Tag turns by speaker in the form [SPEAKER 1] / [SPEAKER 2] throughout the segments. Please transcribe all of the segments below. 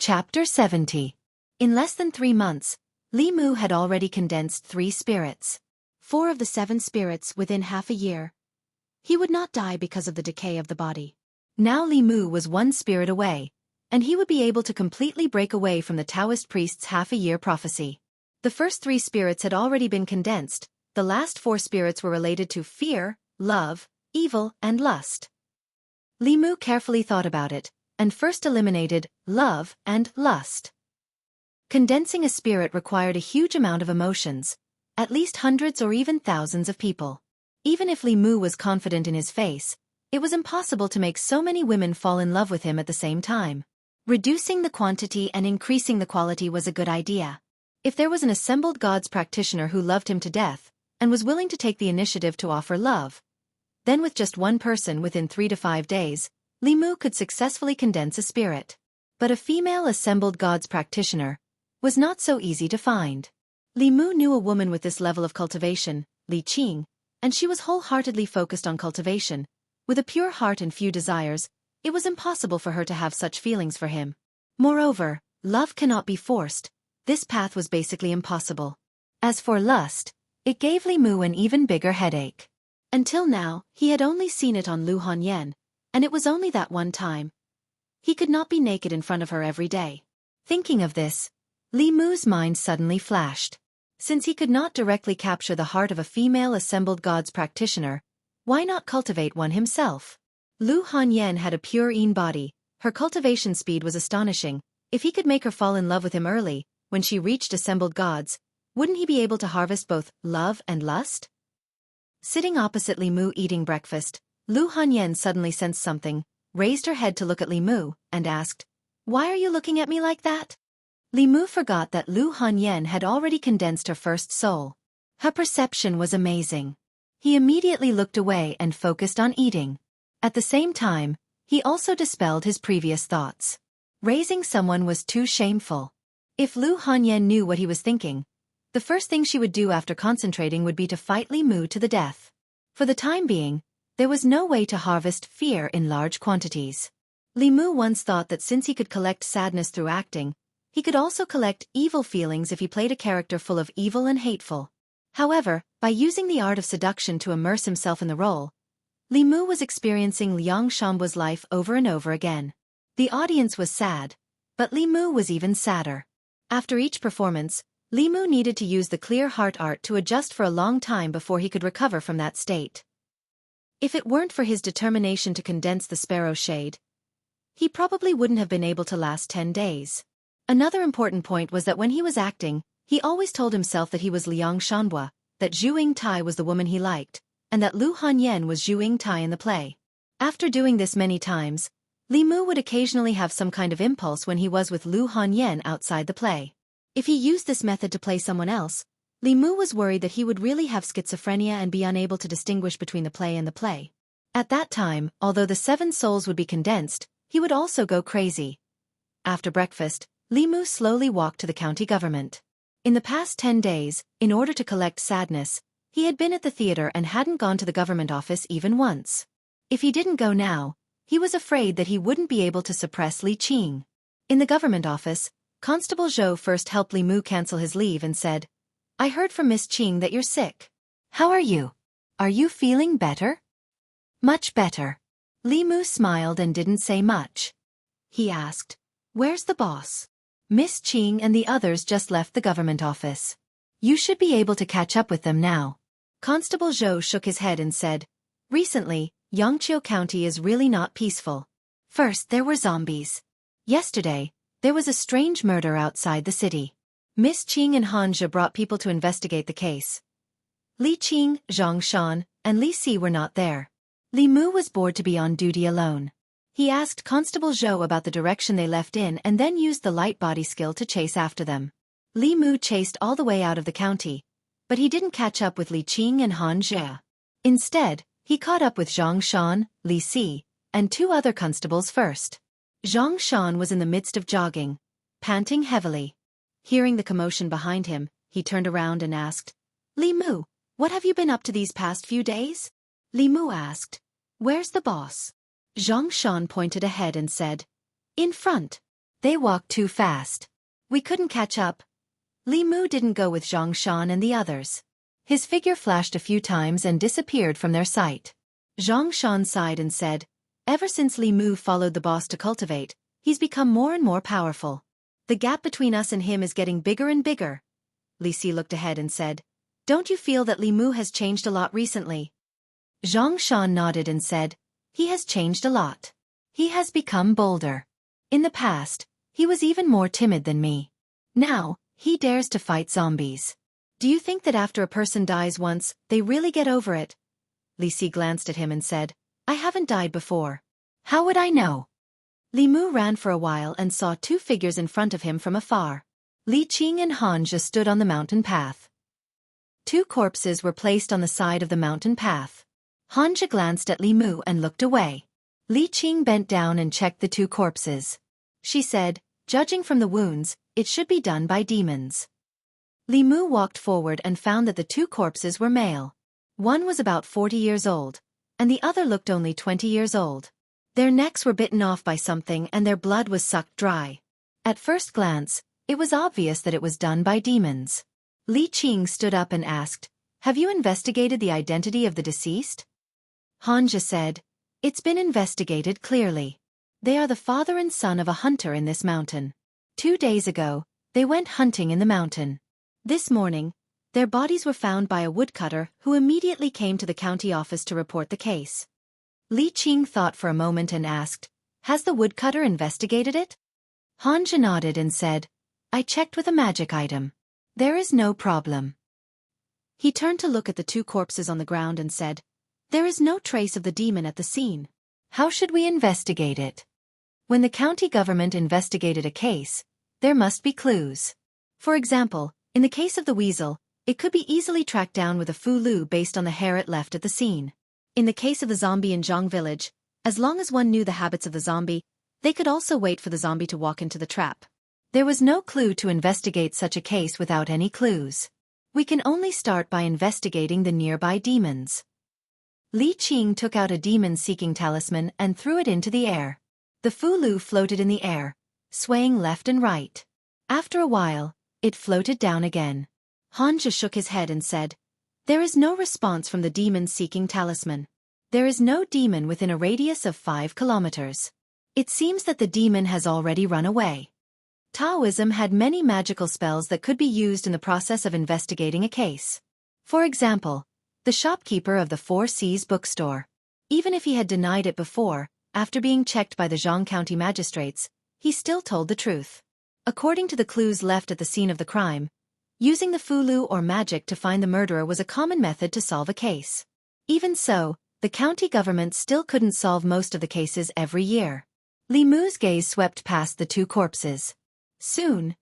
[SPEAKER 1] Chapter 70. In less than 3 months, Li Mu had already condensed 3 spirits. 4 of the 7 spirits within half a year. He would not die because of the decay of the body. Now Li Mu was 1 spirit away, and he would be able to completely break away from the Daoist priest's half-a-year prophecy. The first 3 spirits had already been condensed, the last 4 spirits were related to fear, love, evil, and lust. Li Mu carefully thought about it, and first eliminated love and lust. Condensing a spirit required a huge amount of emotions, at least hundreds or even thousands of people. Even if Li Mu was confident in his face, it was impossible to make so many women fall in love with him at the same time. Reducing the quantity and increasing the quality was a good idea. If there was an assembled gods practitioner who loved him to death, and was willing to take the initiative to offer love, then with just 1 person within 3 to 5 days, Li Mu could successfully condense a spirit. But a female assembled gods practitioner was not so easy to find. Li Mu knew a woman with this level of cultivation, Li Qing, and she was wholeheartedly focused on cultivation. With a pure heart and few desires, it was impossible for her to have such feelings for him. Moreover, love cannot be forced. This path was basically impossible. As for lust, it gave Li Mu an even bigger headache. Until now, he had only seen it on Lu Hanyan, and it was only that one time. He could not be naked in front of her every day. Thinking of this, Li Mu's mind suddenly flashed. Since he could not directly capture the heart of a female assembled gods practitioner, why not cultivate one himself? Lu Hanyan had a pure Yin body, her cultivation speed was astonishing. If he could make her fall in love with him early, when she reached assembled gods, wouldn't he be able to harvest both love and lust? Sitting opposite Li Mu eating breakfast, Lu Hanyan suddenly sensed something, raised her head to look at Li Mu, and asked, "Why are you looking at me like that?" Li Mu forgot that Lu Hanyan had already condensed her first soul. Her perception was amazing. He immediately looked away and focused on eating. At the same time, he also dispelled his previous thoughts. Raising someone was too shameful. If Lu Hanyan knew what he was thinking, the first thing she would do after concentrating would be to fight Li Mu to the death. For the time being, there was no way to harvest fear in large quantities. Li Mu once thought that since he could collect sadness through acting, he could also collect evil feelings if he played a character full of evil and hateful. However, by using the art of seduction to immerse himself in the role, Li Mu was experiencing Liang Shanbu's life over and over again. The audience was sad, but Li Mu was even sadder. After each performance, Li Mu needed to use the clear heart art to adjust for a long time before he could recover from that state. If it weren't for his determination to condense the sparrow shade, he probably wouldn't have been able to last 10 days. Another important point was that when he was acting, he always told himself that he was Liang Shanbua, that Zhu Yingtai was the woman he liked, and that Lu Hanyan was Zhu Yingtai in the play. After doing this many times, Li Mu would occasionally have some kind of impulse when he was with Lu Hanyan outside the play. If he used this method to play someone else, Li Mu was worried that he would really have schizophrenia and be unable to distinguish between the play and the play. At that time, although the 7 souls would be condensed, he would also go crazy. After breakfast, Li Mu slowly walked to the county government. In the past 10 days, in order to collect sadness, he had been at the theater and hadn't gone to the government office even once. If he didn't go now, he was afraid that he wouldn't be able to suppress Li Qing. In the government office, Constable Zhou first helped Li Mu cancel his leave and said, "I heard from Miss Qing that you're sick. How are you? Are you feeling better?" "Much better." Li Mu smiled and didn't say much. He asked, "Where's the boss?" "Miss Qing and the others just left the government office. You should be able to catch up with them now." Constable Zhou shook his head and said, "Recently, Yangqiu County is really not peaceful. First there were zombies. Yesterday, there was a strange murder outside the city. Miss Qing and Han Zhe brought people to investigate the case. Li Qing, Zhang Shan, and Li Si were not there. Li Mu was bored to be on duty alone. He asked Constable Zhou about the direction they left in and then used the light body skill to chase after them. Li Mu chased all the way out of the county, but he didn't catch up with Li Qing and Han Zhe. Instead, he caught up with Zhang Shan, Li Si, and 2 other constables first. Zhang Shan was in the midst of jogging, panting heavily. Hearing the commotion behind him, he turned around and asked, "Li Mu, what have you been up to these past few days?" Li Mu asked, "Where's the boss?" Zhang Shan pointed ahead and said, "In front." They walked too fast. We couldn't catch up. Li Mu didn't go with Zhang Shan and the others. His figure flashed a few times and disappeared from their sight. Zhang Shan sighed and said, ever since Li Mu followed the boss to cultivate, he's become more and more powerful. The gap between us and him is getting bigger and bigger. Li Si looked ahead and said, don't you feel that Li Mu has changed a lot recently? Zhang Shan nodded and said, he has changed a lot. He has become bolder. In the past, he was even more timid than me. Now, he dares to fight zombies. Do you think that after a person dies once, they really get over it? Li Si glanced at him and said, I haven't died before. How would I know? Li Mu ran for a while and saw two figures in front of him from afar. Li Qing and Han Zhe stood on the mountain path. Two corpses were placed on the side of the mountain path. Han Zhe glanced at Li Mu and looked away. Li Qing bent down and checked the two corpses. She said, judging from the wounds, it should be done by demons. Li Mu walked forward and found that the two corpses were male. One was about 40 years old, and the other looked only 20 years old. Their necks were bitten off by something and their blood was sucked dry. At first glance, it was obvious that it was done by demons. Li Qing stood up and asked, have you investigated the identity of the deceased? Han Zhe said, it's been investigated clearly. They are the father and son of a hunter in this mountain. 2 days ago, they went hunting in the mountain. This morning, their bodies were found by a woodcutter who immediately came to the county office to report the case. Li Qing thought for a moment and asked, has the woodcutter investigated it? Han Zhe nodded and said, I checked with a magic item. There is no problem. He turned to look at the two corpses on the ground and said, there is no trace of the demon at the scene. How should we investigate it? When the county government investigated a case, there must be clues. For example, in the case of the weasel, it could be easily tracked down with a fulu based on the hair it left at the scene. In the case of the zombie in Zhang village, as long as one knew the habits of the zombie, they could also wait for the zombie to walk into the trap. There was no clue to investigate such a case without any clues. We can only start by investigating the nearby demons. Li Qing took out a demon-seeking talisman and threw it into the air. The fulu floated in the air, swaying left and right. After a while, it floated down again. Han Zhe shook his head and said, there is no response from the demon-seeking talisman. There is no demon within a radius of 5 kilometers. It seems that the demon has already run away. Taoism had many magical spells that could be used in the process of investigating a case. For example, the shopkeeper of the Four Seas bookstore. Even if he had denied it before, after being checked by the Zhang County magistrates, he still told the truth. According to the clues left at the scene of the crime, using the fulu or magic to find the murderer was a common method to solve a case. Even so, the county government still couldn't solve most of the cases every year. Li Mu's gaze swept past the two corpses. Soon,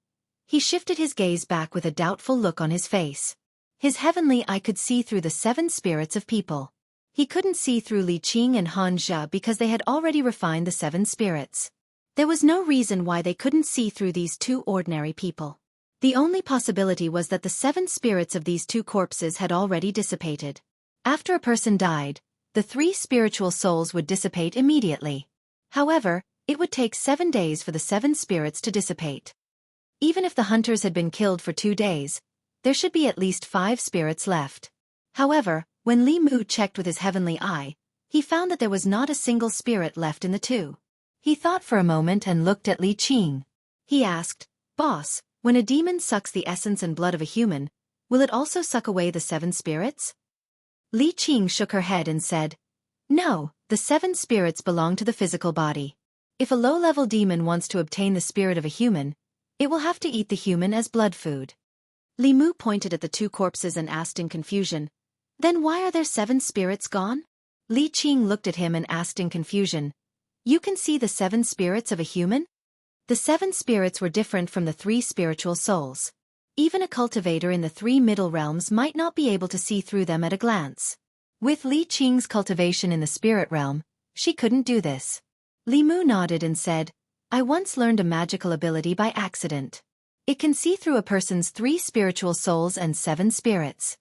[SPEAKER 1] he shifted his gaze back with a doubtful look on his face. His heavenly eye could see through the 7 spirits of people. He couldn't see through Li Qing and Han Zhe because they had already refined the 7 spirits. There was no reason why they couldn't see through these two ordinary people. The only possibility was that the 7 spirits of these two corpses had already dissipated. After a person died, the 3 spiritual souls would dissipate immediately. However, it would take 7 days for the 7 spirits to dissipate. Even if the hunters had been killed for 2 days, there should be at least 5 spirits left. However, when Li Mu checked with his heavenly eye, he found that there was not a single spirit left in the 2. He thought for a moment and looked at Li Qing. He asked, Boss, when a demon sucks the essence and blood of a human, will it also suck away the 7 spirits? Li Qing shook her head and said, no, the 7 spirits belong to the physical body. If a low-level demon wants to obtain the spirit of a human, it will have to eat the human as blood food. Li Mu pointed at the 2 corpses and asked in confusion, then why are there 7 spirits gone? Li Qing looked at him and asked in confusion, you can see the 7 spirits of a human? The 7 spirits were different from the 3 spiritual souls. Even a cultivator in the 3 middle realms might not be able to see through them at a glance. With Li Qing's cultivation in the spirit realm, she couldn't do this. Li Mu nodded and said, I once learned a magical ability by accident. It can see through a person's 3 spiritual souls and 7 spirits.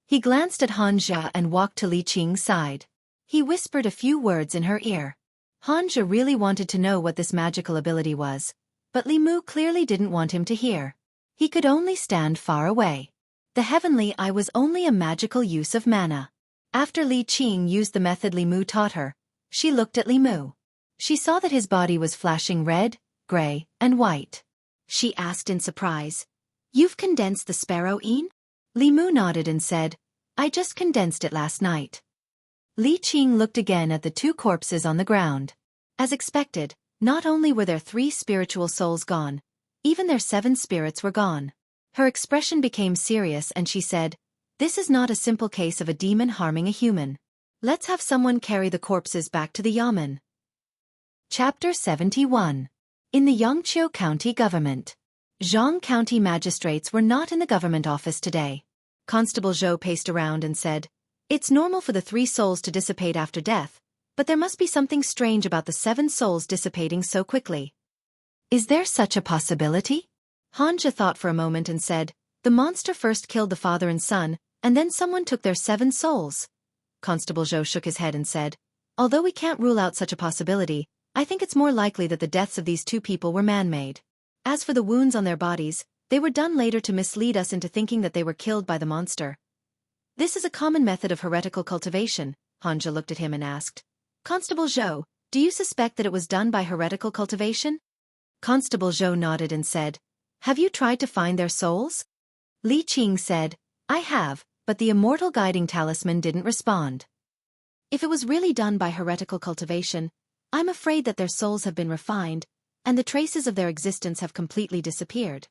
[SPEAKER 1] He glanced at Han Zhe and walked to Li Qing's side. He whispered a few words in her ear. Han Zhe really wanted to know what this magical ability was, but Li Mu clearly didn't want him to hear. He could only stand far away. The heavenly eye was only a magical use of mana. After Li Qing used the method Li Mu taught her, she looked at Li Mu. She saw that his body was flashing red, gray, and white. She asked in surprise, "You've condensed the sparrow Een?" Li Mu nodded and said, "I just condensed it last night." Li Qing looked again at the two corpses on the ground. As expected, not only were their 3 spiritual souls gone, even their 7 spirits were gone. Her expression became serious and she said, "This is not a simple case of a demon harming a human. Let's have someone carry the corpses back to the yamen." Chapter 71. In the Yangqiu County Government. Zhang County magistrates were not in the government office today. Constable Zhou paced around and said, "It's normal for the 3 souls to dissipate after death, but there must be something strange about the 7 souls dissipating so quickly." "Is there such a possibility?" Hanja thought for a moment and said, "The monster first killed the father and son, and then someone took their 7 souls." Constable Zhou shook his head and said, "Although we can't rule out such a possibility, I think it's more likely that the deaths of these 2 people were man-made. As for the wounds on their bodies, they were done later to mislead us into thinking that they were killed by the monster. This is a common method of heretical cultivation." Hanja looked at him and asked, "Constable Zhou, do you suspect that it was done by heretical cultivation?" Constable Zhou nodded and said, "Have you tried to find their souls?" Li Qing said, "I have, but the immortal guiding talisman didn't respond. If it was really done by heretical cultivation, I'm afraid that their souls have been refined, and the traces of their existence have completely disappeared."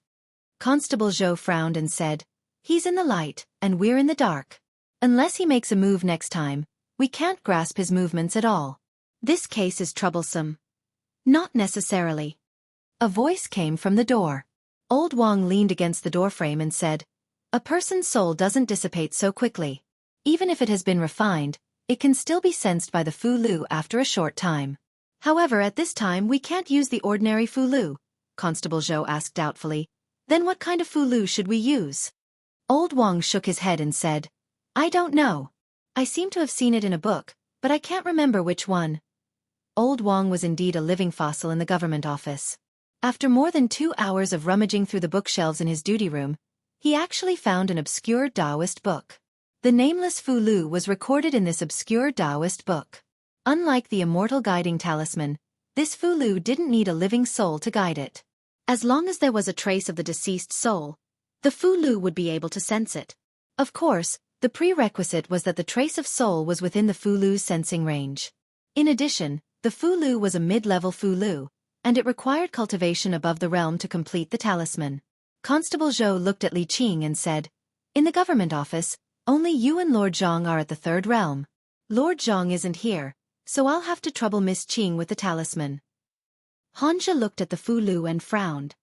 [SPEAKER 1] Constable Zhou frowned and said, "He's in the light, and we're in the dark. Unless he makes a move next time, we can't grasp his movements at all. This case is troublesome." "Not necessarily." A voice came from the door. Old Wang leaned against the doorframe and said, "A person's soul doesn't dissipate so quickly. Even if it has been refined, it can still be sensed by the Fu Lu after a short time. However, at this time we can't use the ordinary Fu Lu." Constable Zhou asked doubtfully, "Then what kind of Fu Lu should we use?" Old Wang shook his head and said, "I don't know. I seem to have seen it in a book, but I can't remember which one." Old Wang was indeed a living fossil in the government office. After more than 2 hours of rummaging through the bookshelves in his duty room, he actually found an obscure Daoist book. The nameless Fu Lu was recorded in this obscure Daoist book. Unlike the immortal guiding talisman, this Fu Lu didn't need a living soul to guide it. As long as there was a trace of the deceased soul, the Fu Lu would be able to sense it. Of course, the prerequisite was that the trace of soul was within the Fu Lu's sensing range. In addition, the Fu Lu was a mid-level Fu Lu, and it required cultivation above the realm to complete the talisman. Constable Zhou looked at Li Qing and said, "In the government office, only you and Lord Zhang are at the 3rd realm. Lord Zhang isn't here, so I'll have to trouble Miss Qing with the talisman." Hanja looked at the Fu Lu and frowned.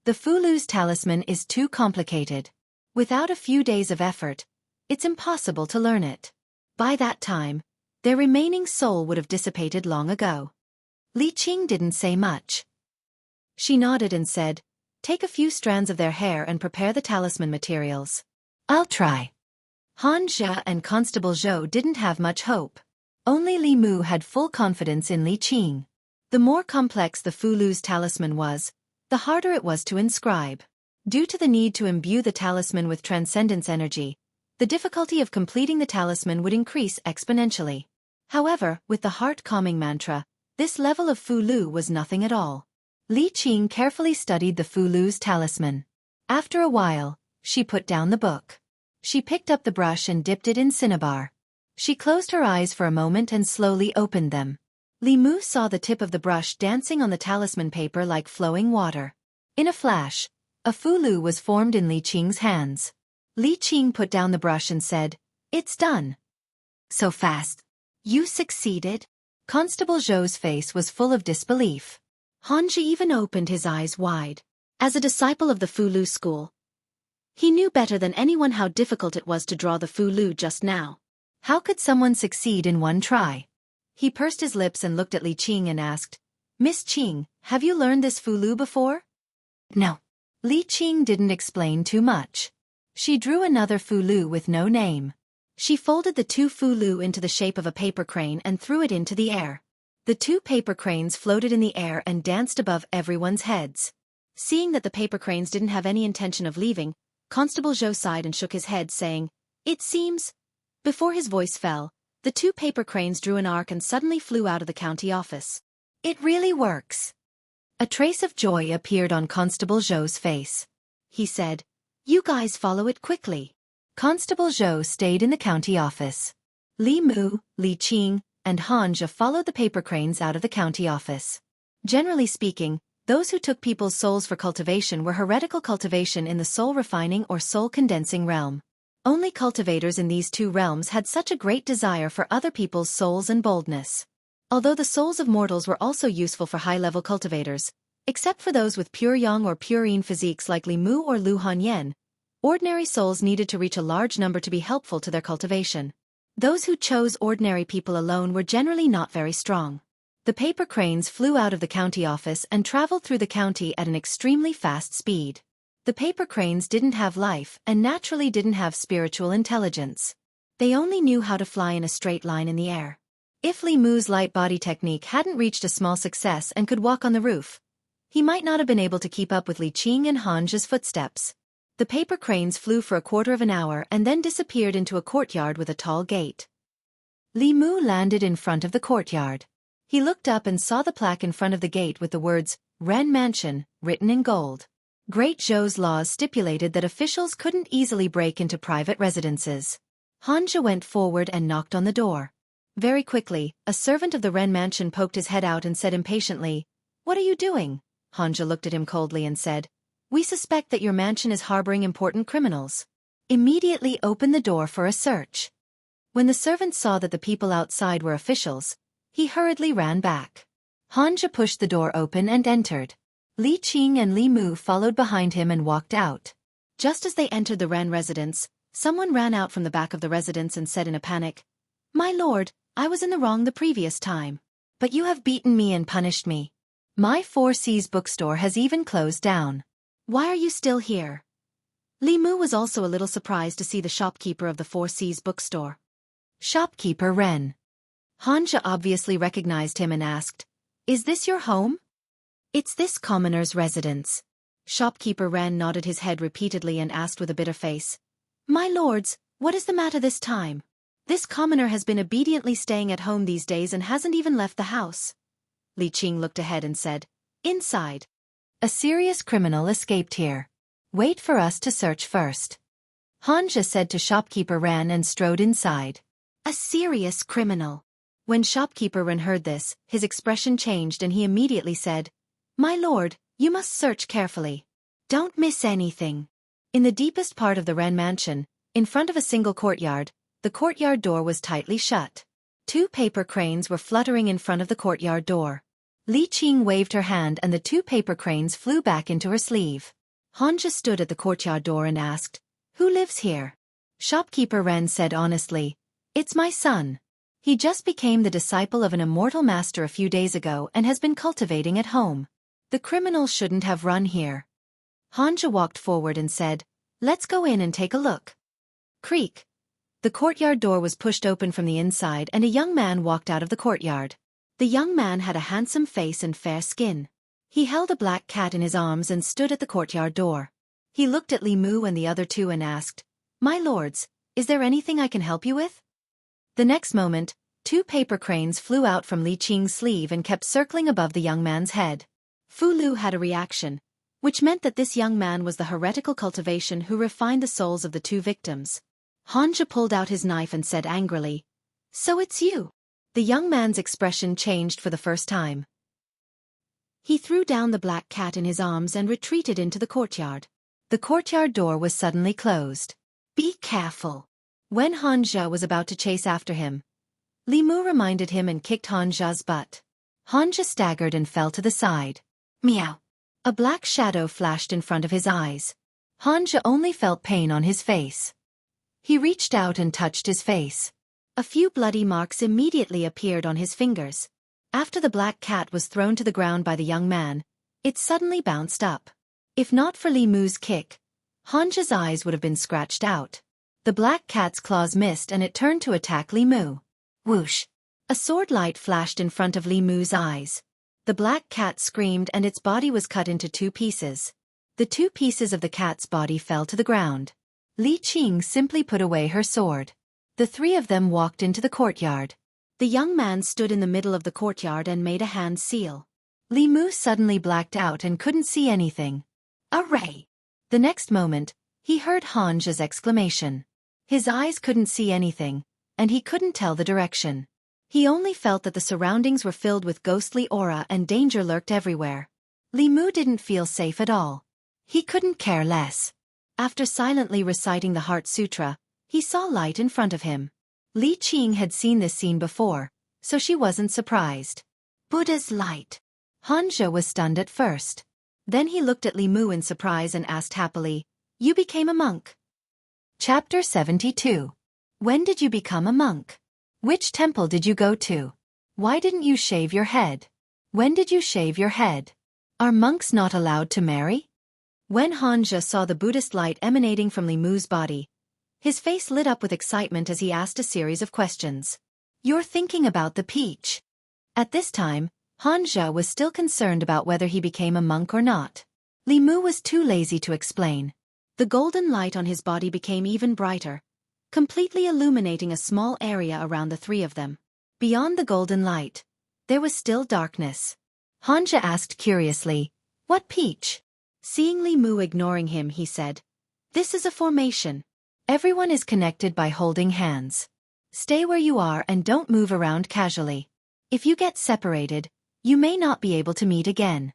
[SPEAKER 1] The Fu Lu's talisman is too complicated. Without a few days of effort, it's impossible to learn it. By that time, their remaining soul would have dissipated long ago. Li Qing didn't say much. She nodded and said, "Take a few strands of their hair and prepare the talisman materials." "I'll try." Hanja and Constable Zhou didn't have much hope. Only Li Mu had full confidence in Li Qing. The more complex the Fu Lu's talisman was, the harder it was to inscribe. Due to the need to imbue the talisman with transcendence energy, the difficulty of completing the talisman would increase exponentially. However, with the heart-calming mantra, this level of Fu Lu was nothing at all. Li Qing carefully studied the Fu Lu's talisman. After a while, she put down the book. She picked up the brush and dipped it in cinnabar. She closed her eyes for a moment and slowly opened them. Li Mu saw the tip of the brush dancing on the talisman paper like flowing water. In a flash, a Fu Lu was formed in Li Qing's hands. Li Qing put down the brush and said, "It's done." "So fast." "You succeeded?" Constable Zhou's face was full of disbelief. Hanji even opened his eyes wide. As a disciple of the Fu Lu school, he knew better than anyone how difficult it was to draw the Fu Lu just now. How could someone succeed in one try? He pursed his lips and looked at Li Qing and asked, "Miss Qing, have you learned this Fu Lu before?" "No." Li Qing didn't explain too much. She drew another Fu Lu with no name. She folded the 2 Fu Lu into the shape of a paper crane and threw it into the air. The two paper cranes floated in the air and danced above everyone's heads. Seeing that the paper cranes didn't have any intention of leaving, Constable Zhou sighed and shook his head, saying, "It seems." Before his voice fell, the two paper cranes drew an arc and suddenly flew out of the county office. "It really works." A trace of joy appeared on Constable Zhou's face. He said, "You guys follow it quickly." Constable Zhou stayed in the county office. Li Mu, Li Qing, and Hanja followed the paper cranes out of the county office. Generally speaking, those who took people's souls for cultivation were heretical cultivation in the soul refining or soul condensing realm. Only cultivators in these two realms had such a great desire for other people's souls and boldness. Although the souls of mortals were also useful for high-level cultivators, except for those with pure yang or pure yin physiques like Li Mu or Lu Hanyan, ordinary souls needed to reach a large number to be helpful to their cultivation. Those who chose ordinary people alone were generally not very strong. The paper cranes flew out of the county office and traveled through the county at an extremely fast speed. The paper cranes didn't have life and naturally didn't have spiritual intelligence. They only knew how to fly in a straight line in the air. If Li Mu's light body technique hadn't reached a small success and could walk on the roof, he might not have been able to keep up with Li Qing and Hanja's footsteps. The paper cranes flew for a quarter of an hour and then disappeared into a courtyard with a tall gate. Li Mu landed in front of the courtyard. He looked up and saw the plaque in front of the gate with the words, "Ren Mansion," written in gold. Great Zhou's laws stipulated that officials couldn't easily break into private residences. Hanja went forward and knocked on the door. Very quickly, a servant of the Ren Mansion poked his head out and said impatiently, "What are you doing?" Hanja looked at him coldly and said, "We suspect that your mansion is harboring important criminals. Immediately open the door for a search." When the servant saw that the people outside were officials, he hurriedly ran back. Hanja pushed the door open and entered. Li Qing and Li Mu followed behind him and walked out. Just as they entered the Ren residence, someone ran out from the back of the residence and said in a panic, "My lord, I was in the wrong the previous time. But you have beaten me and punished me. My 4C's bookstore has even closed down. Why are you still here?" Li Mu was also a little surprised to see the shopkeeper of the 4C's bookstore. "Shopkeeper Ren." Hanja obviously recognized him and asked, "Is this your home?" "It's this commoner's residence." Shopkeeper Ren nodded his head repeatedly and asked with a bitter face, "My lords, what is the matter this time? This commoner has been obediently staying at home these days and hasn't even left the house." Li Qing looked ahead and said, "Inside. A serious criminal escaped here. Wait for us to search first." Hanja said to Shopkeeper Ren and strode inside. "A serious criminal." When Shopkeeper Ren heard this, his expression changed and he immediately said, "My lord, you must search carefully. Don't miss anything." In the deepest part of the Ren mansion, in front of a single courtyard, the courtyard door was tightly shut. Two paper cranes were fluttering in front of the courtyard door. Li Qing waved her hand and the two paper cranes flew back into her sleeve. Hanja stood at the courtyard door and asked, "Who lives here?" Shopkeeper Ren said honestly, "It's my son. He just became the disciple of an immortal master a few days ago and has been cultivating at home. The criminal shouldn't have run here." Hanja walked forward and said, "Let's go in and take a look." Creak. The courtyard door was pushed open from the inside and a young man walked out of the courtyard. The young man had a handsome face and fair skin. He held a black cat in his arms and stood at the courtyard door. He looked at Li Mu and the other two and asked, "My lords, is there anything I can help you with?" The next moment, two paper cranes flew out from Li Qing's sleeve and kept circling above the young man's head. Fu Lu had a reaction, which meant that this young man was the heretical cultivation who refined the souls of the two victims. Hanja pulled out his knife and said angrily, "So it's you." The young man's expression changed for the first time. He threw down the black cat in his arms and retreated into the courtyard. The courtyard door was suddenly closed. "Be careful." When Hanja was about to chase after him, Li Mu reminded him and kicked Hanja's butt. Hanja staggered and fell to the side. Meow. A black shadow flashed in front of his eyes. Hanja only felt pain on his face. He reached out and touched his face. A few bloody marks immediately appeared on his fingers. After the black cat was thrown to the ground by the young man, it suddenly bounced up. If not for Li Mu's kick, Hanja's eyes would have been scratched out. The black cat's claws missed and it turned to attack Li Mu. Whoosh! A sword light flashed in front of Li Mu's eyes. The black cat screamed and its body was cut into 2 pieces. The 2 pieces of the cat's body fell to the ground. Li Qing simply put away her sword. The 3 of them walked into the courtyard. The young man stood in the middle of the courtyard and made a hand seal. Li Mu suddenly blacked out and couldn't see anything. Array! The next moment, he heard Hanja's exclamation. His eyes couldn't see anything, and he couldn't tell the direction. He only felt that the surroundings were filled with ghostly aura and danger lurked everywhere. Li Mu didn't feel safe at all. He couldn't care less. After silently reciting the Heart Sutra, he saw light in front of him. Li Qing had seen this scene before, so she wasn't surprised. Buddha's light. Hanja was stunned at first. Then he looked at Li Mu in surprise and asked happily, "You became a monk?" Chapter 72. When did you become a monk? Which temple did you go to? Why didn't you shave your head? When did you shave your head? Are monks not allowed to marry? When Hanja saw the Buddhist light emanating from Li Mu's body, his face lit up with excitement as he asked a series of questions. "You're thinking about the peach." At this time, Hanja was still concerned about whether he became a monk or not. Li Mu was too lazy to explain. The golden light on his body became even brighter, completely illuminating a small area around the 3 of them. Beyond the golden light, there was still darkness. Hanja asked curiously, "What peach?" Seeing Li Mu ignoring him, he said, "This is a formation. Everyone is connected by holding hands. Stay where you are and don't move around casually. If you get separated, you may not be able to meet again."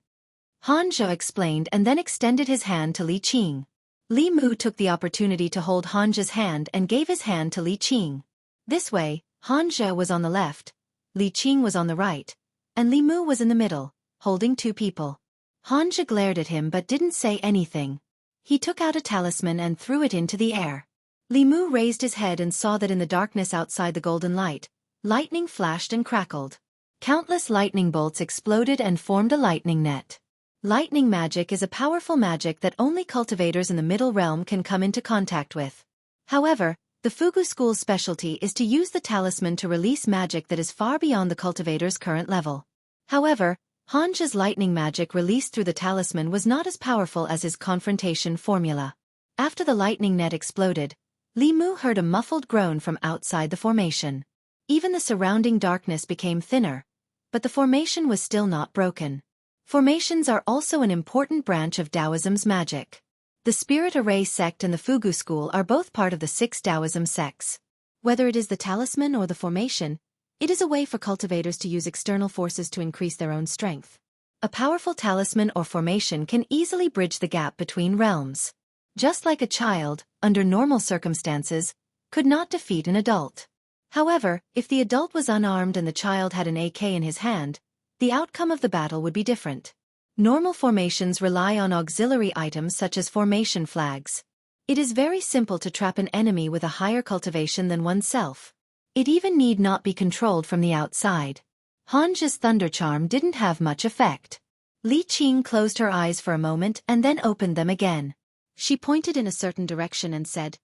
[SPEAKER 1] Hanja explained and then extended his hand to Li Qing. Li Mu took the opportunity to hold Hanja's hand and gave his hand to Li Qing. This way, Hanja was on the left, Li Qing was on the right, and Li Mu was in the middle, holding 2 people. Hanja glared at him but didn't say anything. He took out a talisman and threw it into the air. Li Mu raised his head and saw that in the darkness outside the golden light, lightning flashed and crackled. Countless lightning bolts exploded and formed a lightning net. Lightning magic is a powerful magic that only cultivators in the middle realm can come into contact with. However, the Fugu school's specialty is to use the talisman to release magic that is far beyond the cultivator's current level. However, Hanja's lightning magic released through the talisman was not as powerful as his confrontation formula. After the lightning net exploded, Li Mu heard a muffled groan from outside the formation. Even the surrounding darkness became thinner, but the formation was still not broken. Formations are also an important branch of Taoism's magic. The Spirit Array sect and the Fugu school are both part of the 6 Taoism sects. Whether it is the talisman or the formation, it is a way for cultivators to use external forces to increase their own strength. A powerful talisman or formation can easily bridge the gap between realms. Just like a child, under normal circumstances, could not defeat an adult. However, if the adult was unarmed and the child had an AK in his hand, the outcome of the battle would be different. Normal formations rely on auxiliary items such as formation flags. It is very simple to trap an enemy with a higher cultivation than oneself. It even need not be controlled from the outside. Hanja's thunder charm didn't have much effect. Li Qing closed her eyes for a moment and then opened them again. She pointed in a certain direction and said,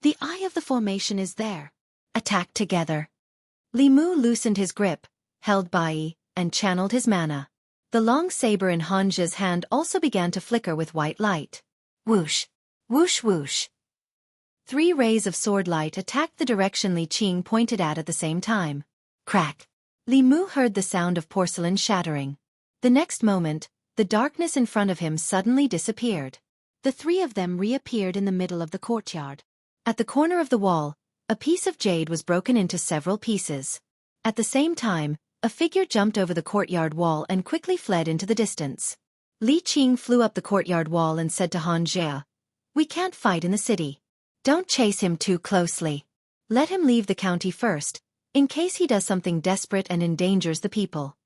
[SPEAKER 1] "The eye of the formation is there. Attack together." Li Mu loosened his grip, held Bai, and channeled his mana. The long saber in Hanja's hand also began to flicker with white light. Whoosh! Whoosh whoosh! 3 rays of sword light attacked the direction Li Qing pointed at the same time. Crack! Li Mu heard the sound of porcelain shattering. The next moment, the darkness in front of him suddenly disappeared. The 3 of them reappeared in the middle of the courtyard. At the corner of the wall, a piece of jade was broken into several pieces. At the same time, a figure jumped over the courtyard wall and quickly fled into the distance. Li Qing flew up the courtyard wall and said to Hanja, "We can't fight in the city. Don't chase him too closely. Let him leave the county first, in case he does something desperate and endangers the people."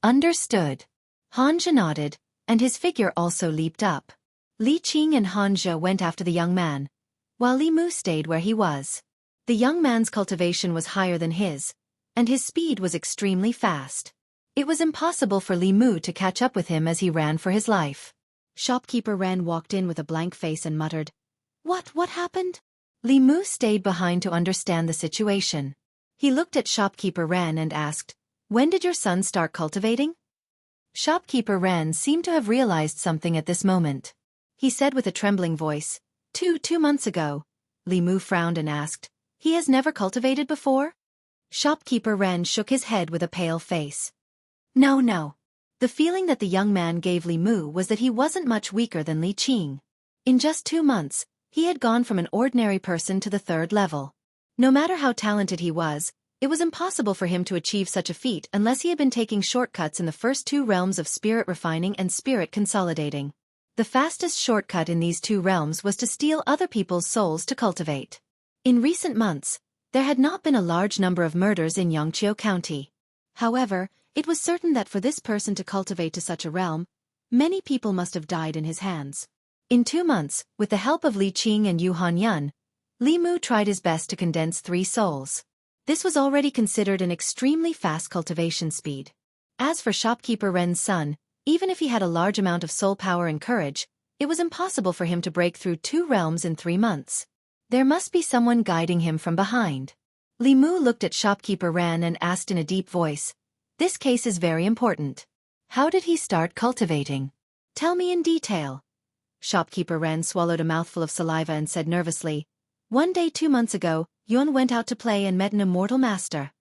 [SPEAKER 1] Understood. Hanja nodded, and his figure also leaped up. Li Qing and Hanja went after the young man, while Li Mu stayed where he was. The young man's cultivation was higher than his, and his speed was extremely fast. It was impossible for Li Mu to catch up with him as he ran for his life. Shopkeeper Ren walked in with a blank face and muttered, What happened?" Li Mu stayed behind to understand the situation. He looked at shopkeeper Ran and asked, "When did your son start cultivating?" Shopkeeper Ran seemed to have realized something at this moment. He said with a trembling voice, Two months ago." Li Mu frowned and asked, "He has never cultivated before?" Shopkeeper Ran shook his head with a pale face. No. The feeling that the young man gave Li Mu was that he wasn't much weaker than Li Qing. In just 2 months, he had gone from an ordinary person to the 3rd level. No matter how talented he was, it was impossible for him to achieve such a feat unless he had been taking shortcuts in the first 2 realms of spirit refining and spirit consolidating. The fastest shortcut in these 2 realms was to steal other people's souls to cultivate. In recent months, there had not been a large number of murders in Yangqiu County. However, it was certain that for this person to cultivate to such a realm, many people must have died in his hands. In 2 months, with the help of Li Qing and Yu Hanyun, Li Mu tried his best to condense 3 souls. This was already considered an extremely fast cultivation speed. As for shopkeeper Ren's son, even if he had a large amount of soul power and courage, it was impossible for him to break through 2 realms in 3 months. There must be someone guiding him from behind. Li Mu looked at shopkeeper Ran and asked in a deep voice, "This case is very important. How did he start cultivating? Tell me in detail." Shopkeeper Ran swallowed a mouthful of saliva and said nervously, "One day 2 months ago, Yun went out to play and met an immortal master.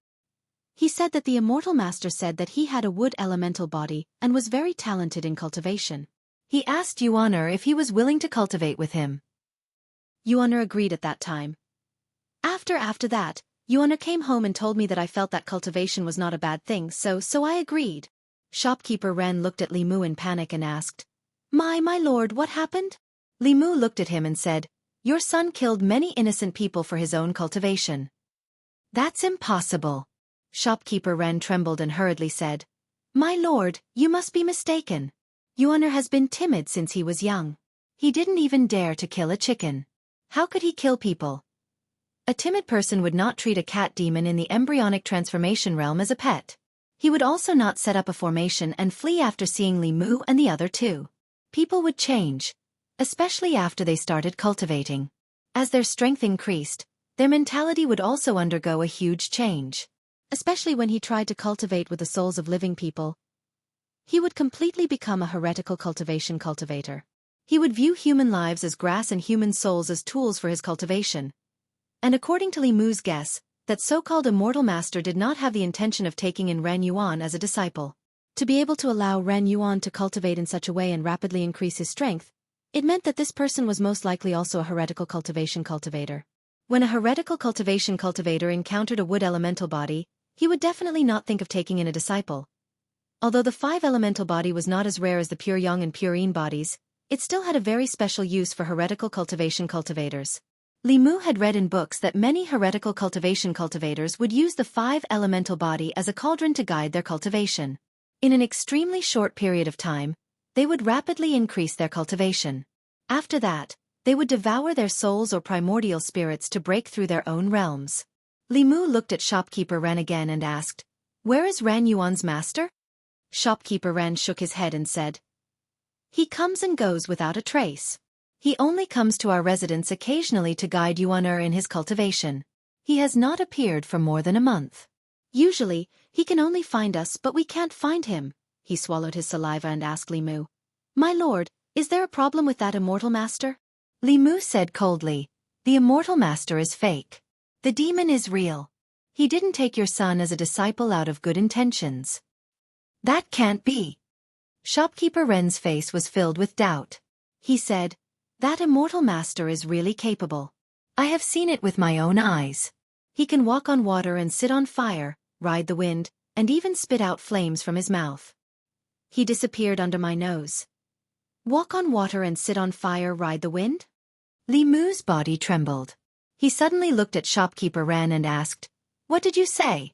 [SPEAKER 1] He said that the immortal master said that he had a wood elemental body and was very talented in cultivation. He asked Yuaner if he was willing to cultivate with him. Yuaner agreed at that time. After that, Yuaner came home and told me that I felt that cultivation was not a bad thing, so I agreed." Shopkeeper Ren looked at Li Mu in panic and asked, My lord, what happened?" Li Mu looked at him and said, "Your son killed many innocent people for his own cultivation." "That's impossible." Shopkeeper Ren trembled and hurriedly said, "My lord, you must be mistaken. Yuaner has been timid since he was young. He didn't even dare to kill a chicken. How could he kill people? A timid person would not treat a cat demon in the embryonic transformation realm as a pet. He would also not set up a formation and flee after seeing Li Mu and the other 2. People would change, especially after they started cultivating. As their strength increased, their mentality would also undergo a huge change. Especially when he tried to cultivate with the souls of living people. He would completely become a heretical cultivation cultivator. He would view human lives as grass and human souls as tools for his cultivation. And according to Li Mu's guess, that so-called immortal master did not have the intention of taking in Ren Yuan as a disciple. To be able to allow Ren Yuan to cultivate in such a way and rapidly increase his strength, it meant that this person was most likely also a heretical cultivation cultivator. When a heretical cultivation cultivator encountered a wood elemental body, he would definitely not think of taking in a disciple. Although the 5 elemental body was not as rare as the pure yang and pure yin bodies, it still had a very special use for heretical cultivation cultivators. Li Mu had read in books that many heretical cultivation cultivators would use the 5 elemental body as a cauldron to guide their cultivation. In an extremely short period of time, they would rapidly increase their cultivation. After that, they would devour their souls or primordial spirits to break through their own realms. Li Mu looked at shopkeeper Ren again and asked, "Where is Ren Yuan's master?" Shopkeeper Ren shook his head and said, "He comes and goes without a trace. He only comes to our residence occasionally to guide Yuaner in his cultivation. He has not appeared for more than a month. Usually, he can only find us but we can't find him." He swallowed his saliva and asked Li Mu, "My lord, is there a problem with that immortal master?" Li Mu said coldly, "The immortal master is fake. The demon is real. He didn't take your son as a disciple out of good intentions." "That can't be." Shopkeeper Ren's face was filled with doubt. He said, "That immortal master is really capable. I have seen it with my own eyes. He can walk on water and sit on fire, ride the wind, and even spit out flames from his mouth. He disappeared under my nose." "Walk on water and sit on fire, ride the wind?" Li Mu's body trembled. He suddenly looked at shopkeeper Ren and asked, "What did you say?"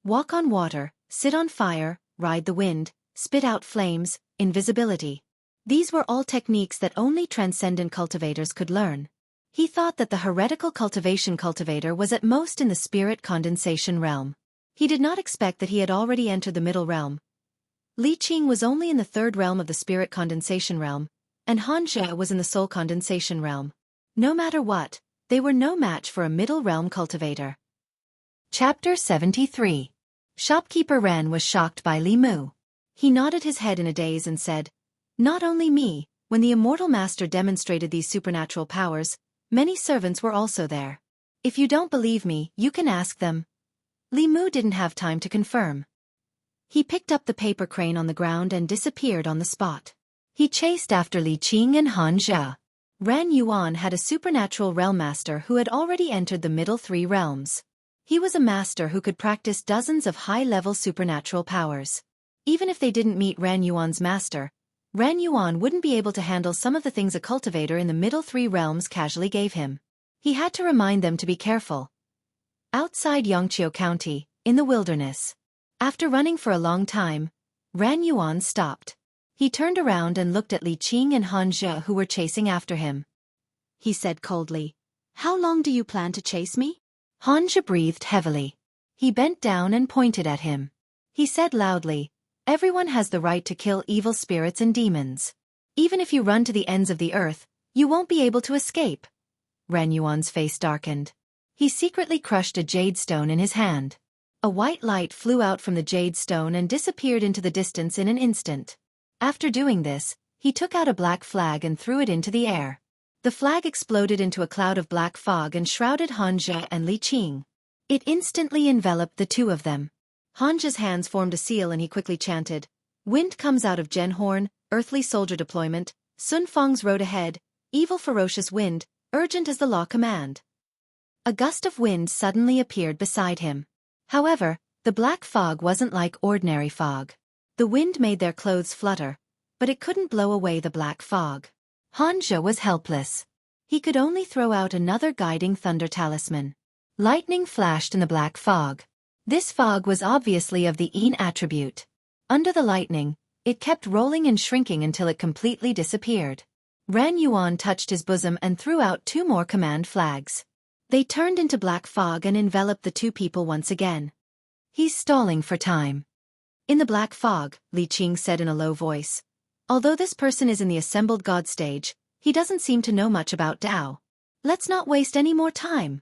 [SPEAKER 1] "Walk on water, sit on fire, ride the wind, spit out flames, invisibility." These were all techniques that only transcendent cultivators could learn. He thought that the heretical cultivation cultivator was at most in the spirit condensation realm. He did not expect that he had already entered the middle realm. Li Qing was only in the 3rd realm of the spirit condensation realm, and Han Jie was in the soul condensation realm. No matter what, they were no match for a middle realm cultivator. Chapter 73. Shopkeeper Ren was shocked by Li Mu. He nodded his head in a daze and said, "Not only me, when the immortal master demonstrated these supernatural powers, many servants were also there. If you don't believe me, you can ask them." Li Mu didn't have time to confirm. He picked up the paper crane on the ground and disappeared on the spot. He chased after Li Qing and Han Zhe. Ran Yuan had a supernatural realm master who had already entered the middle three realms. He was a master who could practice dozens of high-level supernatural powers. Even if they didn't meet Ran Yuan's master, Ran Yuan wouldn't be able to handle some of the things a cultivator in the middle three realms casually gave him. He had to remind them to be careful. Outside Yongqiu County, in the wilderness. After running for a long time, Ran Yuan stopped. He turned around and looked at Li Qing and Han Zhe who were chasing after him. He said coldly, "How long do you plan to chase me?" Han Zhe breathed heavily. He bent down and pointed at him. He said loudly, "Everyone has the right to kill evil spirits and demons. Even if you run to the ends of the earth, you won't be able to escape." Ran Yuan's face darkened. He secretly crushed a jade stone in his hand. A white light flew out from the jade stone and disappeared into the distance in an instant. After doing this, he took out a black flag and threw it into the air. The flag exploded into a cloud of black fog and shrouded Han Zhe and Li Qing. It instantly enveloped the two of them. Han Zhe's hands formed a seal and he quickly chanted, "Wind comes out of Zhenhorn, earthly soldier deployment, Sun Fang's road ahead, evil ferocious wind, urgent as the law command." A gust of wind suddenly appeared beside him. However, the black fog wasn't like ordinary fog. The wind made their clothes flutter, but it couldn't blow away the black fog. Han Zhe was helpless. He could only throw out another guiding thunder talisman. Lightning flashed in the black fog. This fog was obviously of the Yin attribute. Under the lightning, it kept rolling and shrinking until it completely disappeared. Ran Yuan touched his bosom and threw out two more command flags. They turned into black fog and enveloped the two people once again. "He's stalling for time." In the black fog, Li Qing said in a low voice, "Although this person is in the assembled god stage, he doesn't seem to know much about Dao. Let's not waste any more time."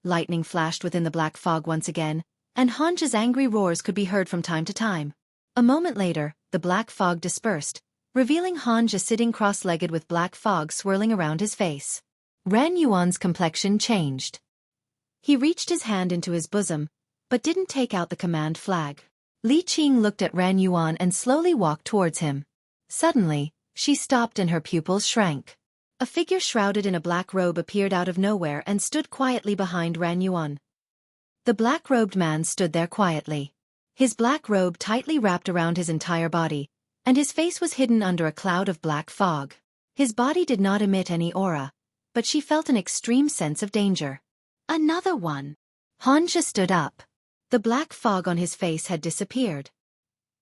[SPEAKER 1] Lightning flashed within the black fog once again, and Han Zhe's angry roars could be heard from time to time. A moment later, the black fog dispersed, revealing Han Zhe sitting cross-legged with black fog swirling around his face. Ran Yuan's complexion changed. He reached his hand into his bosom, but didn't take out the command flag. Li Qing looked at Ran Yuan and slowly walked towards him. Suddenly, she stopped and her pupils shrank. A figure shrouded in a black robe appeared out of nowhere and stood quietly behind Ran Yuan. The black-robed man stood there quietly. His black robe tightly wrapped around his entire body, and his face was hidden under a cloud of black fog. His body did not emit any aura, but she felt an extreme sense of danger. "Another one." Han Zhe stood up. The black fog on his face had disappeared.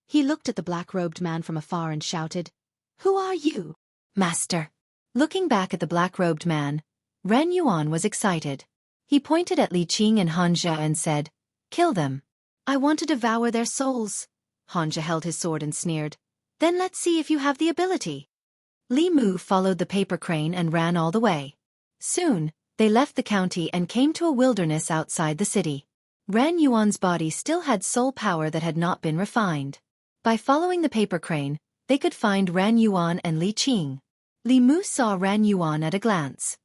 [SPEAKER 1] He looked at the black-robed man from afar and shouted, "Who are you, master?" Looking back at the black-robed man, Ran Yuan was excited. He pointed at Li Qing and Han Zhe and said, "Kill them. I want to devour their souls." Han Zhe held his sword and sneered, "Then let's see if you have the ability." Li Mu followed the paper crane and ran all the way. Soon, they left the county and came to a wilderness outside the city. Ran Yuan's body still had soul power that had not been refined. By following the paper crane, they could find Ran Yuan and Li Qing. Li Mu saw Ran Yuan at a glance.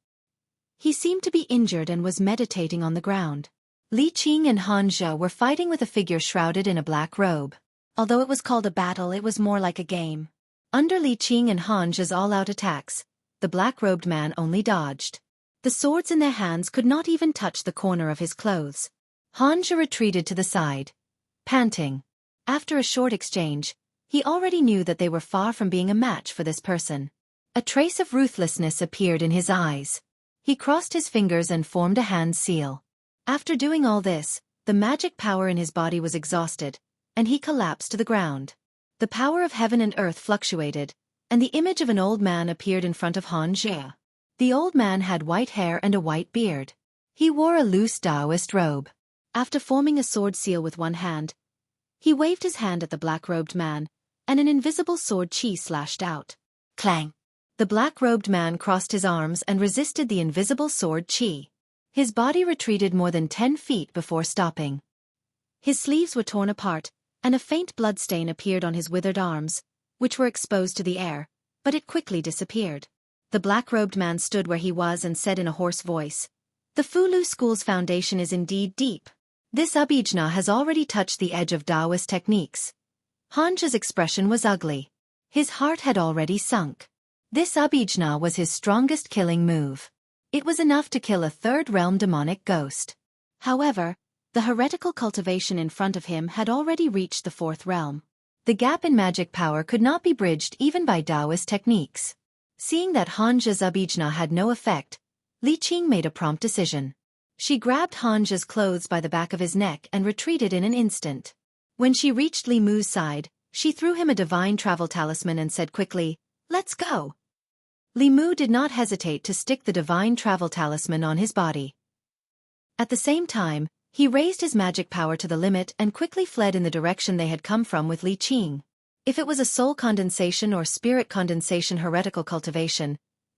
[SPEAKER 1] He seemed to be injured and was meditating on the ground. Li Qing and Han Zhe were fighting with a figure shrouded in a black robe. Although it was called a battle, it was more like a game. Under Li Qing and Han Zhe's all-out attacks, the black-robed man only dodged. The swords in their hands could not even touch the corner of his clothes. Han Zhe retreated to the side, panting. After a short exchange, he already knew that they were far from being a match for this person. A trace of ruthlessness appeared in his eyes. He crossed his fingers and formed a hand seal. After doing all this, the magic power in his body was exhausted, and he collapsed to the ground. The power of heaven and earth fluctuated, and the image of an old man appeared in front of Han Zhe. The old man had white hair and a white beard. He wore a loose Daoist robe. After forming a sword seal with one hand, he waved his hand at the black-robed man, and an invisible sword chi slashed out. Clang! The black-robed man crossed his arms and resisted the invisible sword chi. His body retreated more than 10 feet before stopping. His sleeves were torn apart, and a faint bloodstain appeared on his withered arms, which were exposed to the air, but it quickly disappeared. The black-robed man stood where he was and said in a hoarse voice, "The Fulu school's foundation is indeed deep. This Abhijna has already touched the edge of Daoist techniques." Hanja's expression was ugly. His heart had already sunk. This Abhijna was his strongest killing move. It was enough to kill a third-realm demonic ghost. However, the heretical cultivation in front of him had already reached the fourth realm. The gap in magic power could not be bridged even by Daoist techniques. Seeing that Hanja's Abhijna had no effect, Li Qing made a prompt decision. She grabbed Hanja's clothes by the back of his neck and retreated in an instant. When she reached Li Mu's side, she threw him a divine travel talisman and said quickly, "Let's go." Li Mu did not hesitate to stick the divine travel talisman on his body. At the same time, he raised his magic power to the limit and quickly fled in the direction they had come from with Li Qing. If it was a soul condensation or spirit condensation heretical cultivation,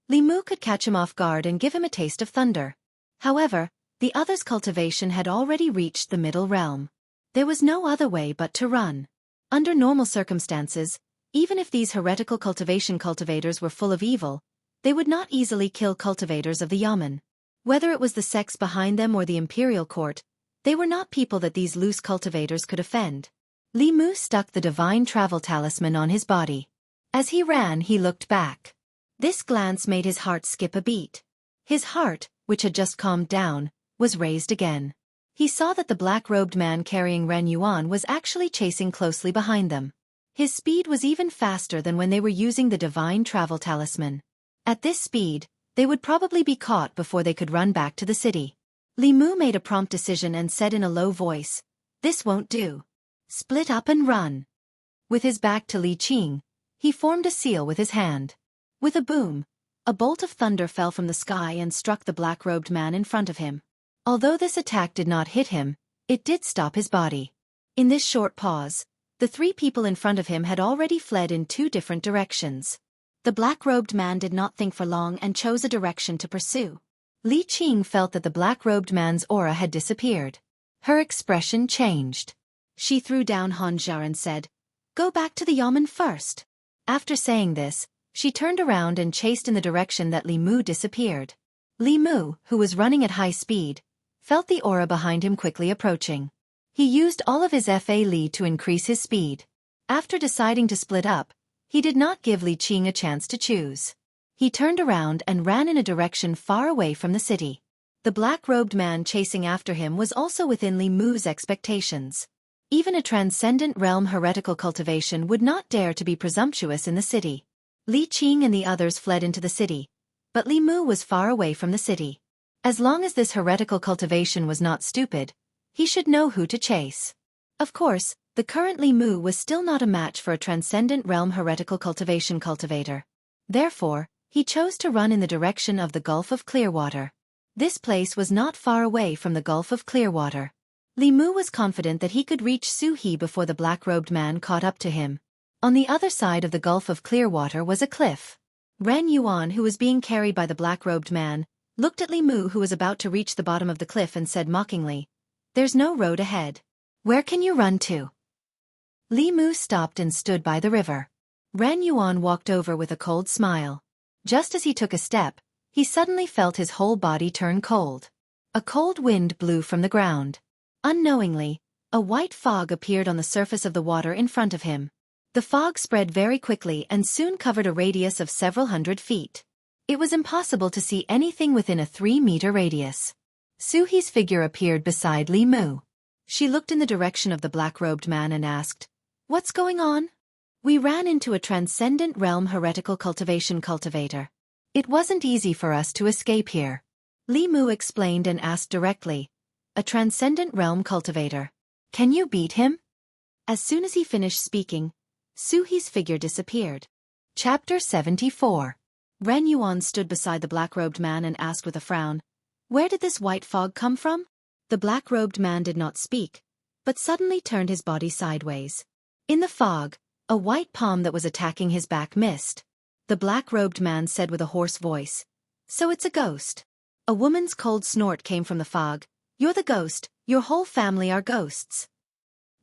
[SPEAKER 1] Li Mu could catch him off guard and give him a taste of thunder. However, the other's cultivation had already reached the middle realm. There was no other way but to run. Under normal circumstances, even if these heretical cultivation cultivators were full of evil, they would not easily kill cultivators of the Yamen. Whether it was the sects behind them or the imperial court, they were not people that these loose cultivators could offend. Li Mu stuck the divine travel talisman on his body. As he ran, he looked back. This glance made his heart skip a beat. His heart, which had just calmed down, was raised again. He saw that the black-robed man carrying Ren Yuan was actually chasing closely behind them. His speed was even faster than when they were using the divine travel talisman. At this speed, they would probably be caught before they could run back to the city. Li Mu made a prompt decision and said in a low voice, "This won't do. Split up and run." With his back to Li Qing, he formed a seal with his hand. With a boom, a bolt of thunder fell from the sky and struck the black-robed man in front of him. Although this attack did not hit him, it did stop his body. In this short pause, the three people in front of him had already fled in two different directions. The black-robed man did not think for long and chose a direction to pursue. Li Qing felt that the black-robed man's aura had disappeared. Her expression changed. She threw down Hanja and said, "Go back to the Yamen first." After saying this, she turned around and chased in the direction that Li Mu disappeared. Li Mu, who was running at high speed, felt the aura behind him quickly approaching. He used all of his Fa Li to increase his speed. After deciding to split up, he did not give Li Qing a chance to choose. He turned around and ran in a direction far away from the city. The black-robed man chasing after him was also within Li Mu's expectations. Even a transcendent realm heretical cultivation would not dare to be presumptuous in the city. Li Qing and the others fled into the city, but Li Mu was far away from the city. As long as this heretical cultivation was not stupid, he should know who to chase. Of course, the current Li Mu was still not a match for a transcendent realm heretical cultivation cultivator. Therefore, he chose to run in the direction of the Gulf of Clearwater. This place was not far away from the Gulf of Clearwater. Li Mu was confident that he could reach Su He before the black-robed man caught up to him. On the other side of the Gulf of Clearwater was a cliff. Ren Yuan, who was being carried by the black-robed man, looked at Li Mu, who was about to reach the bottom of the cliff, and said mockingly, "There's no road ahead. Where can you run to?" Li Mu stopped and stood by the river. Ren Yuan walked over with a cold smile. Just as he took a step, he suddenly felt his whole body turn cold. A cold wind blew from the ground. Unknowingly, a white fog appeared on the surface of the water in front of him. The fog spread very quickly and soon covered a radius of several hundred feet. It was impossible to see anything within a 3-meter radius. Su He's figure appeared beside Li Mu. She looked in the direction of the black-robed man and asked, "What's going on?" "We ran into a transcendent realm heretical cultivation cultivator. It wasn't easy for us to escape here." Li Mu explained and asked directly, "A transcendent realm cultivator. Can you beat him?" As soon as he finished speaking, Su He's figure disappeared. Chapter 74. Ren Yuan stood beside the black-robed man and asked with a frown, "Where did this white fog come from?" The black-robed man did not speak, but suddenly turned his body sideways. In the fog, a white palm that was attacking his back missed. The black-robed man said with a hoarse voice, "So it's a ghost." A woman's cold snort came from the fog. "You're the ghost, your whole family are ghosts."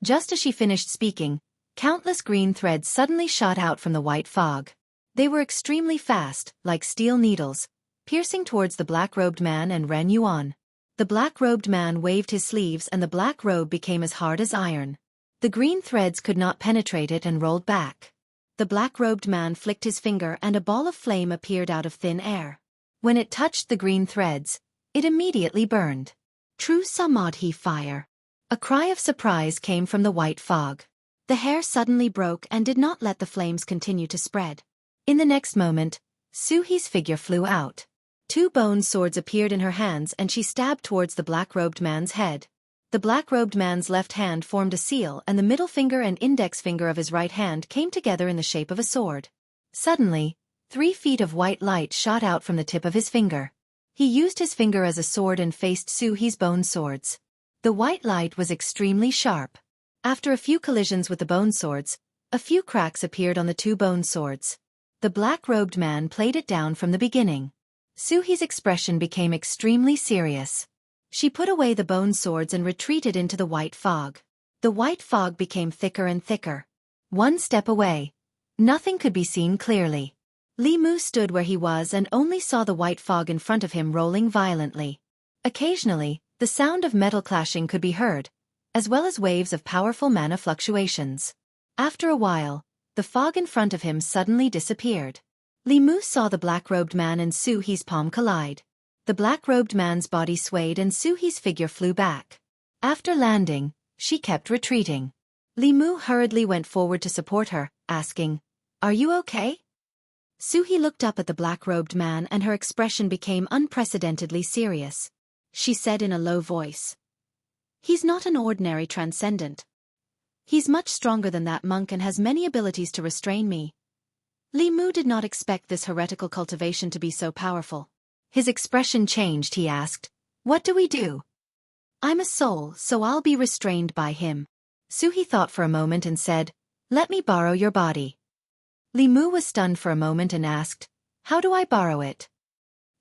[SPEAKER 1] Just as she finished speaking, countless green threads suddenly shot out from the white fog. They were extremely fast, like steel needles, piercing towards the black-robed man and ran you on. The black-robed man waved his sleeves and the black robe became as hard as iron. The green threads could not penetrate it and rolled back. The black-robed man flicked his finger and a ball of flame appeared out of thin air. When it touched the green threads, it immediately burned. "True Samadhi fire." A cry of surprise came from the white fog. The hair suddenly broke and did not let the flames continue to spread. In the next moment, Suhi's figure flew out. 2 bone swords appeared in her hands and she stabbed towards the black-robed man's head. The black-robed man's left hand formed a seal and the middle finger and index finger of his right hand came together in the shape of a sword. Suddenly, 3 feet of white light shot out from the tip of his finger. He used his finger as a sword and faced Suhi's bone swords. The white light was extremely sharp. After a few collisions with the bone swords, a few cracks appeared on the 2 bone swords. The black-robed man played it down from the beginning. Suhi's expression became extremely serious. She put away the bone swords and retreated into the white fog. The white fog became thicker and thicker. 1 step away. Nothing could be seen clearly. Li Mu stood where he was and only saw the white fog in front of him rolling violently. Occasionally, the sound of metal clashing could be heard, as well as waves of powerful mana fluctuations. After a while, the fog in front of him suddenly disappeared. Li Mu saw the black-robed man and Suhi's palm collide. The black-robed man's body swayed and Suhi's figure flew back. After landing, she kept retreating. Li Mu hurriedly went forward to support her, asking, "Are you okay?" Suhi looked up at the black-robed man and her expression became unprecedentedly serious. She said in a low voice, "He's not an ordinary transcendent. He's much stronger than that monk and has many abilities to restrain me." Li Mu did not expect this heretical cultivation to be so powerful. His expression changed. He asked, "What do we do?" "I'm a soul, so I'll be restrained by him." Suhi thought for a moment and said, "Let me borrow your body." Li Mu was stunned for a moment and asked, "How do I borrow it?"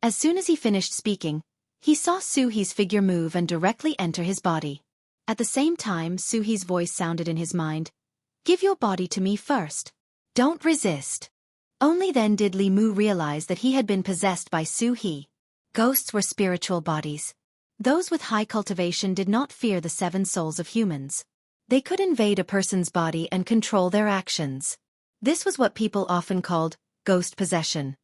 [SPEAKER 1] As soon as he finished speaking, he saw Suhi's figure move and directly enter his body. At the same time, Suhi's voice sounded in his mind, "Give your body to me first. Don't resist." Only then did Li Mu realize that he had been possessed by Suhi. Ghosts were spiritual bodies. Those with high cultivation did not fear the 7 souls of humans. They could invade a person's body and control their actions. This was what people often called ghost possession.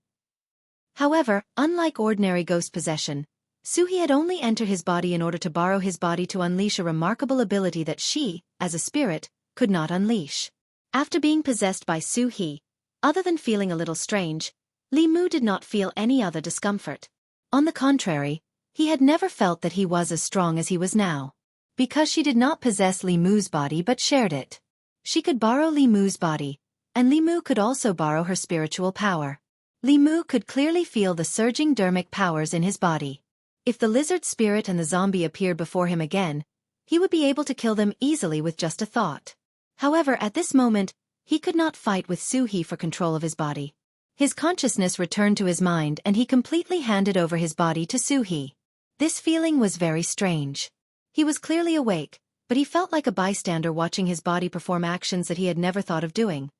[SPEAKER 1] However, unlike ordinary ghost possession, Suhi had only entered his body in order to borrow his body to unleash a remarkable ability that she, as a spirit, could not unleash. After being possessed by Suhi, other than feeling a little strange, Li Mu did not feel any other discomfort. On the contrary, he had never felt that he was as strong as he was now. Because she did not possess Li Mu's body but shared it. She could borrow Li Mu's body, and Li Mu could also borrow her spiritual power. Li Mu could clearly feel the surging dermic powers in his body. If the lizard spirit and the zombie appeared before him again, he would be able to kill them easily with just a thought. However, at this moment, he could not fight with Suhi for control of his body. His consciousness returned to his mind and he completely handed over his body to Suhi. This feeling was very strange. He was clearly awake, but he felt like a bystander watching his body perform actions that he had never thought of doing.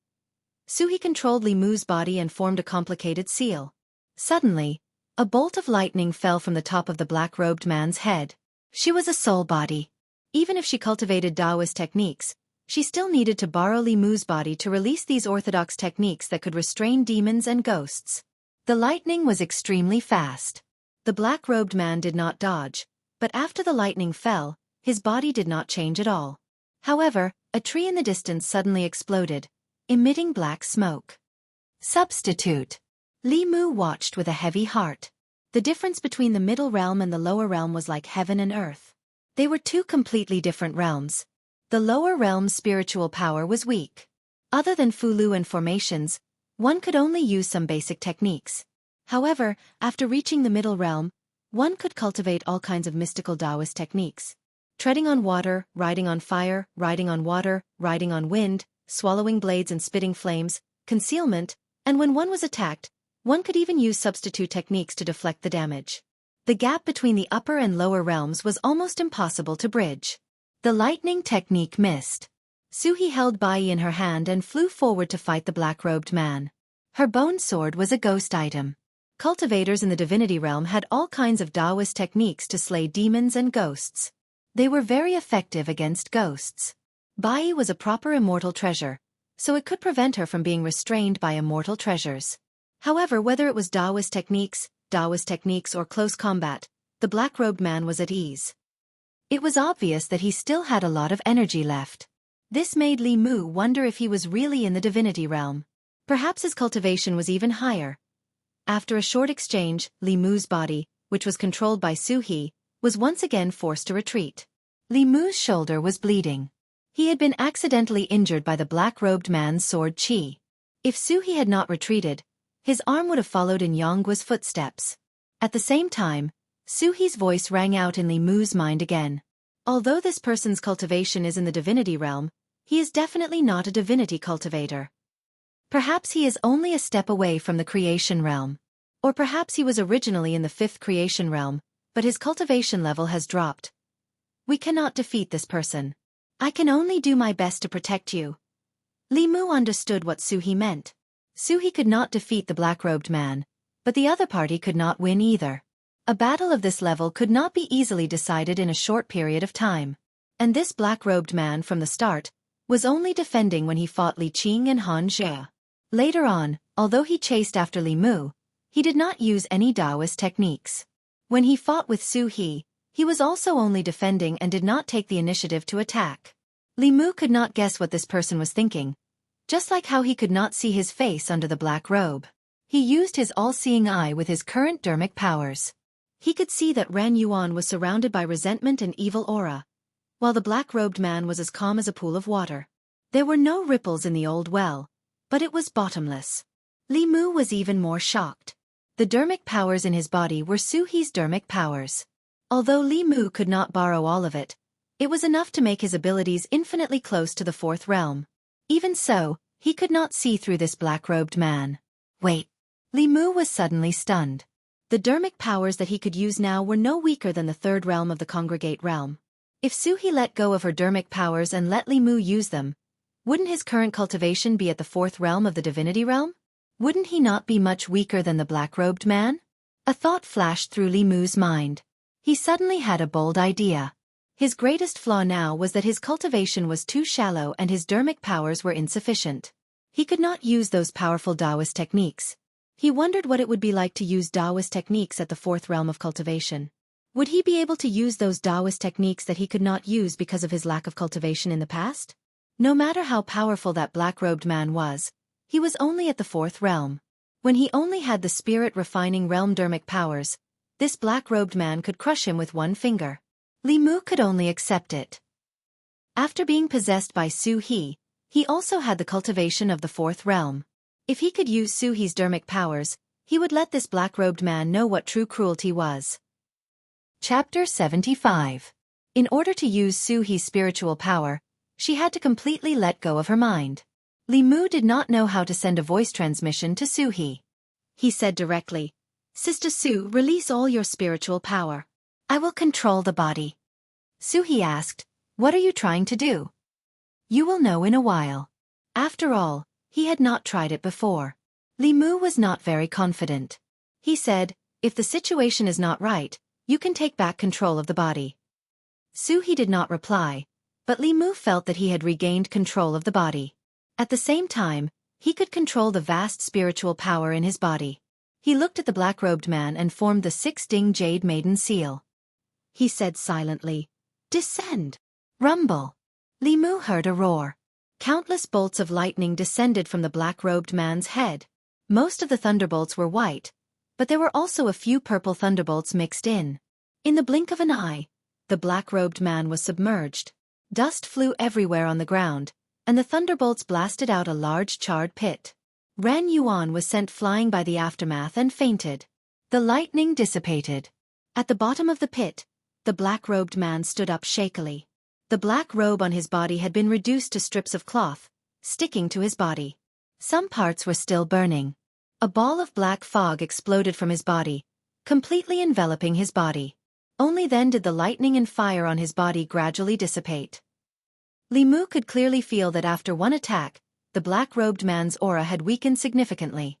[SPEAKER 1] Suhi controlled Li Mu's body and formed a complicated seal. Suddenly, a bolt of lightning fell from the top of the black-robed man's head. She was a soul body. Even if she cultivated Daoist techniques, she still needed to borrow Li Mu's body to release these orthodox techniques that could restrain demons and ghosts. The lightning was extremely fast. The black-robed man did not dodge, but after the lightning fell, his body did not change at all. However, a tree in the distance suddenly exploded, emitting black smoke. Substitute. Li Mu watched with a heavy heart. The difference between the middle realm and the lower realm was like heaven and earth. They were 2 completely different realms. The lower realm's spiritual power was weak. Other than Fulu and formations, one could only use some basic techniques. However, after reaching the middle realm, one could cultivate all kinds of mystical Daoist techniques. Treading on water, riding on fire, riding on water, riding on wind, swallowing blades and spitting flames, concealment, and when one was attacked, one could even use substitute techniques to deflect the damage. The gap between the upper and lower realms was almost impossible to bridge. The lightning technique missed. Suhi held Bai in her hand and flew forward to fight the black-robed man. Her bone sword was a ghost item. Cultivators in the divinity realm had all kinds of Daoist techniques to slay demons and ghosts. They were very effective against ghosts. Bai was a proper immortal treasure, so it could prevent her from being restrained by immortal treasures. However, whether it was Daoist techniques or close combat, the black-robed man was at ease. It was obvious that he still had a lot of energy left. This made Li Mu wonder if he was really in the divinity realm. Perhaps his cultivation was even higher. After a short exchange, Li Mu's body, which was controlled by Suhi, was once again forced to retreat. Li Mu's shoulder was bleeding. He had been accidentally injured by the black-robed man's sword chi. If Suhi had not retreated, his arm would have followed in Yonggua's footsteps. At the same time, Suhi's voice rang out in Li Mu's mind again. Although this person's cultivation is in the divinity realm, he is definitely not a divinity cultivator. Perhaps he is only a step away from the creation realm. Or perhaps he was originally in the 5th creation realm, but his cultivation level has dropped. We cannot defeat this person. I can only do my best to protect you. Li Mu understood what Suhi meant. Suhi could not defeat the black-robed man, but the other party could not win either. A battle of this level could not be easily decided in a short period of time. And this black-robed man from the start was only defending when he fought Li Qing and Han Jie. Later on, although he chased after Li Mu, he did not use any Daoist techniques. When he fought with Suhi, he was also only defending and did not take the initiative to attack. Li Mu could not guess what this person was thinking, just like how he could not see his face under the black robe. He used his all-seeing eye with his current dermic powers. He could see that Ren Yuan was surrounded by resentment and evil aura, while the black-robed man was as calm as a pool of water. There were no ripples in the old well, but it was bottomless. Li Mu was even more shocked. The dermic powers in his body were Suhi's dermic powers. Although Li Mu could not borrow all of it, it was enough to make his abilities infinitely close to the 4th realm. Even so, he could not see through this black-robed man. Wait. Li Mu was suddenly stunned. The dermic powers that he could use now were no weaker than the 3rd realm of the congregate realm. If Suhi let go of her dermic powers and let Li Mu use them, wouldn't his current cultivation be at the 4th realm of the divinity realm? Wouldn't he not be much weaker than the black-robed man? A thought flashed through Li Mu's mind. He suddenly had a bold idea. His greatest flaw now was that his cultivation was too shallow and his dermic powers were insufficient. He could not use those powerful Daoist techniques. He wondered what it would be like to use Daoist techniques at the 4th realm of cultivation. Would he be able to use those Daoist techniques that he could not use because of his lack of cultivation in the past? No matter how powerful that black-robed man was, he was only at the 4th realm. When he only had the spirit-refining realm dermic powers, this black-robed man could crush him with one finger. Li Mu could only accept it. After being possessed by Suhi, he also had the cultivation of the 4th realm. If he could use Suhi's dermic powers, he would let this black-robed man know what true cruelty was. Chapter 75. In order to use Suhi's spiritual power, she had to completely let go of her mind. Li Mu did not know how to send a voice transmission to Suhi. He said directly, "Sister Su, release all your spiritual power. I will control the body." Suhi asked, "What are you trying to do?" "You will know in a while." After all, he had not tried it before. Li Mu was not very confident. He said, "If the situation is not right, you can take back control of the body." Suhi did not reply, but Li Mu felt that he had regained control of the body. At the same time, he could control the vast spiritual power in his body. He looked at the black-robed man and formed the 6-ding jade maiden seal. He said silently, "Descend." Rumble. Li Mu heard a roar. Countless bolts of lightning descended from the black-robed man's head. Most of the thunderbolts were white, but there were also a few purple thunderbolts mixed in. In the blink of an eye, the black-robed man was submerged. Dust flew everywhere on the ground, and the thunderbolts blasted out a large charred pit. Ren Yuan was sent flying by the aftermath and fainted. The lightning dissipated. At the bottom of the pit, the black-robed man stood up shakily. The black robe on his body had been reduced to strips of cloth, sticking to his body. Some parts were still burning. A ball of black fog exploded from his body, completely enveloping his body. Only then did the lightning and fire on his body gradually dissipate. Li Mu could clearly feel that after one attack, the black-robed man's aura had weakened significantly.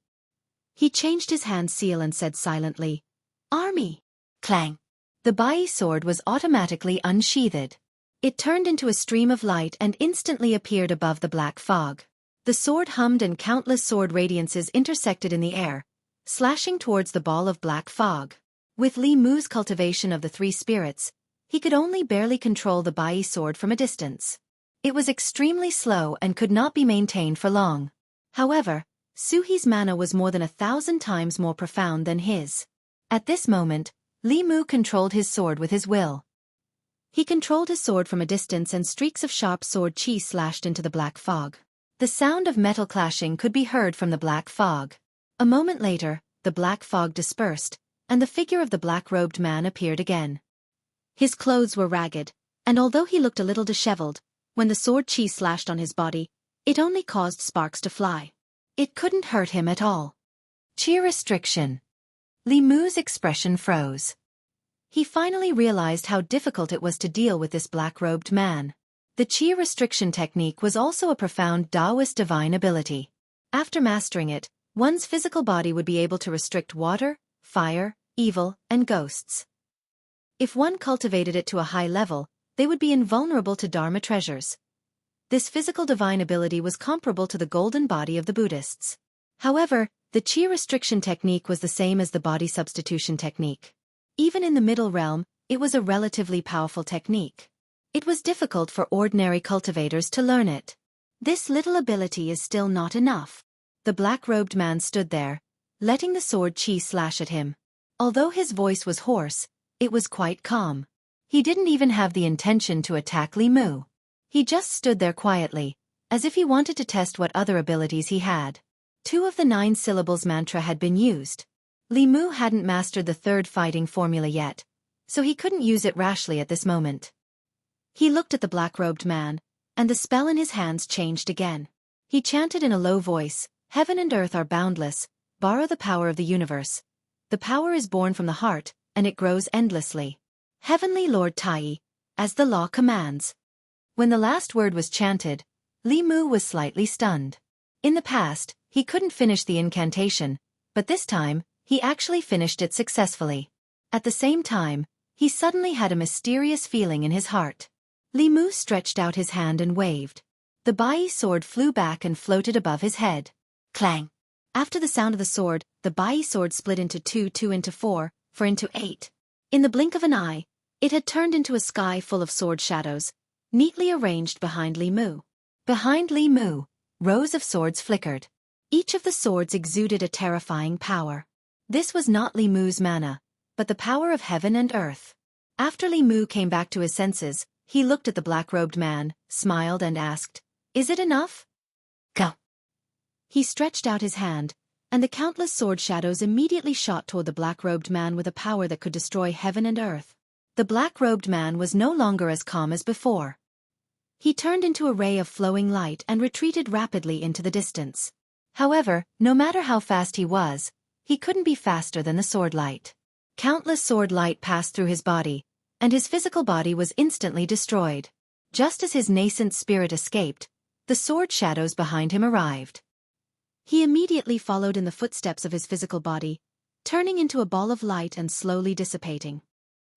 [SPEAKER 1] He changed his hand seal and said silently, "Army!" Clang! The Bai sword was automatically unsheathed. It turned into a stream of light and instantly appeared above the black fog. The sword hummed and countless sword radiances intersected in the air, slashing towards the ball of black fog. With Li Mu's cultivation of the three spirits, he could only barely control the Bai sword from a distance. It was extremely slow and could not be maintained for long. However, Suhi's mana was more than 1,000 times more profound than his. At this moment, Li Mu controlled his sword with his will. He controlled his sword from a distance and streaks of sharp sword chi slashed into the black fog. The sound of metal clashing could be heard from the black fog. A moment later, the black fog dispersed, and the figure of the black-robed man appeared again. His clothes were ragged, and although he looked a little disheveled, when the sword chi slashed on his body, it only caused sparks to fly. It couldn't hurt him at all. Chi restriction. Li Mu's expression froze. He finally realized how difficult it was to deal with this black-robed man. The Chi restriction technique was also a profound Daoist divine ability. After mastering it, one's physical body would be able to restrict water, fire, evil, and ghosts. If one cultivated it to a high level, they would be invulnerable to Dharma treasures. This physical divine ability was comparable to the golden body of the Buddhists. However, the Chi restriction technique was the same as the body substitution technique. Even in the middle realm, it was a relatively powerful technique. It was difficult for ordinary cultivators to learn it. This little ability is still not enough. The black-robed man stood there, letting the sword chi slash at him. Although his voice was hoarse, it was quite calm. He didn't even have the intention to attack Li Mu. He just stood there quietly, as if he wanted to test what other abilities he had. 2 of the 9 syllables mantra had been used. Li Mu hadn't mastered the third fighting formula yet, so he couldn't use it rashly at this moment. He looked at the black-robed man, and the spell in his hands changed again. He chanted in a low voice, "Heaven and earth are boundless, borrow the power of the universe. The power is born from the heart, and it grows endlessly. Heavenly Lord Tai, as the law commands." When the last word was chanted, Li Mu was slightly stunned. In the past, he couldn't finish the incantation, but this time, he actually finished it successfully. At the same time, he suddenly had a mysterious feeling in his heart. Li Mu stretched out his hand and waved. The Bai sword flew back and floated above his head. Clang! After the sound of the sword, the Bai sword split into 2 into 4 into 8. In the blink of an eye, it had turned into a sky full of sword shadows, neatly arranged behind Li Mu. Behind Li Mu, rows of swords flickered. Each of the swords exuded a terrifying power. This was not Li Mu's mana, but the power of heaven and earth. After Li Mu came back to his senses, he looked at the black-robed man, smiled and asked, "Is it enough?" "Go." He stretched out his hand, and the countless sword shadows immediately shot toward the black-robed man with a power that could destroy heaven and earth. The black-robed man was no longer as calm as before. He turned into a ray of flowing light and retreated rapidly into the distance. However, no matter how fast he was, he couldn't be faster than the sword light. Countless sword light passed through his body, and his physical body was instantly destroyed. Just as his nascent spirit escaped, the sword shadows behind him arrived. He immediately followed in the footsteps of his physical body, turning into a ball of light and slowly dissipating.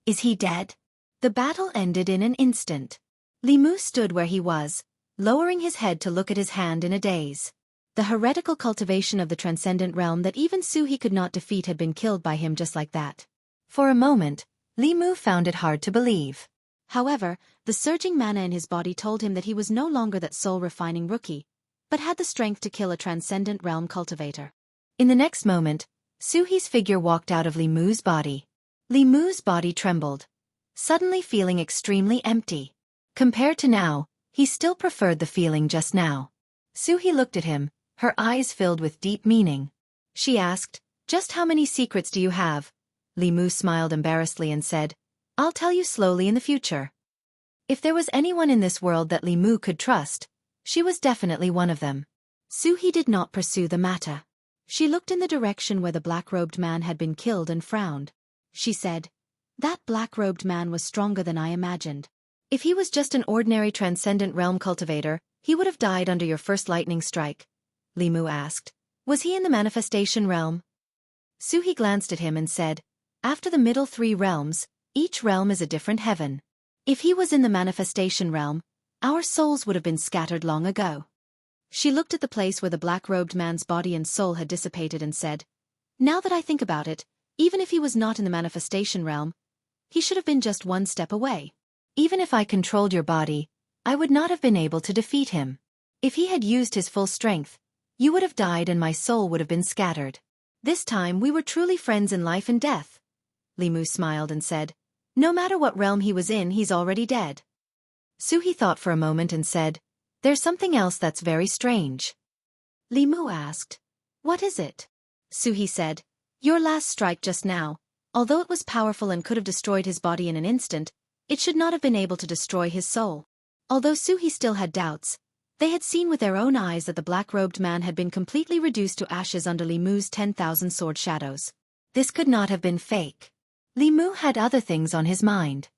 [SPEAKER 1] Is he dead? The battle ended in an instant. Li Mu stood where he was, lowering his head to look at his hand in a daze. The heretical cultivation of the transcendent realm that even Suhi could not defeat had been killed by him just like that. For a moment, Li Mu found it hard to believe. However, the surging mana in his body told him that he was no longer that soul-refining rookie, but had the strength to kill a transcendent realm cultivator. In the next moment, Suhi's figure walked out of Li Mu's body. Li Mu's body trembled, suddenly feeling extremely empty. Compared to now, he still preferred the feeling just now. Suhi looked at him, her eyes filled with deep meaning. She asked, "Just how many secrets do you have?" Li Mu smiled embarrassedly and said, "I'll tell you slowly in the future." If there was anyone in this world that Li Mu could trust, she was definitely one of them. Suhi did not pursue the matter. She looked in the direction where the black-robed man had been killed and frowned. she said. That black-robed man was stronger than I imagined. If he was just an ordinary transcendent realm cultivator, he would have died under your first lightning strike. Li Mu asked. Was he in the manifestation realm? Suhi glanced at him and said, after the middle 3 realms, each realm is a different heaven. If he was in the manifestation realm, our souls would have been scattered long ago. She looked at the place where the black-robed man's body and soul had dissipated and said, now that I think about it, even if he was not in the manifestation realm, he should have been just one step away. Even if I controlled your body, I would not have been able to defeat him. If he had used his full strength, you would have died and my soul would have been scattered. This time we were truly friends in life and death. Li Mu smiled and said, no matter what realm he was in, he's already dead. Suhi thought for a moment and said, there's something else that's very strange. Li Mu asked, what is it? Suhi said, your last strike just now, although it was powerful and could have destroyed his body in an instant, it should not have been able to destroy his soul. Although Suhi still had doubts, they had seen with their own eyes that the black-robed man had been completely reduced to ashes under Li Mu's 10,000 sword shadows. This could not have been fake. Li Mu had other things on his mind.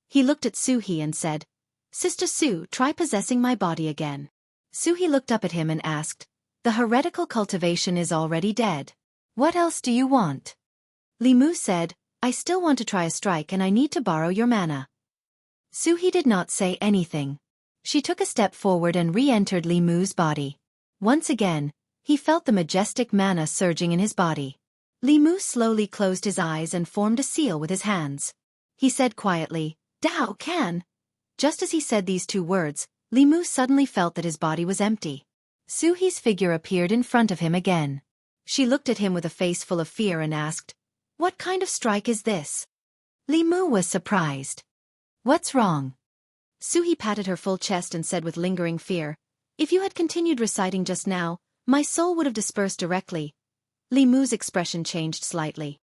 [SPEAKER 1] He looked at Suhi and said, Sister Su, try possessing my body again. Suhi looked up at him and asked, the heretical cultivation is already dead. What else do you want? Li Mu said, I still want to try a strike and I need to borrow your mana. Suhi did not say anything. She took a step forward and re-entered Li Mu's body. Once again, he felt the majestic mana surging in his body. Li Mu slowly closed his eyes and formed a seal with his hands. He said quietly, Dao Can. Just as he said these 2 words, Li Mu suddenly felt that his body was empty. Suhi's figure appeared in front of him again. She looked at him with a face full of fear and asked, what kind of strike is this? Li Mu was surprised. What's wrong? Suhi patted her full chest and said with lingering fear, if you had continued reciting just now, my soul would have dispersed directly. Li Mu's expression changed slightly.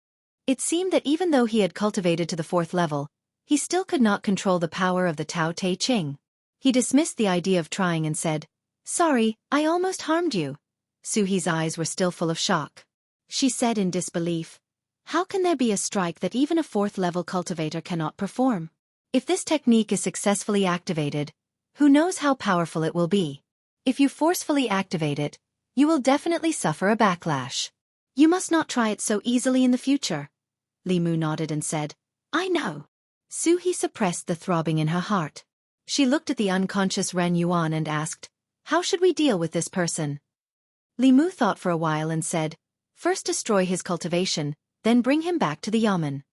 [SPEAKER 1] It seemed that even though he had cultivated to the 4th level, he still could not control the power of the Tao Te Ching. He dismissed the idea of trying and said, sorry, I almost harmed you. Suhi's eyes were still full of shock. She said in disbelief, how can there be a strike that even a 4th level cultivator cannot perform? If this technique is successfully activated, who knows how powerful it will be? If you forcefully activate it, you will definitely suffer a backlash. You must not try it so easily in the future. Li Mu nodded and said, I know. Suhi suppressed the throbbing in her heart. She looked at the unconscious Ren Yuan and asked, how should we deal with this person? Li Mu thought for a while and said, first destroy his cultivation, then bring him back to the yamen.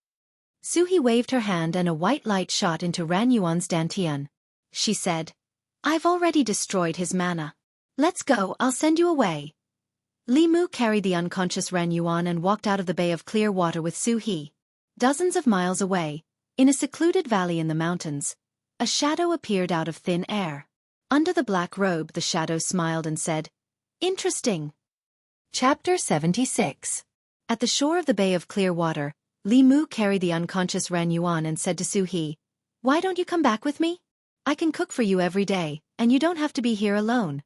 [SPEAKER 1] Suhi waved her hand and a white light shot into Ran Yuan's dantian. She said, I've already destroyed his mana. Let's go, I'll send you away. Li Mu carried the unconscious Ran Yuan and walked out of the bay of clear water with Suhi. Dozens of miles away, in a secluded valley in the mountains, a shadow appeared out of thin air. Under the black robe the shadow smiled and said, interesting. Chapter 76. At the shore of the bay of clear water, Li Mu carried the unconscious Ran Yuan and said to Suhi, why don't you come back with me? I can cook for you every day, and you don't have to be here alone.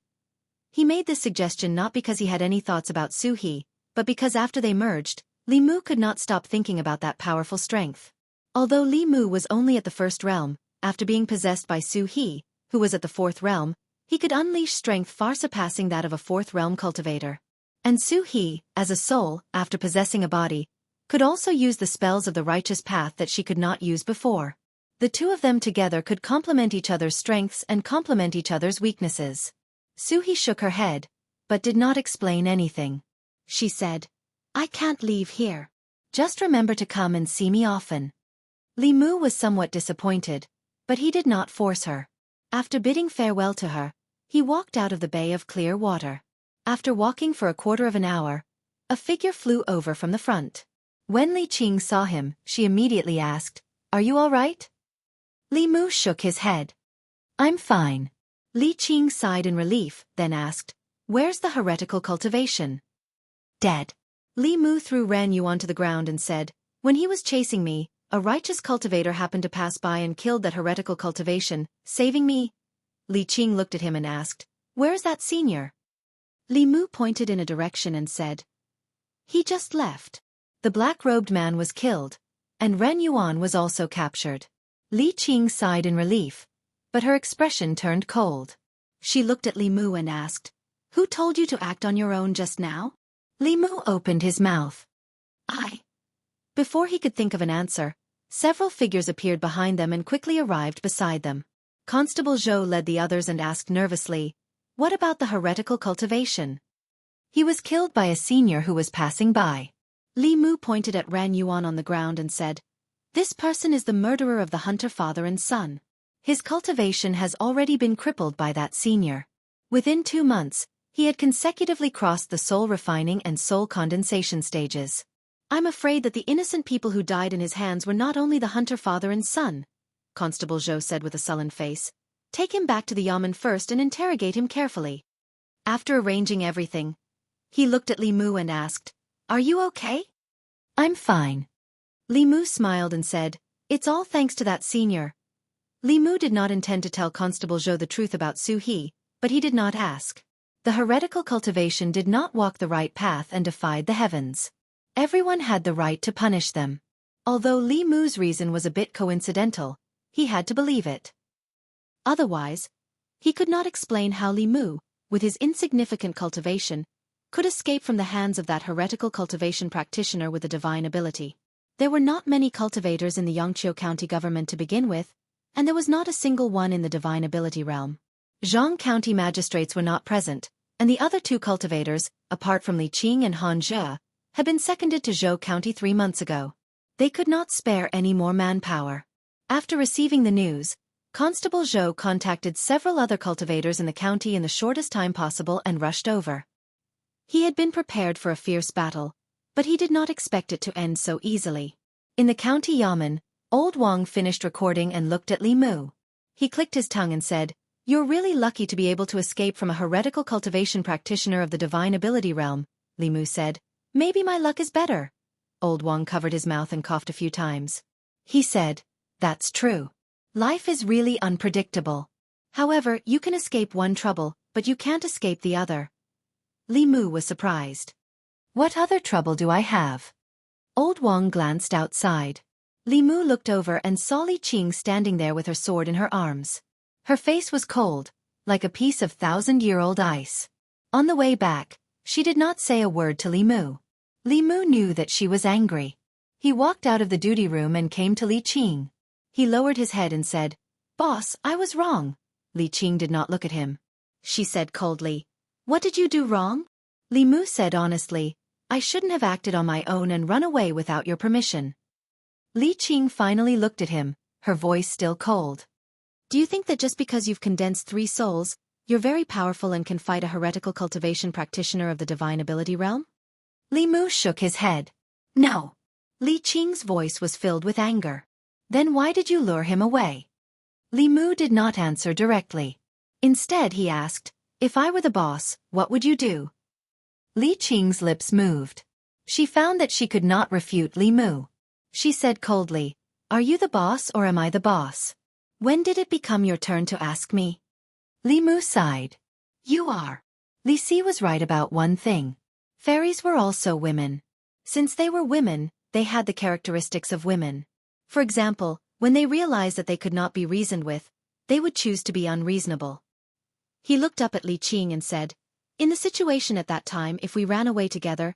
[SPEAKER 1] He made this suggestion not because he had any thoughts about Suhi, but because after they merged, Li Mu could not stop thinking about that powerful strength. Although Li Mu was only at the 1st realm, after being possessed by Suhi, who was at the 4th realm, he could unleash strength far surpassing that of a 4th realm cultivator. And Suhi, as a soul, after possessing a body, could also use the spells of the righteous path that she could not use before. The 2 of them together could complement each other's strengths and complement each other's weaknesses. Suhi shook her head, but did not explain anything. She said, I can't leave here. Just remember to come and see me often. Li Mu was somewhat disappointed, but he did not force her. After bidding farewell to her, he walked out of the bay of clear water. After walking for a quarter of an hour, a figure flew over from the front. When Li Qing saw him, she immediately asked, Are you all right? Li Mu shook his head. I'm fine. Li Qing sighed in relief, then asked, Where's the heretical cultivation? Dead. Li Mu threw Ran Yu onto the ground and said, When he was chasing me, a righteous cultivator happened to pass by and killed that heretical cultivation, saving me. Li Qing looked at him and asked, Where's that senior? Li Mu pointed in a direction and said, He just left. The black-robed man was killed, and Ren Yuan was also captured. Li Qing sighed in relief, but her expression turned cold. She looked at Li Mu and asked, "Who told you to act on your own just now?" Li Mu opened his mouth. "I." Before he could think of an answer, several figures appeared behind them and quickly arrived beside them. Constable Zhou led the others and asked nervously, "What about the heretical cultivation?" "He was killed by a senior who was passing by." Li Mu pointed at Ran Yuan on the ground and said, "This person is the murderer of the hunter father and son. His cultivation has already been crippled by that senior. Within 2 months, he had consecutively crossed the soul refining and soul condensation stages. I'm afraid that the innocent people who died in his hands were not only the hunter father and son," Constable Zhou said with a sullen face. "Take him back to the yamen first and interrogate him carefully." After arranging everything, he looked at Li Mu and asked, "Are you okay?" "I'm fine." Li Mu smiled and said, "It's all thanks to that senior." Li Mu did not intend to tell Constable Zhou the truth about Su He, but he did not ask. The heretical cultivation did not walk the right path and defied the heavens. Everyone had the right to punish them. Although Li Mu's reason was a bit coincidental, he had to believe it. Otherwise, he could not explain how Li Mu, with his insignificant cultivation, could escape from the hands of that heretical cultivation practitioner with a divine ability. There were not many cultivators in the Yangqiu County government to begin with, and there was not a single one in the divine ability realm. Zhang County magistrates were not present, and the other 2 cultivators, apart from Li Qing and Han Zhe, had been seconded to Zhou County 3 months ago. They could not spare any more manpower. After receiving the news, Constable Zhou contacted several other cultivators in the county in the shortest time possible and rushed over. He had been prepared for a fierce battle, but he did not expect it to end so easily. In the county yamen, Old Wang finished recording and looked at Li Mu. He clicked his tongue and said, "You're really lucky to be able to escape from a heretical cultivation practitioner of the divine ability realm," Li Mu said. "Maybe my luck is better." Old Wang covered his mouth and coughed a few times. He said, "That's true. Life is really unpredictable. However, you can escape one trouble, but you can't escape the other." Li Mu was surprised. "What other trouble do I have?" Old Wang glanced outside. Li Mu looked over and saw Li Qing standing there with her sword in her arms. Her face was cold, like a piece of 1,000-year-old ice. On the way back, she did not say a word to Li Mu. Li Mu knew that she was angry. He walked out of the duty room and came to Li Qing. He lowered his head and said, "Boss, I was wrong." Li Qing did not look at him. She said coldly, "What did you do wrong?" Li Mu said honestly, "I shouldn't have acted on my own and run away without your permission." Li Qing finally looked at him, her voice still cold. "Do you think that just because you've condensed 3 souls, you're very powerful and can fight a heretical cultivation practitioner of the divine ability realm?" Li Mu shook his head. "No." Li Qing's voice was filled with anger. "Then why did you lure him away?" Li Mu did not answer directly. Instead he asked, "If I were the boss, what would you do?" Li Qing's lips moved. She found that she could not refute Li Mu. She said coldly, "Are you the boss or am I the boss? When did it become your turn to ask me?" Li Mu sighed. "You are." Li Si was right about one thing. Fairies were also women. Since they were women, they had the characteristics of women. For example, when they realized that they could not be reasoned with, they would choose to be unreasonable. He looked up at Li Qing and said, "In the situation at that time, if we ran away together,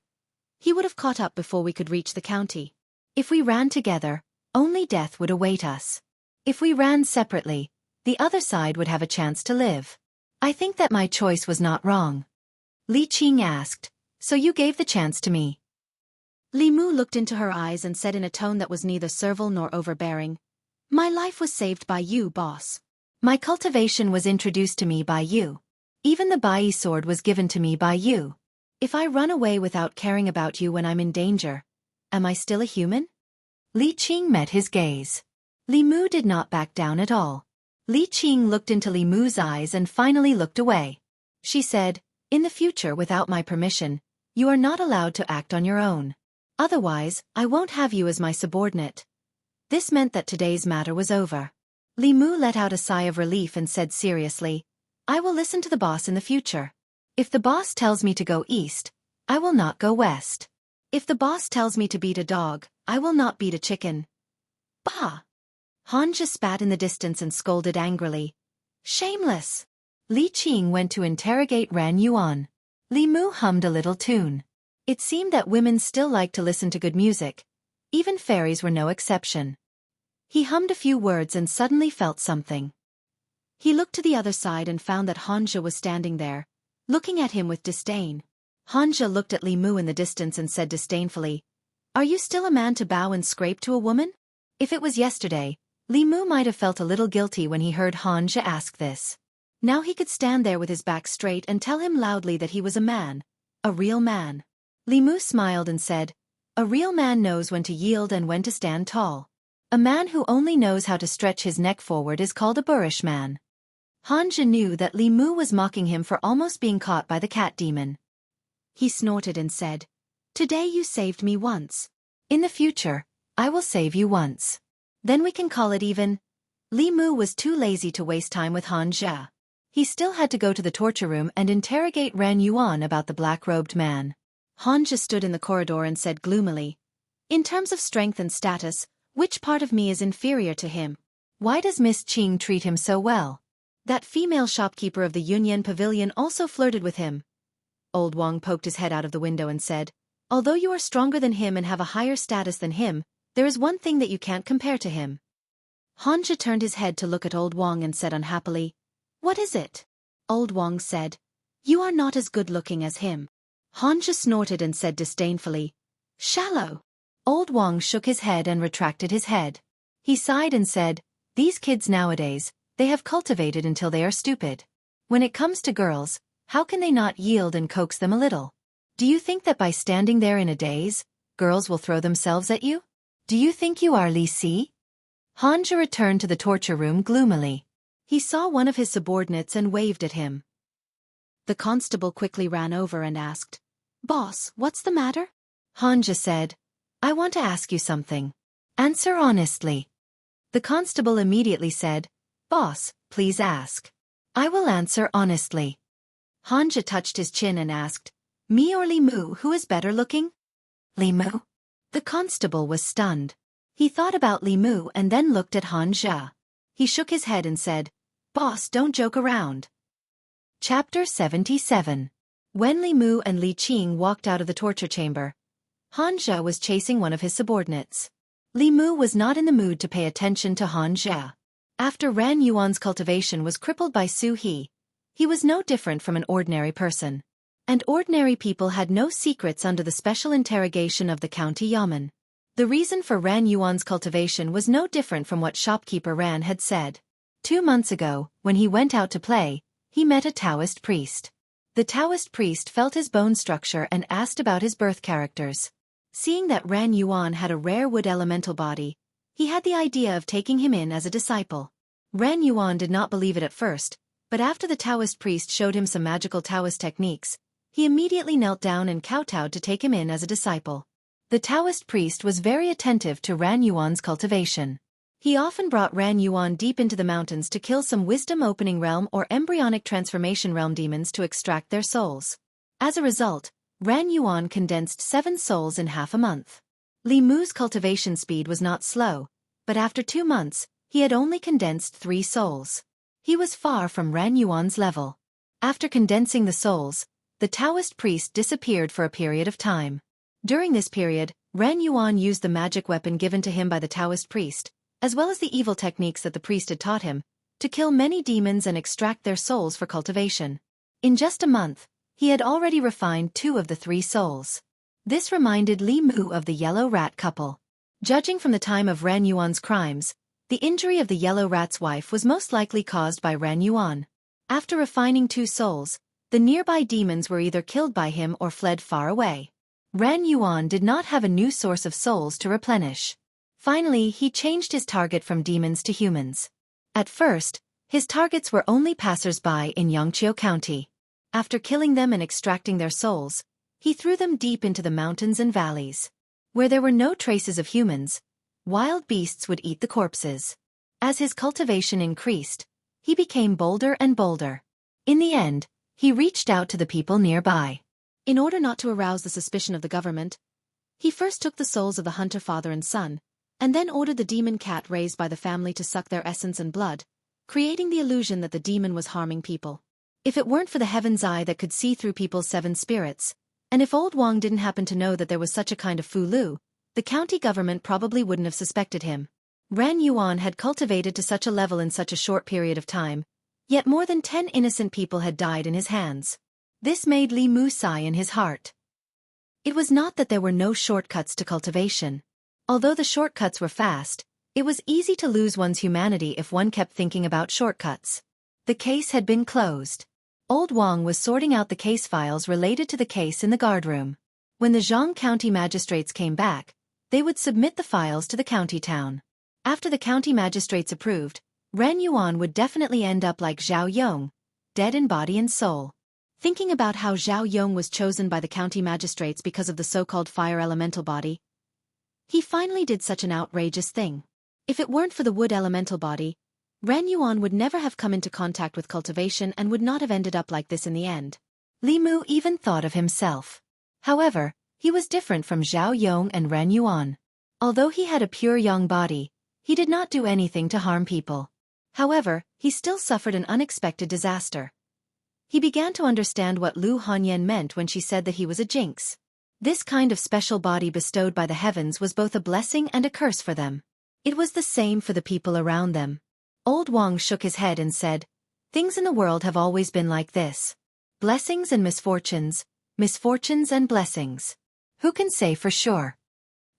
[SPEAKER 1] he would have caught up before we could reach the county. If we ran together, only death would await us. If we ran separately, the other side would have a chance to live. I think that my choice was not wrong." Li Qing asked, "So you gave the chance to me?" Li Mu looked into her eyes and said in a tone that was neither servile nor overbearing, "My life was saved by you, boss. My cultivation was introduced to me by you. Even the Bai sword was given to me by you. If I run away without caring about you when I'm in danger, am I still a human?" Li Qing met his gaze. Li Mu did not back down at all. Li Qing looked into Li Mu's eyes and finally looked away. She said, "In the future, without my permission, you are not allowed to act on your own. Otherwise, I won't have you as my subordinate." This meant that today's matter was over. Li Mu let out a sigh of relief and said seriously, "I will listen to the boss in the future. If the boss tells me to go east, I will not go west." If the boss tells me to beat a dog, I will not beat a chicken. Bah! Hanja spat in the distance and scolded angrily. Shameless! Li Qing went to interrogate Ran Yuan. Li Mu hummed a little tune. It seemed that women still liked to listen to good music. Even fairies were no exception. He hummed a few words and suddenly felt something. He looked to the other side and found that Hanja was standing there, looking at him with disdain. Hanja looked at Li Mu in the distance and said disdainfully, Are you still a man to bow and scrape to a woman? If it was yesterday, Li Mu might have felt a little guilty when he heard Hanja ask this. Now he could stand there with his back straight and tell him loudly that he was a man. A real man. Li Mu smiled and said, A real man knows when to yield and when to stand tall. A man who only knows how to stretch his neck forward is called a boorish man. Hanja knew that Li Mu was mocking him for almost being caught by the cat demon. He snorted and said, Today you saved me once. In the future, I will save you once. Then we can call it even. Li Mu was too lazy to waste time with Hanja. He still had to go to the torture room and interrogate Ran Yuan about the black-robed man. Hanja stood in the corridor and said gloomily, In terms of strength and status, which part of me is inferior to him? Why does Miss Qing treat him so well? That female shopkeeper of the Yunyan Pavilion also flirted with him. Old Wang poked his head out of the window and said, Although you are stronger than him and have a higher status than him, there is one thing that you can't compare to him. Hanja turned his head to look at Old Wang and said unhappily, What is it? Old Wang said, You are not as good-looking as him. Hanja snorted and said disdainfully, Shallow. Old Wang shook his head and retracted his head. He sighed and said, These kids nowadays, they have cultivated until they are stupid. When it comes to girls, how can they not yield and coax them a little? Do you think that by standing there in a daze, girls will throw themselves at you? Do you think you are Li Si? Hanja returned to the torture room gloomily. He saw one of his subordinates and waved at him. The constable quickly ran over and asked, Boss, what's the matter? Hanja said, I want to ask you something. Answer honestly. The constable immediately said, Boss, please ask. I will answer honestly. Hanja touched his chin and asked, Me or Li Mu, who is better looking? Li Mu? The constable was stunned. He thought about Li Mu and then looked at Hanja. He shook his head and said, Boss, don't joke around. Chapter 77. When Li Mu and Li Qing walked out of the torture chamber, Hanja was chasing one of his subordinates. Li Mu was not in the mood to pay attention to Hanja. After Ran Yuan's cultivation was crippled by Su He, he was no different from an ordinary person. And ordinary people had no secrets under the special interrogation of the county yamen. The reason for Ran Yuan's cultivation was no different from what shopkeeper Ran had said. 2 months ago, when he went out to play, he met a Daoist priest. The Daoist priest felt his bone structure and asked about his birth characters. Seeing that Ran Yuan had a rare wood elemental body, he had the idea of taking him in as a disciple. Ran Yuan did not believe it at first, but after the Daoist priest showed him some magical Daoist techniques, he immediately knelt down and kowtowed to take him in as a disciple. The Daoist priest was very attentive to Ran Yuan's cultivation. He often brought Ran Yuan deep into the mountains to kill some wisdom opening realm or embryonic transformation realm demons to extract their souls. As a result, Ran Yuan condensed 7 souls in half a month. Li Mu's cultivation speed was not slow, but after 2 months, he had only condensed 3 souls. He was far from Ran Yuan's level. After condensing the souls, the Daoist priest disappeared for a period of time. During this period, Ran Yuan used the magic weapon given to him by the Daoist priest, as well as the evil techniques that the priest had taught him, to kill many demons and extract their souls for cultivation. In just a month, he had already refined 2 of the 3 souls. This reminded Li Mu of the yellow rat couple. Judging from the time of Ran Yuan's crimes, the injury of the yellow rat's wife was most likely caused by Ran Yuan. After refining 2 souls, the nearby demons were either killed by him or fled far away. Ran Yuan did not have a new source of souls to replenish. Finally, he changed his target from demons to humans. At first, his targets were only passers-by in Yangqiu County. After killing them and extracting their souls, he threw them deep into the mountains and valleys. Where there were no traces of humans, wild beasts would eat the corpses. As his cultivation increased, he became bolder and bolder. In the end, he reached out to the people nearby. In order not to arouse the suspicion of the government, He first took the souls of the hunter father and son, and then ordered the demon cat raised by the family to suck their essence and blood, creating the illusion that the demon was harming people. If it weren't for the heaven's eye that could see through people's 7 spirits, and if old Wang didn't happen to know that there was such a kind of Fu-Lu, the county government probably wouldn't have suspected him. Ran Yuan had cultivated to such a level in such a short period of time, yet more than 10 innocent people had died in his hands. This made Li Mu sigh in his heart. It was not that there were no shortcuts to cultivation. Although the shortcuts were fast, it was easy to lose one's humanity if one kept thinking about shortcuts. The case had been closed. Old Wang was sorting out the case files related to the case in the guardroom. When the Zhang County magistrates came back, they would submit the files to the county town. After the county magistrates approved, Ran Yuan would definitely end up like Zhao Yong, dead in body and soul. Thinking about how Zhao Yong was chosen by the county magistrates because of the so-called fire elemental body, he finally did such an outrageous thing. If it weren't for the wood elemental body, Ran Yuan would never have come into contact with cultivation and would not have ended up like this in the end. Li Mu even thought of himself. However, he was different from Zhao Yong and Ran Yuan. Although he had a pure yang body, he did not do anything to harm people. However, he still suffered an unexpected disaster. He began to understand what Lu Hanyan meant when she said that he was a jinx. This kind of special body bestowed by the heavens was both a blessing and a curse for them. It was the same for the people around them. Old Wang shook his head and said, "Things in the world have always been like this. Blessings and misfortunes, misfortunes and blessings. Who can say for sure?"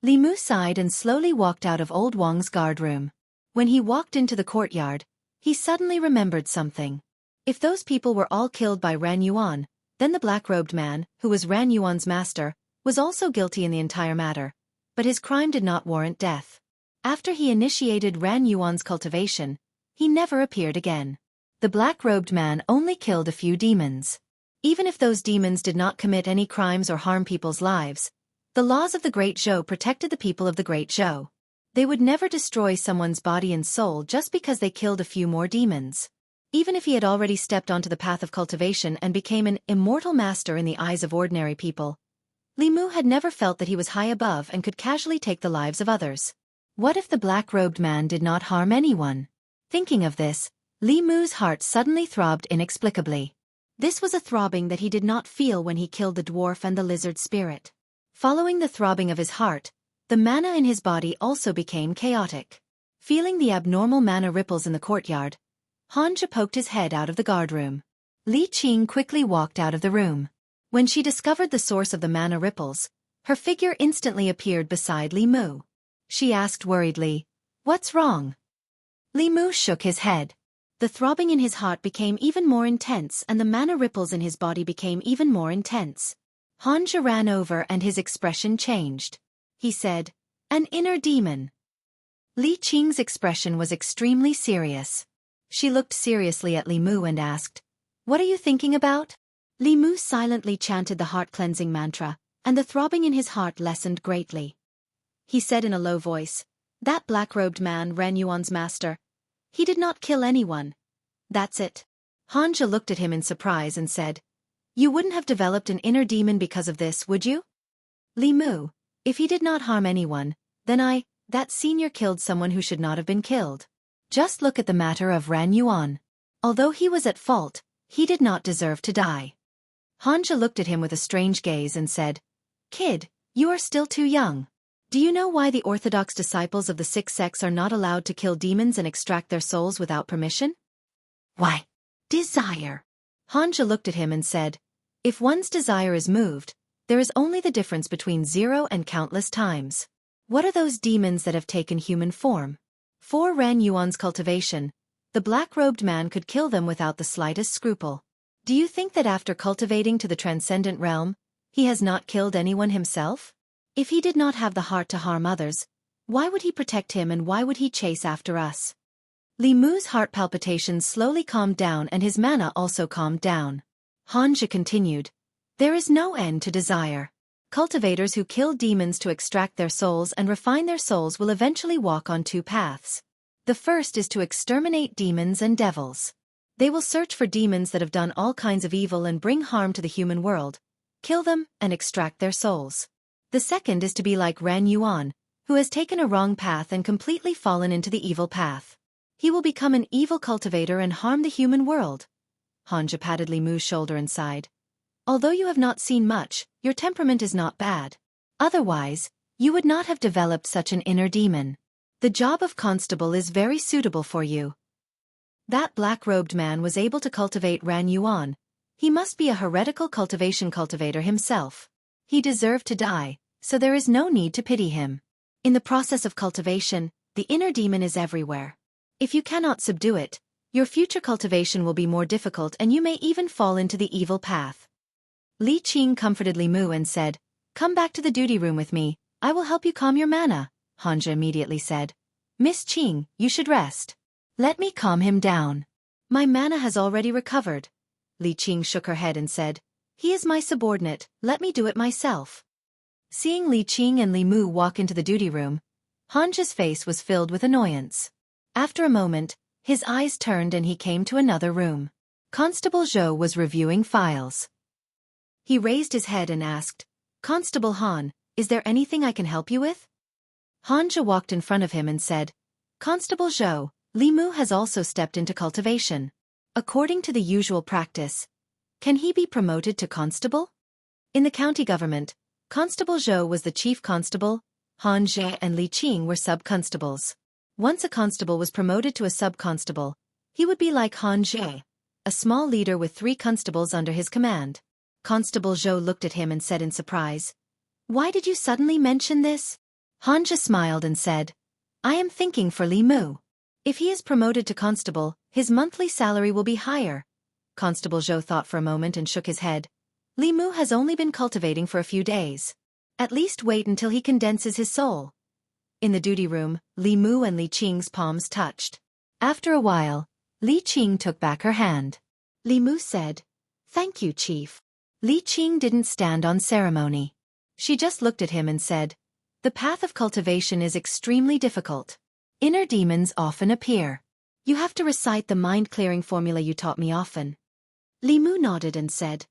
[SPEAKER 1] Li Mu sighed and slowly walked out of Old Wang's guardroom. When he walked into the courtyard, he suddenly remembered something. If those people were all killed by Ran Yuan, then the black-robed man, who was Ran Yuan's master, was also guilty in the entire matter, but his crime did not warrant death. After he initiated Ran Yuan's cultivation, he never appeared again. The black-robed man only killed a few demons. Even if those demons did not commit any crimes or harm people's lives, the laws of the Great Zhou protected the people of the Great Zhou. They would never destroy someone's body and soul just because they killed a few more demons. Even if he had already stepped onto the path of cultivation and became an immortal master in the eyes of ordinary people, Li Mu had never felt that he was high above and could casually take the lives of others. What if the black-robed man did not harm anyone? Thinking of this, Li Mu's heart suddenly throbbed inexplicably. This was a throbbing that he did not feel when he killed the dwarf and the lizard spirit. Following the throbbing of his heart, the mana in his body also became chaotic. Feeling the abnormal mana ripples in the courtyard, Hanja poked his head out of the guardroom. Li Qing quickly walked out of the room. When she discovered the source of the mana ripples, her figure instantly appeared beside Li Mu. She asked worriedly, "What's wrong?" Li Mu shook his head. The throbbing in his heart became even more intense and the mana ripples in his body became even more intense. Hanja ran over and his expression changed. He said, "An inner demon." Li Qing's expression was extremely serious. She looked seriously at Li Mu and asked, "What are you thinking about?" Li Mu silently chanted the heart-cleansing mantra, and the throbbing in his heart lessened greatly. He said in a low voice, "That black-robed man, Ran Yuan's master. He did not kill anyone. That's it." Hanja looked at him in surprise and said, "You wouldn't have developed an inner demon because of this, would you?" Li Mu, "If he did not harm anyone, then that senior killed someone who should not have been killed. Just look at the matter of Ran Yuan. Although he was at fault, he did not deserve to die." Hanja looked at him with a strange gaze and said, "Kid, you are still too young. Do you know why the orthodox disciples of the 6 sects are not allowed to kill demons and extract their souls without permission?" "Why? Desire." Hanja looked at him and said, "If one's desire is moved, there is only the difference between 0 and countless times. What are those demons that have taken human form? For Ran Yuan's cultivation, the black-robed man could kill them without the slightest scruple. Do you think that after cultivating to the transcendent realm, he has not killed anyone himself? If he did not have the heart to harm others, why would he protect him and why would he chase after us?" Li Mu's heart palpitations slowly calmed down and his mana also calmed down. Hanja continued, "There is no end to desire. Cultivators who kill demons to extract their souls and refine their souls will eventually walk on 2 paths. The first is to exterminate demons and devils. They will search for demons that have done all kinds of evil and bring harm to the human world, kill them, and extract their souls. The second is to be like Ran Yuan, who has taken a wrong path and completely fallen into the evil path. He will become an evil cultivator and harm the human world. Hanja patted Li Mu's shoulder and sighed. Although you have not seen much, your temperament is not bad. Otherwise, you would not have developed such an inner demon. The job of constable is very suitable for you. That black-robed man was able to cultivate Ran Yuan. He must be a heretical cultivator himself. He deserved to die, so there is no need to pity him. In the process of cultivation, the inner demon is everywhere. If you cannot subdue it, your future cultivation will be more difficult and you may even fall into the evil path. Li Qing comforted Li Mu and said, "Come back to the duty room with me, I will help you calm your mana." Hanja immediately said, "Miss Qing, you should rest. Let me calm him down. My mana has already recovered." Li Qing shook her head and said, "He is my subordinate, let me do it myself." Seeing Li Qing and Li Mu walk into the duty room, Hanja's face was filled with annoyance. After a moment, his eyes turned and he came to another room. Constable Zhou was reviewing files. He raised his head and asked, "Constable Han, is there anything I can help you with?" Hanja walked in front of him and said, "Constable Zhou, Li Mu has also stepped into cultivation. According to the usual practice, can he be promoted to constable?" In the county government, Constable Zhou was the chief constable, Han Zhe and Li Qing were sub-constables. Once a constable was promoted to a sub-constable, he would be like Han Zhe, a small leader with 3 constables under his command. Constable Zhou looked at him and said in surprise, "Why did you suddenly mention this?" Hanja smiled and said, "I am thinking for Li Mu. If he is promoted to constable, his monthly salary will be higher." Constable Zhou thought for a moment and shook his head. "Li Mu has only been cultivating for a few days. At least wait until he condenses his soul." In the duty room, Li Mu and Li Qing's palms touched. After a while, Li Qing took back her hand. Li Mu said, "Thank you, Chief." Li Qing didn't stand on ceremony. She just looked at him and said, "The path of cultivation is extremely difficult. Inner demons often appear. You have to recite the mind-clearing formula you taught me often." Li Mu nodded and said,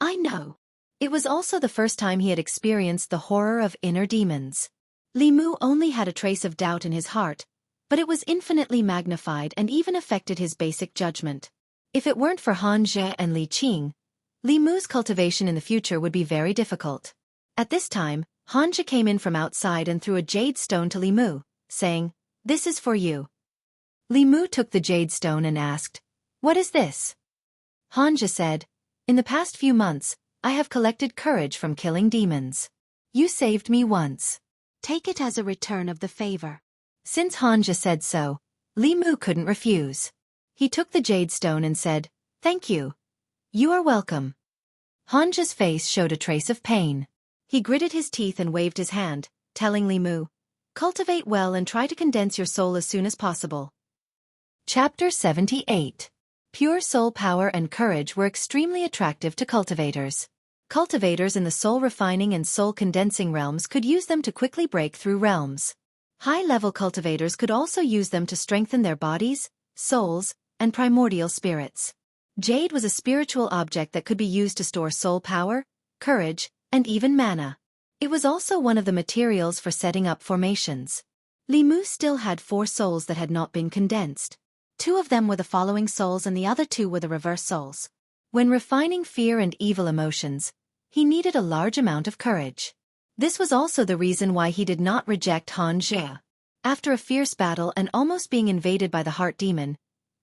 [SPEAKER 1] "I know." It was also the first time he had experienced the horror of inner demons. Li Mu only had a trace of doubt in his heart, but it was infinitely magnified and even affected his basic judgment. If it weren't for Han Zhe and Li Qing, Li Mu's cultivation in the future would be very difficult. At this time, Hanja came in from outside and threw a jade stone to Li Mu, saying, "This is for you." Li Mu took the jade stone and asked, "What is this?" Hanja said, "In the past few months, I have collected courage from killing demons. You saved me once. Take it as a return of the favor." Since Hanja said so, Li Mu couldn't refuse. He took the jade stone and said, "Thank you. You are welcome." Hanja's face showed a trace of pain. He gritted his teeth and waved his hand, telling Li Mu, "Cultivate well and try to condense your soul as soon as possible." Chapter 78. Pure soul power and courage were extremely attractive to cultivators. Cultivators in the soul refining and soul condensing realms could use them to quickly break through realms. High-level cultivators could also use them to strengthen their bodies, souls, and primordial spirits. Jade was a spiritual object that could be used to store soul power, courage, and even mana. It was also one of the materials for setting up formations. Li Mu still had 4 souls that had not been condensed. 2 of them were the following souls and the other 2 were the reverse souls. When refining fear and evil emotions, he needed a large amount of courage. This was also the reason why he did not reject Han Zhe. After a fierce battle and almost being invaded by the heart demon,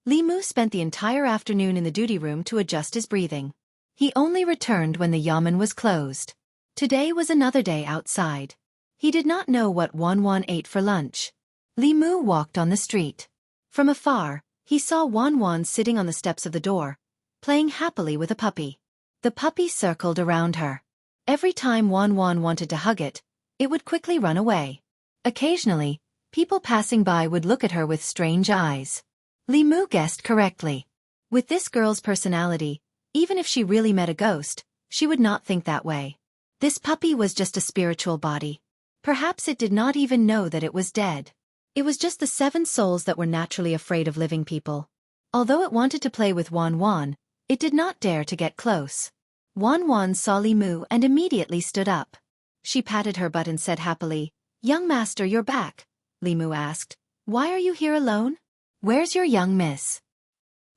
[SPEAKER 1] Li Mu spent the entire afternoon in the duty room to adjust his breathing. He only returned when the yamen was closed. Today was another day outside. He did not know what Wan ate for lunch. Li Mu walked on the street. From afar, he saw Wan sitting on the steps of the door, playing happily with a puppy. The puppy circled around her. Every time Wan wanted to hug it, it would quickly run away. Occasionally, people passing by would look at her with strange eyes. Li Mu guessed correctly. With this girl's personality, even if she really met a ghost, she would not think that way. This puppy was just a spiritual body. Perhaps it did not even know that it was dead. It was just the 7 souls that were naturally afraid of living people. Although it wanted to play with Wan, it did not dare to get close. Wan saw Li Mu and immediately stood up. She patted her butt and said happily, "Young master, you're back." Li Mu asked, "Why are you here alone? Where's your young miss?"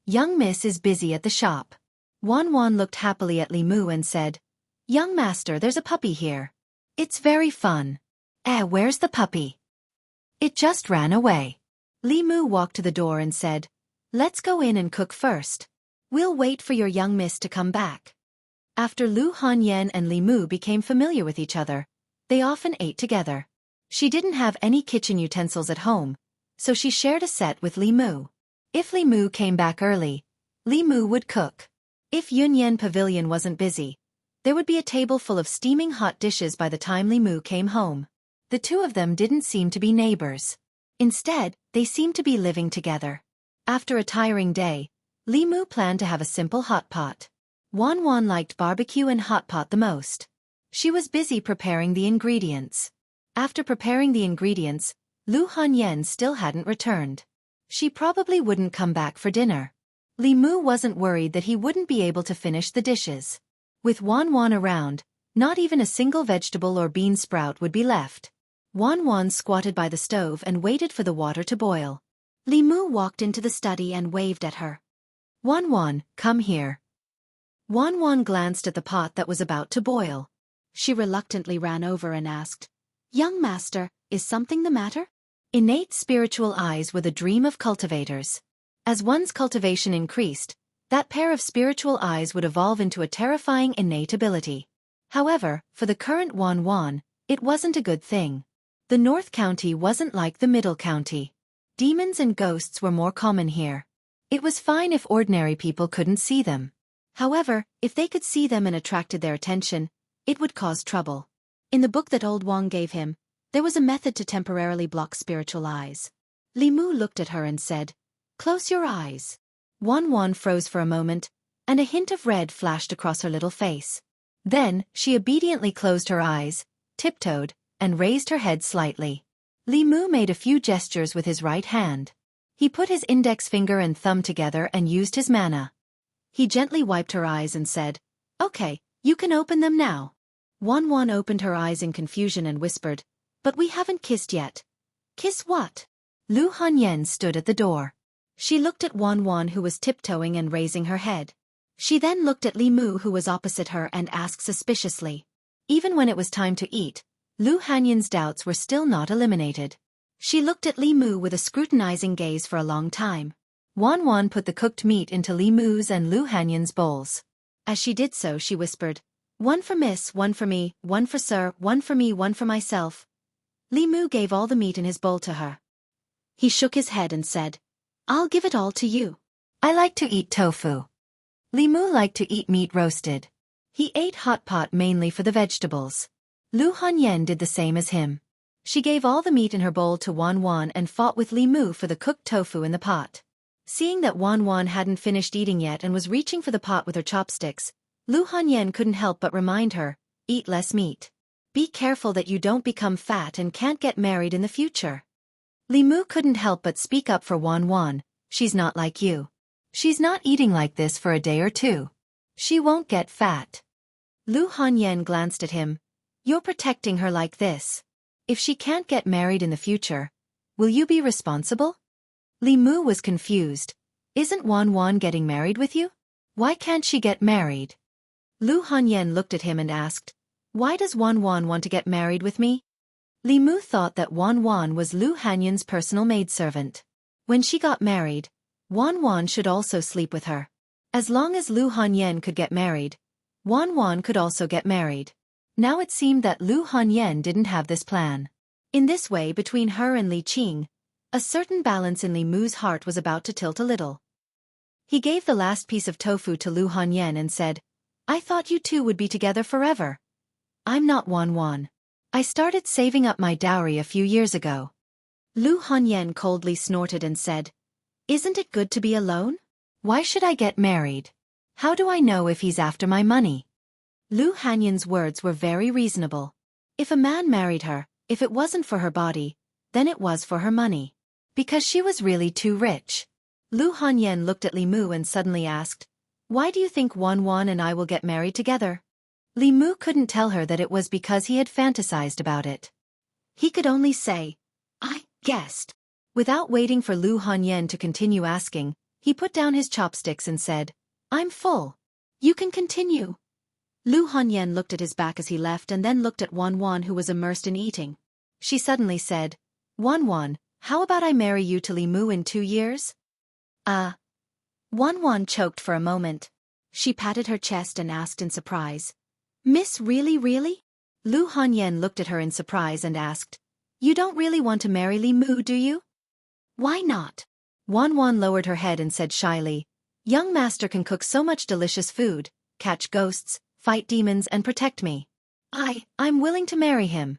[SPEAKER 1] "Young miss is busy at the shop." Wan Wan looked happily at Li Mu and said, "Young master, there's a puppy here. It's very fun." Where's the puppy?" "It just ran away." Li Mu walked to the door and said, "Let's go in and cook first. We'll wait for your young miss to come back." After Lu Hanyan and Li Mu became familiar with each other, they often ate together. She didn't have any kitchen utensils at home, so she shared a set with Li Mu. If Li Mu came back early, Li Mu would cook. If Yunyan Pavilion wasn't busy, there would be a table full of steaming hot dishes by the time Li Mu came home. The two of them didn't seem to be neighbors. Instead, they seemed to be living together. After a tiring day, Li Mu planned to have a simple hot pot. Wan Wan liked barbecue and hot pot the most. She was busy preparing the ingredients. After preparing the ingredients, Lu Hanyan still hadn't returned. She probably wouldn't come back for dinner. Li Mu wasn't worried that he wouldn't be able to finish the dishes. With Wan Wan around, not even a single vegetable or bean sprout would be left. Wan Wan squatted by the stove and waited for the water to boil. Li Mu walked into the study and waved at her. "Wan Wan, come here." Wan Wan glanced at the pot that was about to boil. She reluctantly ran over and asked, "Young master, is something the matter?" Innate spiritual eyes were the dream of cultivators. As one's cultivation increased, that pair of spiritual eyes would evolve into a terrifying innate ability. However, for the current Wan Wan, it wasn't a good thing. The North County wasn't like the Middle County. Demons and ghosts were more common here. It was fine if ordinary people couldn't see them. However, if they could see them and attracted their attention, it would cause trouble. In the book that Old Wang gave him, there was a method to temporarily block spiritual eyes. Li Mu looked at her and said, "Close your eyes." Wan Wan froze for a moment, and a hint of red flashed across her little face. Then, she obediently closed her eyes, tiptoed, and raised her head slightly. Li Mu made a few gestures with his right hand. He put his index finger and thumb together and used his mana. He gently wiped her eyes and said, "Okay, you can open them now." Wan Wan opened her eyes in confusion and whispered, "But we haven't kissed yet." "Kiss what?" Lu Hanyan stood at the door. She looked at Wan Wan, who was tiptoeing and raising her head. She then looked at Li Mu, who was opposite her, and asked suspiciously. Even when it was time to eat, Lu Hanyan's doubts were still not eliminated. She looked at Li Mu with a scrutinizing gaze for a long time. Wan Wan put the cooked meat into Li Mu's and Lu Hanyan's bowls. As she did so, she whispered, "One for miss, one for me, one for sir, one for me, one for myself." Li Mu gave all the meat in his bowl to her. He shook his head and said, "I'll give it all to you. I like to eat tofu." Li Mu liked to eat meat roasted. He ate hot pot mainly for the vegetables. Lu Hanyan did the same as him. She gave all the meat in her bowl to Wan Wan and fought with Li Mu for the cooked tofu in the pot. Seeing that Wan Wan hadn't finished eating yet and was reaching for the pot with her chopsticks, Lu Hanyan couldn't help but remind her, "Eat less meat. Be careful that you don't become fat and can't get married in the future." Li Mu couldn't help but speak up for Wan Wan, "She's not like you. She's not eating like this for a day or two. She won't get fat." Lu Hanyan glanced at him. "You're protecting her like this. If she can't get married in the future, will you be responsible?" Li Mu was confused. "Isn't Wan Wan getting married with you? Why can't she get married?" Lu Hanyan looked at him and asked, "Why does Wan Wan want to get married with me?" Li Mu thought that Wan Wan was Lu Hanyan's personal maidservant. When she got married, Wan Wan should also sleep with her. As long as Lu Hanyan could get married, Wan Wan could also get married. Now it seemed that Lu Hanyan didn't have this plan. In this way, between her and Li Qing, a certain balance in Li Mu's heart was about to tilt a little. He gave the last piece of tofu to Lu Hanyan and said, "I thought you two would be together forever. I'm not Wan Wan. I started saving up my dowry a few years ago." Lu Hanyan coldly snorted and said, "Isn't it good to be alone? Why should I get married? How do I know if he's after my money?" Lu Hanyan's words were very reasonable. If a man married her, if it wasn't for her body, then it was for her money. Because she was really too rich. Lu Hanyan looked at Li Mu and suddenly asked, "Why do you think Wan Wan and I will get married together?" Li Mu couldn't tell her that it was because he had fantasized about it. He could only say, "I guessed." Without waiting for Lu Hanyan to continue asking, he put down his chopsticks and said, "I'm full. You can continue." Lu Hanyan looked at his back as he left and then looked at Wan Wan, who was immersed in eating. She suddenly said, "Wan Wan, how about I marry you to Li Mu in 2 years?" Wan Wan choked for a moment. She patted her chest and asked in surprise, "Miss, really? Lu Hanyan looked at her in surprise and asked, "You don't really want to marry Li Mu, do you?" "Why not?" Wan Wan lowered her head and said shyly, "Young master can cook so much delicious food, catch ghosts, fight demons and protect me. I'm willing to marry him."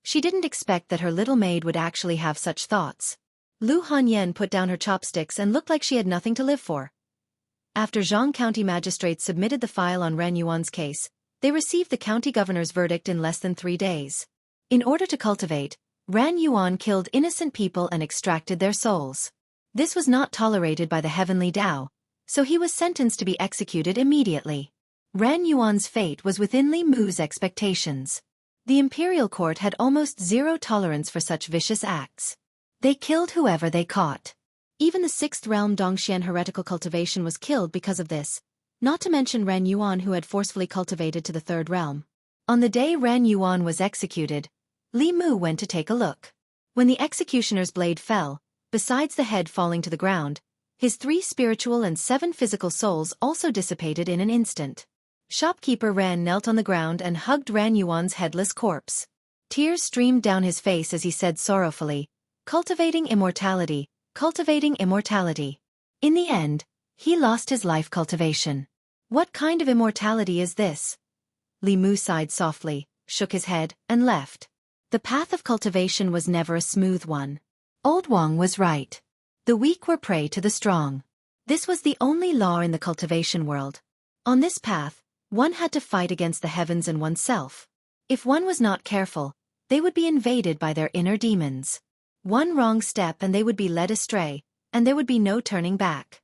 [SPEAKER 1] She didn't expect that her little maid would actually have such thoughts. Lu Hanyan put down her chopsticks and looked like she had nothing to live for. After Zhang County magistrates submitted the file on Ren Yuan's case, they received the county governor's verdict in less than 3 days. In order to cultivate, Ran Yuan killed innocent people and extracted their souls. This was not tolerated by the heavenly Tao, so he was sentenced to be executed immediately. Ran Yuan's fate was within Li Mu's expectations. The imperial court had almost zero tolerance for such vicious acts. They killed whoever they caught. Even the 6th realm Dongxian heretical cultivation was killed because of this, not to mention Ran Yuan, who had forcefully cultivated to the 3rd realm. On the day Ran Yuan was executed, Li Mu went to take a look. When the executioner's blade fell, besides the head falling to the ground, his 3 spiritual and 7 physical souls also dissipated in an instant. Shopkeeper Ran knelt on the ground and hugged Ran Yuan's headless corpse. Tears streamed down his face as he said sorrowfully, "Cultivating immortality, cultivating immortality." In the end, he lost his life cultivation. What kind of immortality is this? Li Mu sighed softly, shook his head, and left. The path of cultivation was never a smooth one. Old Wang was right. The weak were prey to the strong. This was the only law in the cultivation world. On this path, one had to fight against the heavens and oneself. If one was not careful, they would be invaded by their inner demons. One wrong step and they would be led astray, and there would be no turning back.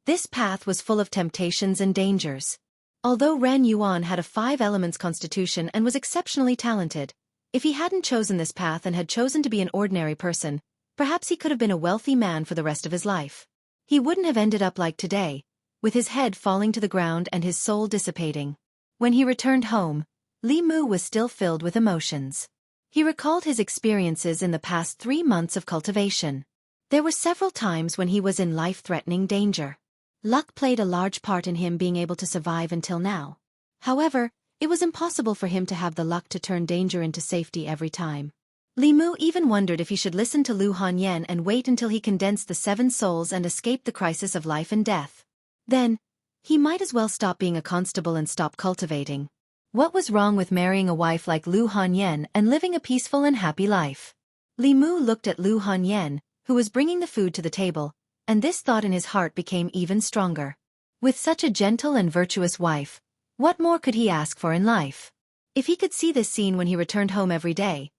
[SPEAKER 1] This path was full of temptations and dangers. Although Ran Yuan had a 5 elements constitution and was exceptionally talented, if he hadn't chosen this path and had chosen to be an ordinary person, perhaps he could have been a wealthy man for the rest of his life. He wouldn't have ended up like today, with his head falling to the ground and his soul dissipating. When he returned home, Li Mu was still filled with emotions. He recalled his experiences in the past 3 months of cultivation. There were several times when he was in life-threatening danger. Luck played a large part in him being able to survive until now. However, it was impossible for him to have the luck to turn danger into safety every time. Li Mu even wondered if he should listen to Lu Hanyan and wait until he condensed the 7 souls and escaped the crisis of life and death. Then, he might as well stop being a constable and stop cultivating. What was wrong with marrying a wife like Lu Hanyan and living a peaceful and happy life? Li Mu looked at Lu Hanyan, who was bringing the food to the table, and this thought in his heart became even stronger. With such a gentle and virtuous wife, what more could he ask for in life? If he could see this scene when he returned home every day.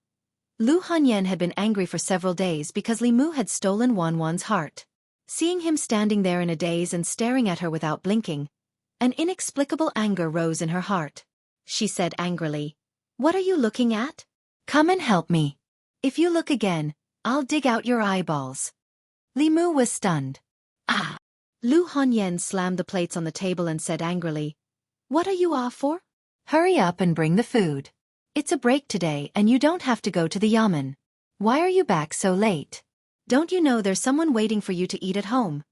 [SPEAKER 1] Lu Hanyan had been angry for several days because Li Mu had stolen Wan Wan's heart. Seeing him standing there in a daze and staring at her without blinking, an inexplicable anger rose in her heart. She said angrily, "What are you looking at? Come and help me. If you look again, I'll dig out your eyeballs." Li Mu was stunned. "Ah!" Lu Hanyan slammed the plates on the table and said angrily, "What are you off for? Hurry up and bring the food. It's a break today and you don't have to go to the yamen. Why are you back so late? Don't you know there's someone waiting for you to eat at home?"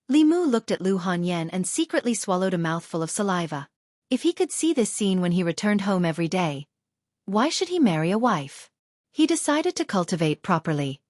[SPEAKER 1] Li Mu looked at Lu Hanyan and secretly swallowed a mouthful of saliva. If he could see this scene when he returned home every day, why should he marry a wife? He decided to cultivate properly.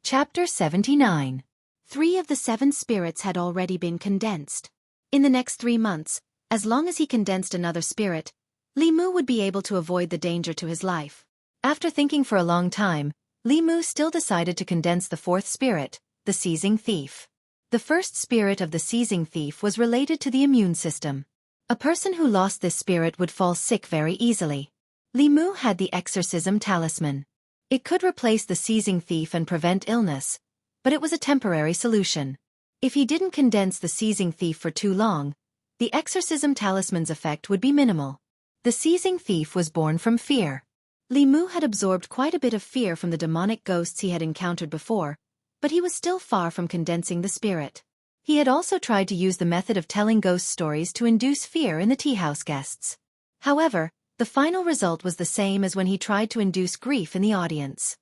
[SPEAKER 1] Chapter 79. 3 of the 7 spirits had already been condensed. In the next 3 months, as long as he condensed another spirit, Li Mu would be able to avoid the danger to his life. After thinking for a long time, Li Mu still decided to condense the 4th spirit, the seizing thief. The first spirit of the seizing thief was related to the immune system. A person who lost this spirit would fall sick very easily. Li Mu had the exorcism talisman. It could replace the seizing thief and prevent illness, but it was a temporary solution. If he didn't condense the seizing thief for too long, the exorcism talisman's effect would be minimal. The seizing thief was born from fear. Li Mu had absorbed quite a bit of fear from the demonic ghosts he had encountered before, but he was still far from condensing the spirit. He had also tried to use the method of telling ghost stories to induce fear in the tea house guests. However, the final result was the same as when he tried to induce grief in the audience.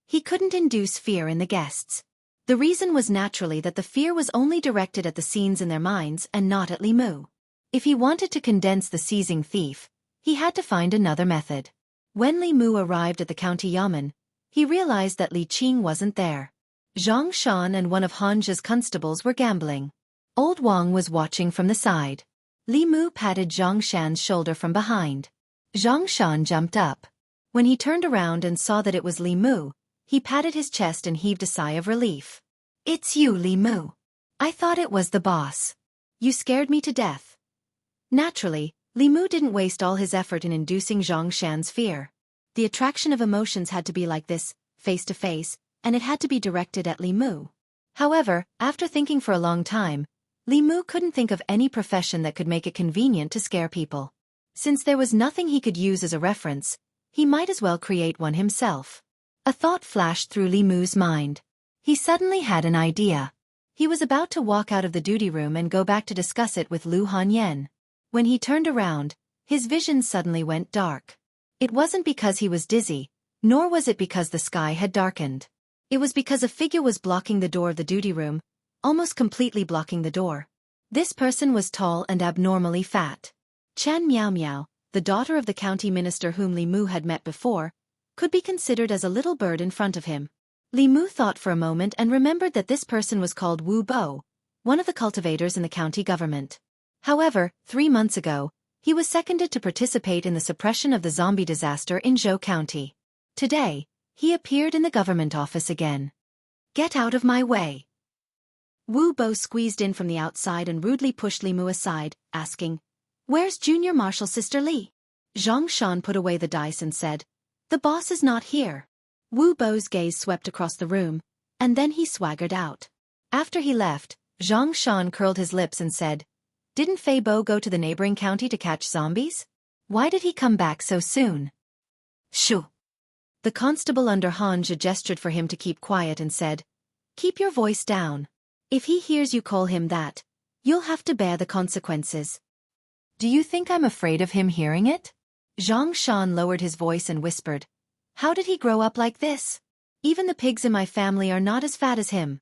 [SPEAKER 1] He couldn't induce fear in the guests. The reason was naturally that the fear was only directed at the scenes in their minds and not at Li Mu. If he wanted to condense the seizing thief, he had to find another method. When Li Mu arrived at the county yamen, he realized that Li Qing wasn't there. Zhang Shan and one of Hanja's constables were gambling. Old Wang was watching from the side. Li Mu patted Zhang Shan's shoulder from behind. Zhang Shan jumped up. When he turned around and saw that it was Li Mu, he patted his chest and heaved a sigh of relief. "It's you, Li Mu. I thought it was the boss. You scared me to death." Naturally, Li Mu didn't waste all his effort in inducing Zhang Shan's fear. The attraction of emotions had to be like this, face to face, and it had to be directed at Li Mu. However, after thinking for a long time, Li Mu couldn't think of any profession that could make it convenient to scare people. Since there was nothing he could use as a reference, he might as well create one himself. A thought flashed through Li Mu's mind. He suddenly had an idea. He was about to walk out of the duty room and go back to discuss it with Lu Hanyan. When he turned around, his vision suddenly went dark. It wasn't because he was dizzy, nor was it because the sky had darkened. It was because a figure was blocking the door of the duty room, almost completely blocking the door. This person was tall and abnormally fat. Chan Miao Miao, the daughter of the county minister whom Li Mu had met before, could be considered as a little bird in front of him. Li Mu thought for a moment and remembered that this person was called Wu Bo, one of the cultivators in the county government. However, 3 months ago, he was seconded to participate in the suppression of the zombie disaster in Zhou County. Today, he appeared in the government office again. "Get out of my way." Wu Bo squeezed in from the outside and rudely pushed Li Mu aside, asking, "Where's Junior Marshal Sister Li?" Zhang Shan put away the dice and said, "The boss is not here." Wu Bo's gaze swept across the room, and then he swaggered out. After he left, Zhang Shan curled his lips and said, "Didn't Fei Bo go to the neighboring county to catch zombies? Why did he come back so soon?" "Shoo." The constable under Hanja gestured for him to keep quiet and said, "Keep your voice down. If he hears you call him that, you'll have to bear the consequences." "Do you think I'm afraid of him hearing it?" Zhang Shan lowered his voice and whispered, "How did he grow up like this? Even the pigs in my family are not as fat as him."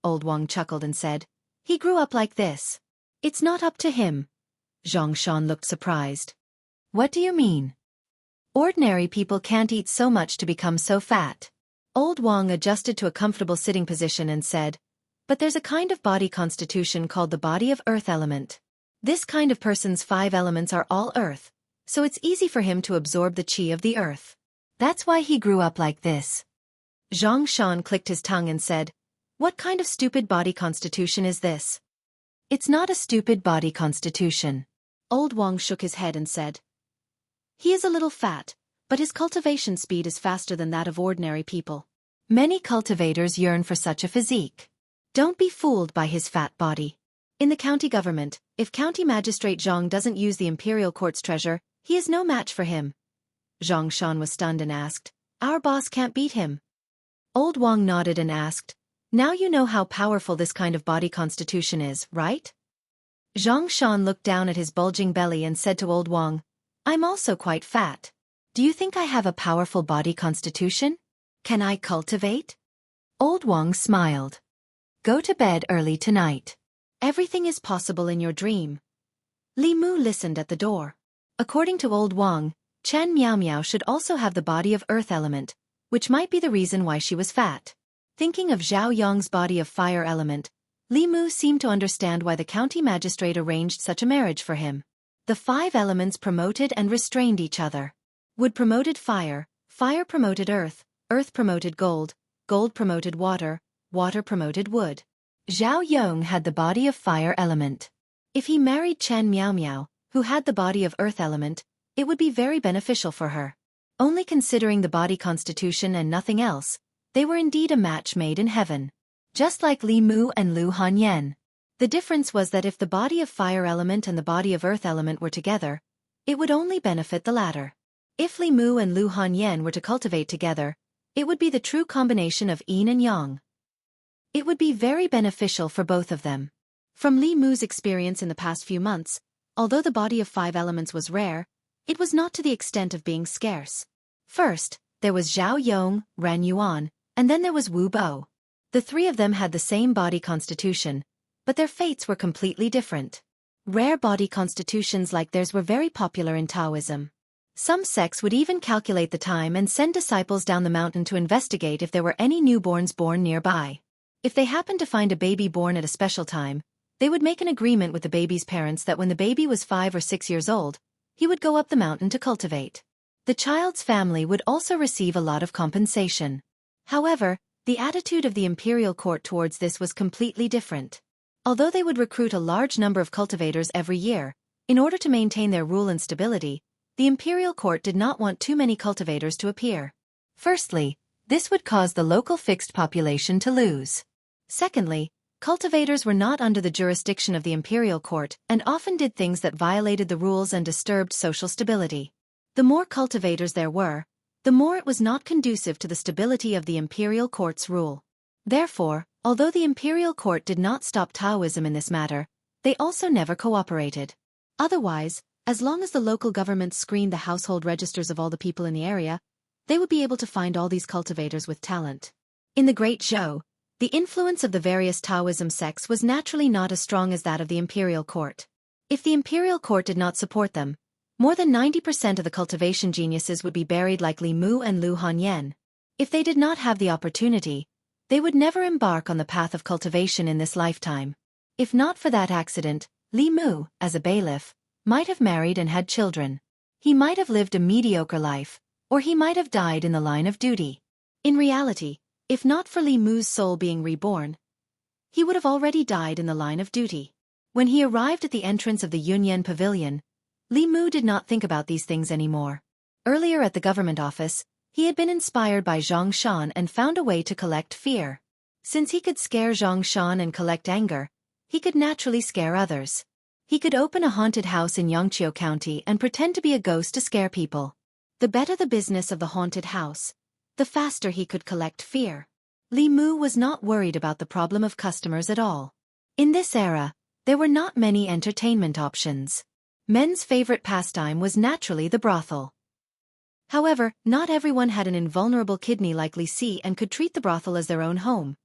[SPEAKER 1] Old Wang chuckled and said, "He grew up like this. It's not up to him." Zhang Shan looked surprised. "What do you mean?" "Ordinary people can't eat so much to become so fat." Old Wang adjusted to a comfortable sitting position and said, "But there's a kind of body constitution called the body of earth element. This kind of person's 5 elements are all earth, so it's easy for him to absorb the qi of the earth. That's why he grew up like this." Zhang Shan clicked his tongue and said, "What kind of stupid body constitution is this?" "It's not a stupid body constitution." Old Wang shook his head and said, "He is a little fat, but his cultivation speed is faster than that of ordinary people. Many cultivators yearn for such a physique. Don't be fooled by his fat body. In the county government, if County Magistrate Zhang doesn't use the imperial court's treasure, he is no match for him." Zhang Shan was stunned and asked, "Our boss can't beat him?" Old Wang nodded and asked, "Now you know how powerful this kind of body constitution is, right?" Zhang Shan looked down at his bulging belly and said to Old Wang, "I'm also quite fat. Do you think I have a powerful body constitution? Can I cultivate?" Old Wang smiled. "Go to bed early tonight. Everything is possible in your dream." Li Mu listened at the door. According to Old Wang, Chen Miao Miao should also have the body of earth element, which might be the reason why she was fat. Thinking of Zhao Yong's body of fire element, Li Mu seemed to understand why the county magistrate arranged such a marriage for him. The 5 elements promoted and restrained each other. Wood promoted fire, fire promoted earth, earth promoted gold, gold promoted water, water promoted wood. Zhao Yong had the body of fire element. If he married Chen Miao Miao, who had the body of earth element, it would be very beneficial for her. Only considering the body constitution and nothing else, they were indeed a match made in heaven. Just like Li Mu and Lu Hanyan. The difference was that if the body of fire element and the body of earth element were together, it would only benefit the latter. If Li Mu and Lu Hanyan were to cultivate together, it would be the true combination of yin and yang. It would be very beneficial for both of them. From Li Mu's experience in the past few months, although the body of 5 elements was rare, it was not to the extent of being scarce. First, there was Zhao Yong, Ran Yuan, and then there was Wu Bo. The 3 of them had the same body constitution, but their fates were completely different. Rare body constitutions like theirs were very popular in Taoism. Some sects would even calculate the time and send disciples down the mountain to investigate if there were any newborns born nearby. If they happened to find a baby born at a special time, they would make an agreement with the baby's parents that when the baby was 5 or 6 years old, he would go up the mountain to cultivate. The child's family would also receive a lot of compensation. However, the attitude of the imperial court towards this was completely different. Although they would recruit a large number of cultivators every year, in order to maintain their rule and stability, the imperial court did not want too many cultivators to appear. Firstly, this would cause the local fixed population to lose. Secondly, cultivators were not under the jurisdiction of the imperial court and often did things that violated the rules and disturbed social stability. The more cultivators there were, the more it was not conducive to the stability of the imperial court's rule. Therefore, although the imperial court did not stop Taoism in this matter, they also never cooperated. Otherwise, as long as the local government screened the household registers of all the people in the area, they would be able to find all these cultivators with talent. In the Great Zhou, the influence of the various Taoism sects was naturally not as strong as that of the imperial court. If the imperial court did not support them, more than 90% of the cultivation geniuses would be buried like Li Mu and Lu Hanyan. If they did not have the opportunity, they would never embark on the path of cultivation in this lifetime. If not for that accident, Li Mu, as a bailiff, might have married and had children. He might have lived a mediocre life, or he might have died in the line of duty. In reality, if not for Li Mu's soul being reborn, he would have already died in the line of duty. When he arrived at the entrance of the Yunyan Pavilion, Li Mu did not think about these things anymore. Earlier at the government office, he had been inspired by Zhang Shan and found a way to collect fear. Since he could scare Zhang Shan and collect anger, he could naturally scare others. He could open a haunted house in Yangqiu County and pretend to be a ghost to scare people. The better the business of the haunted house, the faster he could collect fear. Li Mu was not worried about the problem of customers at all. In this era, there were not many entertainment options. Men's favorite pastime was naturally the brothel. However, not everyone had an invulnerable kidney like Li Si and could treat the brothel as their own home.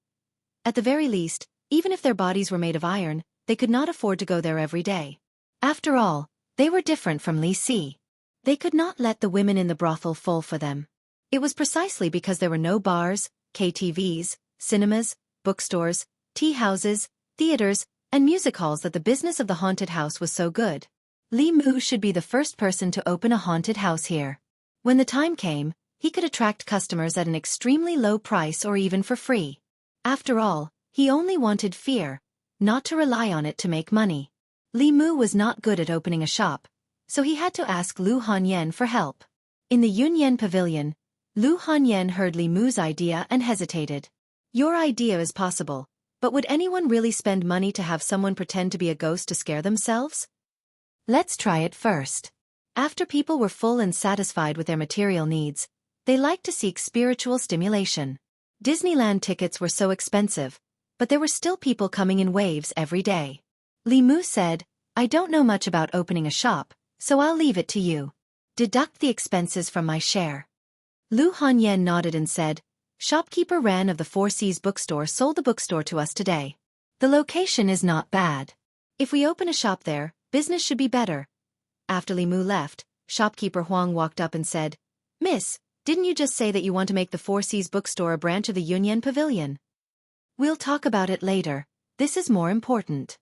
[SPEAKER 1] At the very least, even if their bodies were made of iron, they could not afford to go there every day. After all, they were different from Li Si. They could not let the women in the brothel fall for them. It was precisely because there were no bars, KTVs, cinemas, bookstores, tea houses, theaters, and music halls that the business of the haunted house was so good. Li Mu should be the first person to open a haunted house here. When the time came, he could attract customers at an extremely low price or even for free. After all, he only wanted fear, not to rely on it to make money. Li Mu was not good at opening a shop, so he had to ask Lu Hanyan for help. In the Yunyan Pavilion, Lu Hanyan heard Li Mu's idea and hesitated. Your idea is possible, but would anyone really spend money to have someone pretend to be a ghost to scare themselves? Let's try it first. After people were full and satisfied with their material needs, they liked to seek spiritual stimulation. Disneyland tickets were so expensive, but there were still people coming in waves every day. Li Mu said, I don't know much about opening a shop, so I'll leave it to you. Deduct the expenses from my share. Lu Hanyan nodded and said, Shopkeeper Ran of the Four Seas bookstore sold the bookstore to us today. The location is not bad. If we open a shop there, business should be better. After Li Mu left, shopkeeper Huang walked up and said, Miss, didn't you just say that you want to make the Four Seas bookstore a branch of the Yunyan Pavilion? We'll talk about it later. This is more important.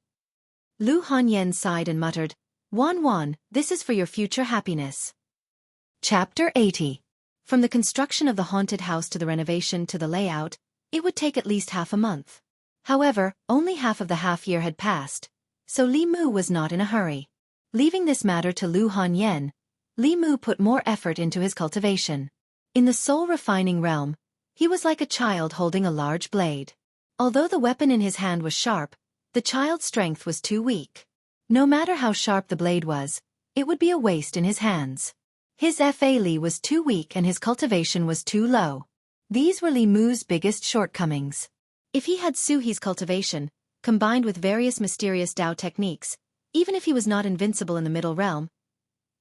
[SPEAKER 1] Lu Hanyan sighed and muttered, Wan, this is for your future happiness. Chapter 80. From the construction of the haunted house to the renovation to the layout, it would take at least half a month. However, only half of the half-year had passed, so Li Mu was not in a hurry. Leaving this matter to Lu Hanyan, Li Mu put more effort into his cultivation. In the soul-refining realm, he was like a child holding a large blade. Although the weapon in his hand was sharp, The child's strength was too weak. No matter how sharp the blade was, it would be a waste in his hands. His Fa Li was too weak and his cultivation was too low. These were Li Mu's biggest shortcomings. If he had Su He's cultivation, combined with various mysterious Dao techniques, even if he was not invincible in the middle realm,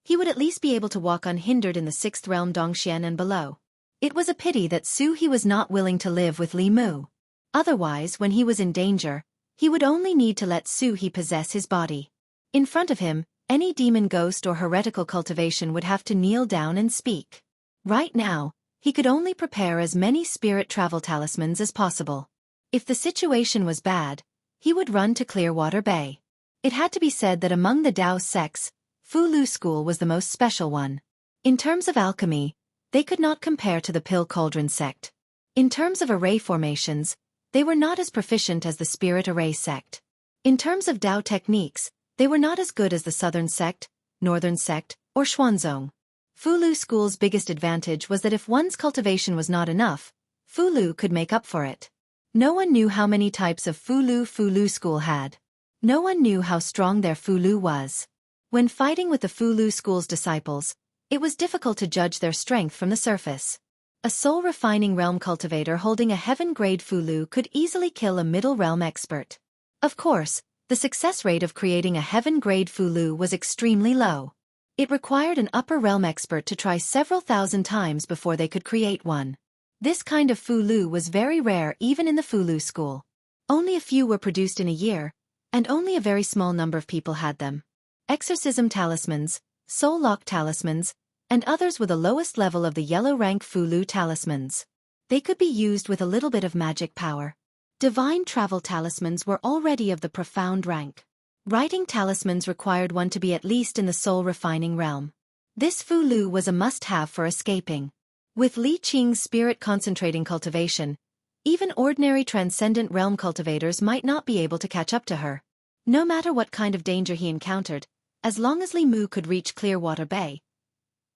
[SPEAKER 1] he would at least be able to walk unhindered in the 6th realm Dongxian and below. It was a pity that Su He was not willing to live with Li Mu. Otherwise, when he was in danger, he would only need to let Su He possess his body. In front of him, any demon ghost or heretical cultivation would have to kneel down and speak. Right now, he could only prepare as many spirit travel talismans as possible. If the situation was bad, he would run to Clearwater Bay. It had to be said that among the Dao sects, Fu Lu school was the most special one. In terms of alchemy, they could not compare to the Pill Cauldron sect. In terms of array formations, they were not as proficient as the Spirit Array sect. In terms of Dao techniques, they were not as good as the Southern sect, Northern sect, or Xuanzong. Fu Lu school's biggest advantage was that if one's cultivation was not enough, Fu Lu could make up for it. No one knew how many types of Fu Lu school had. No one knew how strong their Fu Lu was. When fighting with the Fu Lu school's disciples, it was difficult to judge their strength from the surface. A soul-refining realm cultivator holding a heaven-grade Fu Lu could easily kill a middle realm expert. Of course, the success rate of creating a heaven-grade Fu Lu was extremely low. It required an upper realm expert to try several thousand times before they could create one. This kind of Fu Lu was very rare even in the Fu Lu school. Only a few were produced in a year, and only a very small number of people had them. Exorcism talismans, soul lock talismans, and others were the lowest level of the yellow rank Fu Lu talismans. They could be used with a little bit of magic power. Divine travel talismans were already of the profound rank. Writing talismans required one to be at least in the soul refining realm. This Fu Lu was a must-have for escaping. With Li Qing's spirit concentrating cultivation, even ordinary transcendent realm cultivators might not be able to catch up to her. No matter what kind of danger he encountered, as long as Li Mu could reach Clearwater Bay,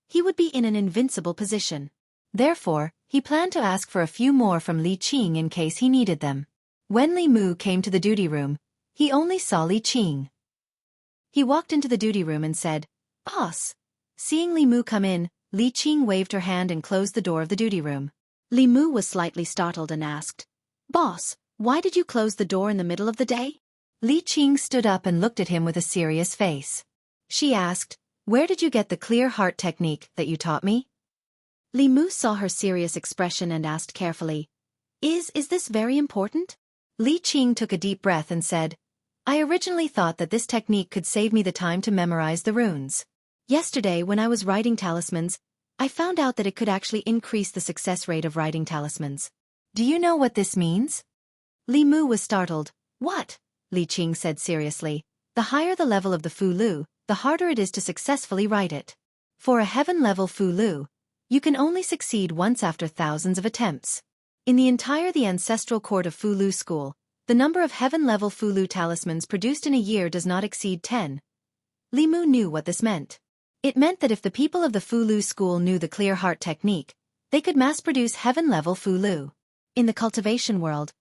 [SPEAKER 1] he would be in an invincible position. Therefore, he planned to ask for a few more from Li Qing in case he needed them. When Li Mu came to the duty room, he only saw Li Qing. He walked into the duty room and said, "Boss." Seeing Li Mu come in, Li Qing waved her hand and closed the door of the duty room. Li Mu was slightly startled and asked, "Boss, why did you close the door in the middle of the day?" Li Qing stood up and looked at him with a serious face. She asked, "Where did you get the clear heart technique that you taught me?" Li Mu saw her serious expression and asked carefully, Is this very important?" Li Qing took a deep breath and said, "I originally thought that this technique could save me the time to memorize the runes. Yesterday when I was writing talismans, I found out that it could actually increase the success rate of writing talismans. Do you know what this means?" Li Mu was startled. "What?" Li Qing said seriously. "The higher the level of the Fu Lu, the harder it is to successfully write it. For a heaven-level Fu Lu, you can only succeed once after thousands of attempts. In the ancestral court of Fu Lu school, the number of heaven-level Fu Lu talismans produced in a year does not exceed 10. Li Mu knew what this meant. It meant that if the people of the Fu Lu school knew the clear heart technique, they could mass-produce heaven-level Fu Lu. In the cultivation world,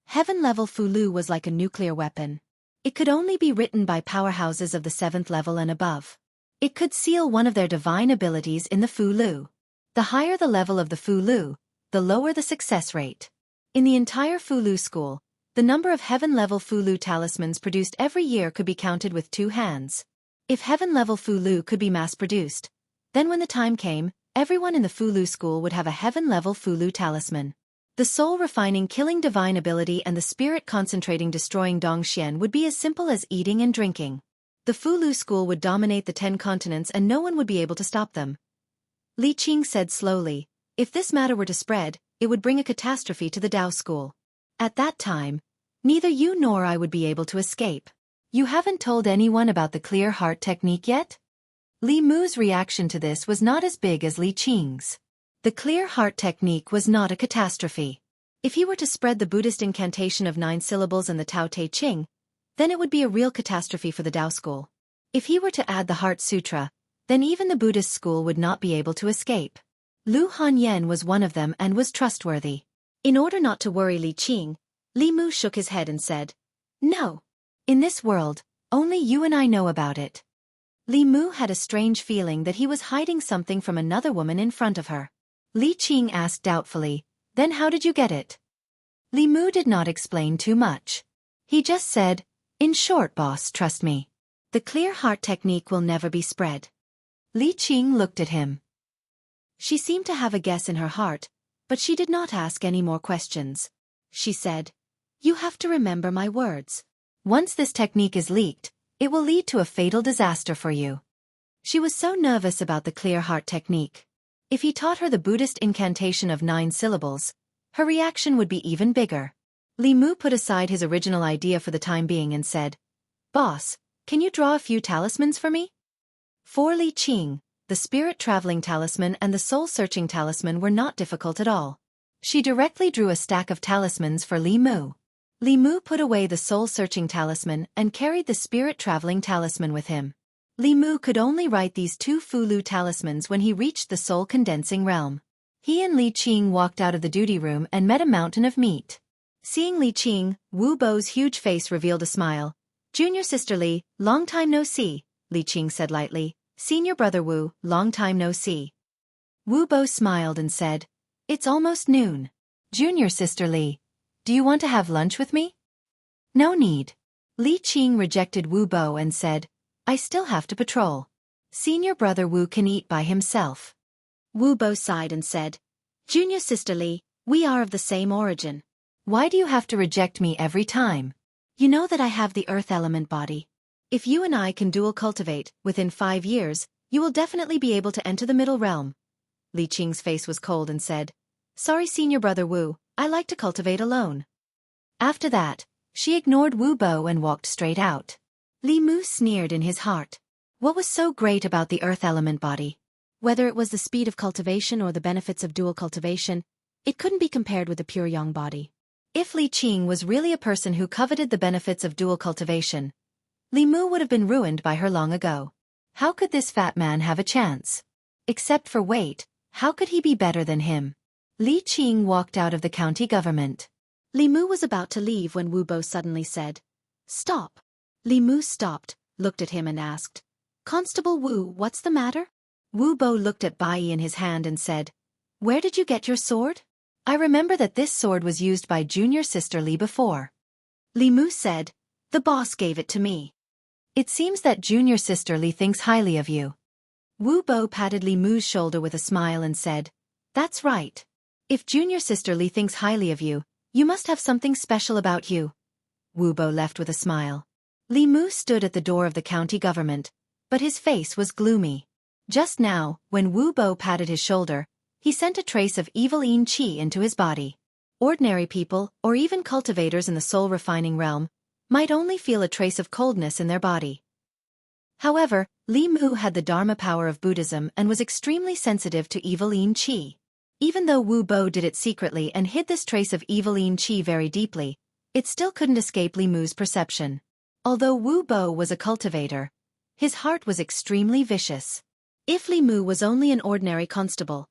[SPEAKER 1] heaven-level Fu Lu was like a nuclear weapon. It could only be written by powerhouses of the 7th level and above. It could seal one of their divine abilities in the Fu Lu. The higher the level of the Fu Lu, the lower the success rate. In the entire Fu Lu school, the number of heaven-level Fu Lu talismans produced every year could be counted with 2 hands. If heaven-level Fu Lu could be mass-produced, then when the time came, everyone in the Fu Lu school would have a heaven-level Fu Lu talisman. The soul-refining killing divine ability and the spirit-concentrating destroying Dongxian would be as simple as eating and drinking. The Fu Lu school would dominate the 10 continents and no one would be able to stop them. Li Qing said slowly, "If this matter were to spread, it would bring a catastrophe to the Dao school. At that time, neither you nor I would be able to escape. You haven't told anyone about the clear heart technique yet?" Li Mu's reaction to this was not as big as Li Qing's. The clear heart technique was not a catastrophe. If he were to spread the Buddhist incantation of 9 syllables and the Tao Te Ching, then it would be a real catastrophe for the Dao school. If he were to add the Heart Sutra, then even the Buddhist school would not be able to escape. Lu Hanyan was one of them and was trustworthy. In order not to worry Li Qing, Li Mu shook his head and said, "No, In this world, only you and I know about it. Li Mu had a strange feeling that he was hiding something from another woman in front of her. Li Qing asked doubtfully, "Then how did you get it?" Li Mu did not explain too much. He just said, "In short, boss, trust me. The clear heart technique will never be spread." Li Qing looked at him. She seemed to have a guess in her heart, but she did not ask any more questions. She said, "You have to remember my words. Once this technique is leaked, it will lead to a fatal disaster for you." She was so nervous about the clear heart technique. If he taught her the Buddhist incantation of 9 syllables, her reaction would be even bigger. Li Mu put aside his original idea for the time being and said, "Boss, can you draw a few talismans for me?" For Li Qing, the spirit-traveling talisman and the soul-searching talisman were not difficult at all. She directly drew a stack of talismans for Li Mu. Li Mu put away the soul-searching talisman and carried the spirit-traveling talisman with him. Li Mu could only write these 2 Fulu talismans when he reached the soul-condensing realm. He and Li Qing walked out of the duty room and met a mountain of meat. Seeing Li Qing, Wu Bo's huge face revealed a smile. "Junior sister Li, long time no see," Li Qing said lightly. "Senior brother Wu, long time no see." Wu Bo smiled and said, "It's almost noon. Junior sister Li, do you want to have lunch with me?" "No need." Li Qing rejected Wu Bo and said, "I still have to patrol. Senior brother Wu can eat by himself." Wu Bo sighed and said, "Junior sister Li, we are of the same origin. Why do you have to reject me every time? You know that I have the earth element body. If you and I can dual cultivate, within 5 years, you will definitely be able to enter the middle realm." Li Qing's face was cold and said, "Sorry senior brother Wu, I like to cultivate alone." After that, she ignored Wu Bo and walked straight out. Li Mu sneered in his heart. What was so great about the earth element body? Whether it was the speed of cultivation or the benefits of dual cultivation, it couldn't be compared with the pure yang body. If Li Qing was really a person who coveted the benefits of dual cultivation, Li Mu would have been ruined by her long ago. How could this fat man have a chance? Except for weight, how could he be better than him? Li Qing walked out of the county government. Li Mu was about to leave when Wu Bo suddenly said, "Stop." Li Mu stopped, looked at him and asked, "Constable Wu, what's the matter?" Wu Bo looked at Bai in his hand and said, "Where did you get your sword? I remember that this sword was used by junior sister Li before." Li Mu said, "The boss gave it to me." "It seems that junior sister Li thinks highly of you." Wu Bo patted Li Mu's shoulder with a smile and said, "That's right. If junior sister Li thinks highly of you, you must have something special about you." Wu Bo left with a smile. Li Mu stood at the door of the county government, but his face was gloomy. Just now, when Wu Bo patted his shoulder, he sent a trace of evil yin qi into his body. Ordinary people, or even cultivators in the soul-refining realm, might only feel a trace of coldness in their body. However, Li Mu had the Dharma power of Buddhism and was extremely sensitive to evil yin qi. Even though Wu Bo did it secretly and hid this trace of evil yin qi very deeply, it still couldn't escape Li Mu's perception. Although Wu Bo was a cultivator, his heart was extremely vicious. If Li Mu was only an ordinary constable,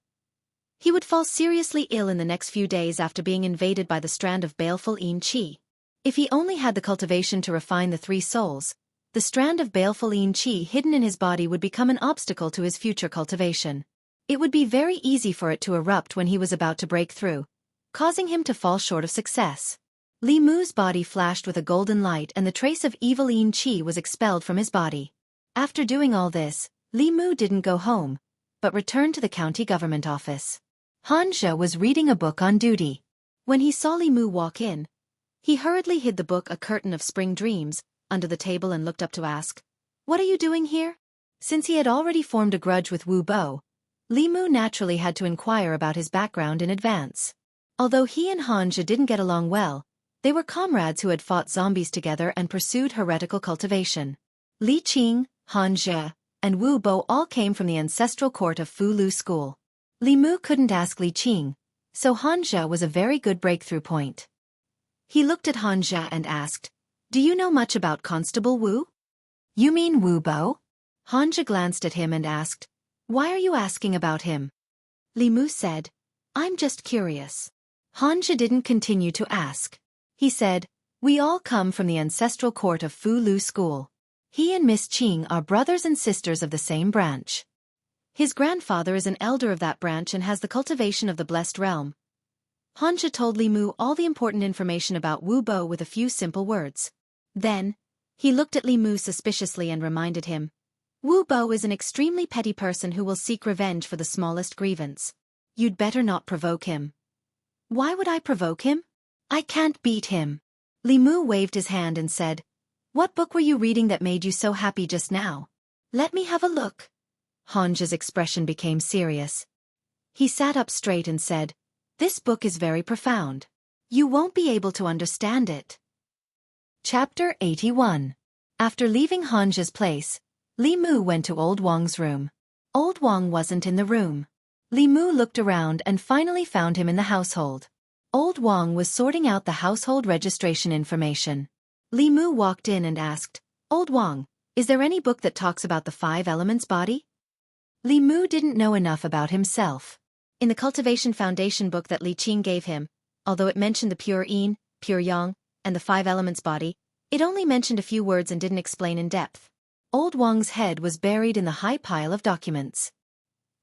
[SPEAKER 1] he would fall seriously ill in the next few days after being invaded by the strand of baleful yin qi. If he only had the cultivation to refine the 3 souls, the strand of baleful yin qi hidden in his body would become an obstacle to his future cultivation. It would be very easy for it to erupt when he was about to break through, causing him to fall short of success. Li Mu's body flashed with a golden light and the trace of evil yin qi was expelled from his body. After doing all this, Li Mu didn't go home, but returned to the county government office. Han Zhe was reading a book on duty. When he saw Li Mu walk in, he hurriedly hid the book A Curtain of Spring Dreams under the table and looked up to ask, "What are you doing here?" Since he had already formed a grudge with Wu Bo, Li Mu naturally had to inquire about his background in advance. Although he and Han Zhe didn't get along well, they were comrades who had fought zombies together and pursued heretical cultivation. Li Qing, Han Zhe, and Wu Bo all came from the ancestral court of Fu Lu School. Li Mu couldn't ask Li Qing, so Han Zhe was a very good breakthrough point. He looked at Han Zhe and asked, "Do you know much about Constable Wu?" "You mean Wu Bo?" Han Zhe glanced at him and asked, "Why are you asking about him?" Li Mu said, "I'm just curious." Han Zhe didn't continue to ask. He said, We all come from the ancestral court of Fu Lu School. He and Miss Qing are brothers and sisters of the same branch. His grandfather is an elder of that branch and has the cultivation of the blessed realm. Hanja told Li Mu all the important information about Wu Bo with a few simple words. Then, he looked at Li Mu suspiciously and reminded him, Wu Bo is an extremely petty person who will seek revenge for the smallest grievance. You'd better not provoke him. Why would I provoke him? I can't beat him. Li Mu waved his hand and said, What book were you reading that made you so happy just now? Let me have a look. Hanja's expression became serious. He sat up straight and said, This book is very profound. You won't be able to understand it. Chapter 81. After leaving Hanja's place, Li Mu went to Old Wang's room. Old Wang wasn't in the room. Li Mu looked around and finally found him in the household. Old Wang was sorting out the household registration information. Li Mu walked in and asked, Old Wang, is there any book that talks about the 5 elements body? Li Mu didn't know enough about himself. In the Cultivation Foundation book that Li Qing gave him, although it mentioned the pure yin, pure yang, and the 5 elements body, it only mentioned a few words and didn't explain in depth. Old Wang's head was buried in the high pile of documents.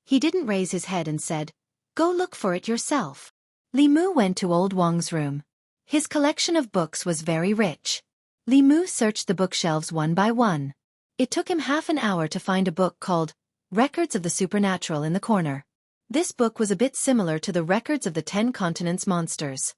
[SPEAKER 1] He didn't raise his head and said, Go look for it yourself. Li Mu went to Old Wang's room. His collection of books was very rich. Li Mu searched the bookshelves one by one. It took him half an hour to find a book called Records of the Supernatural in the corner. This book was a bit similar to the Records of the 10 Continents Monsters.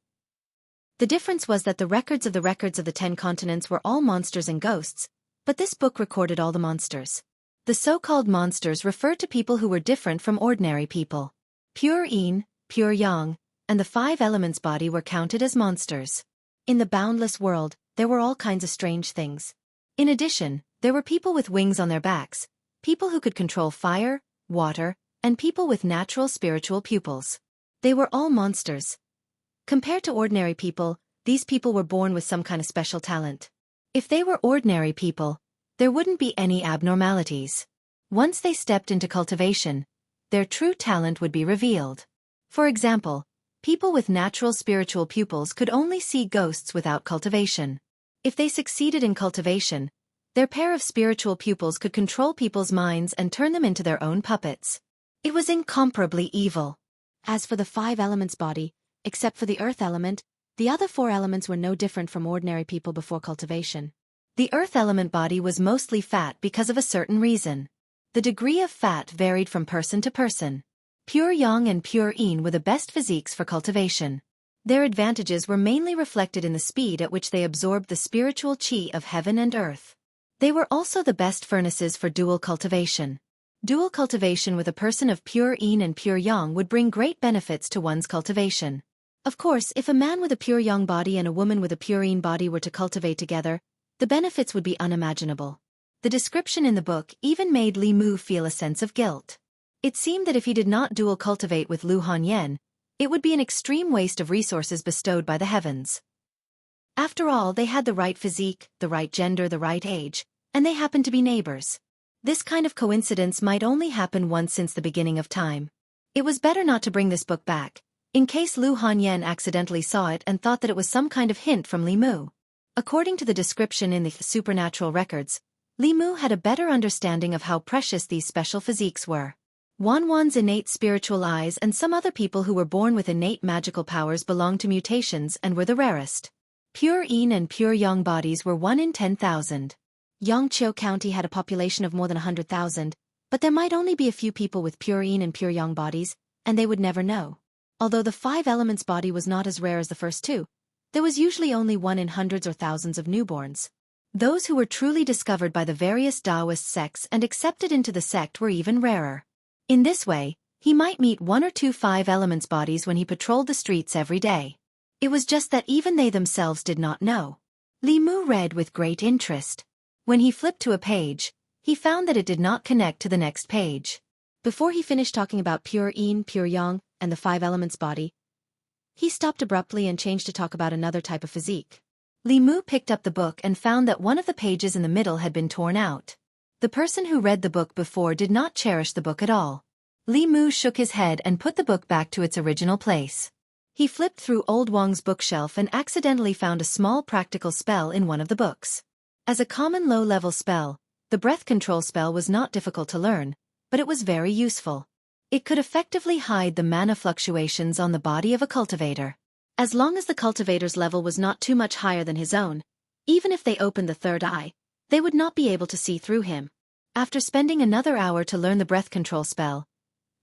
[SPEAKER 1] The difference was that the records of the 10 continents were all monsters and ghosts, but this book recorded all the monsters. The so-called monsters referred to people who were different from ordinary people. Pure yin, pure yang, and the 5 elements body were counted as monsters. In the boundless world, there were all kinds of strange things. In addition, there were people with wings on their backs, people who could control fire, water, and people with natural spiritual pupils. They were all monsters. Compared to ordinary people, these people were born with some kind of special talent. If they were ordinary people, there wouldn't be any abnormalities. Once they stepped into cultivation, their true talent would be revealed. For example, people with natural spiritual pupils could only see ghosts without cultivation. If they succeeded in cultivation, their pair of spiritual pupils could control people's minds and turn them into their own puppets. It was incomparably evil. As for the 5 elements body, except for the earth element, the other 4 elements were no different from ordinary people before cultivation. The earth element body was mostly fat because of a certain reason. The degree of fat varied from person to person. Pure yang and pure yin were the best physiques for cultivation. Their advantages were mainly reflected in the speed at which they absorbed the spiritual qi of heaven and earth. They were also the best furnaces for dual cultivation. Dual cultivation with a person of pure yin and pure yang would bring great benefits to one's cultivation. Of course, if a man with a pure yang body and a woman with a pure yin body were to cultivate together, the benefits would be unimaginable. The description in the book even made Li Mu feel a sense of guilt. It seemed that if he did not dual cultivate with Lu Hanyan, it would be an extreme waste of resources bestowed by the heavens. After all, they had the right physique, the right gender, the right age, and they happened to be neighbors. This kind of coincidence might only happen once since the beginning of time. It was better not to bring this book back, in case Lu Hanyan accidentally saw it and thought that it was some kind of hint from Li Mu. According to the description in the supernatural records, Li Mu had a better understanding of how precious these special physiques were. Wanwan's innate spiritual eyes and some other people who were born with innate magical powers belonged to mutations and were the rarest. Pure yin and pure yang bodies were 1 in 10,000. Yangqiu County had a population of more than 100,000, but there might only be a few people with pure yin and pure yang bodies, and they would never know. Although the 5 elements body was not as rare as the first 2, there was usually only 1 in hundreds or thousands of newborns. Those who were truly discovered by the various Daoist sects and accepted into the sect were even rarer. In this way, he might meet 1 or 2 5 elements bodies when he patrolled the streets every day. It was just that even they themselves did not know. Li Mu read with great interest. When he flipped to a page, he found that it did not connect to the next page. Before he finished talking about pure yin, pure yang, and the 5 elements body, he stopped abruptly and changed to talk about another type of physique. Li Mu picked up the book and found that one of the pages in the middle had been torn out. The person who read the book before did not cherish the book at all. Li Mu shook his head and put the book back to its original place. He flipped through old Wang's bookshelf and accidentally found a small practical spell in one of the books. As a common low-level spell, the breath control spell was not difficult to learn, but it was very useful. It could effectively hide the mana fluctuations on the body of a cultivator. As long as the cultivator's level was not too much higher than his own, even if they opened the third eye, they would not be able to see through him. After spending another hour to learn the breath control spell,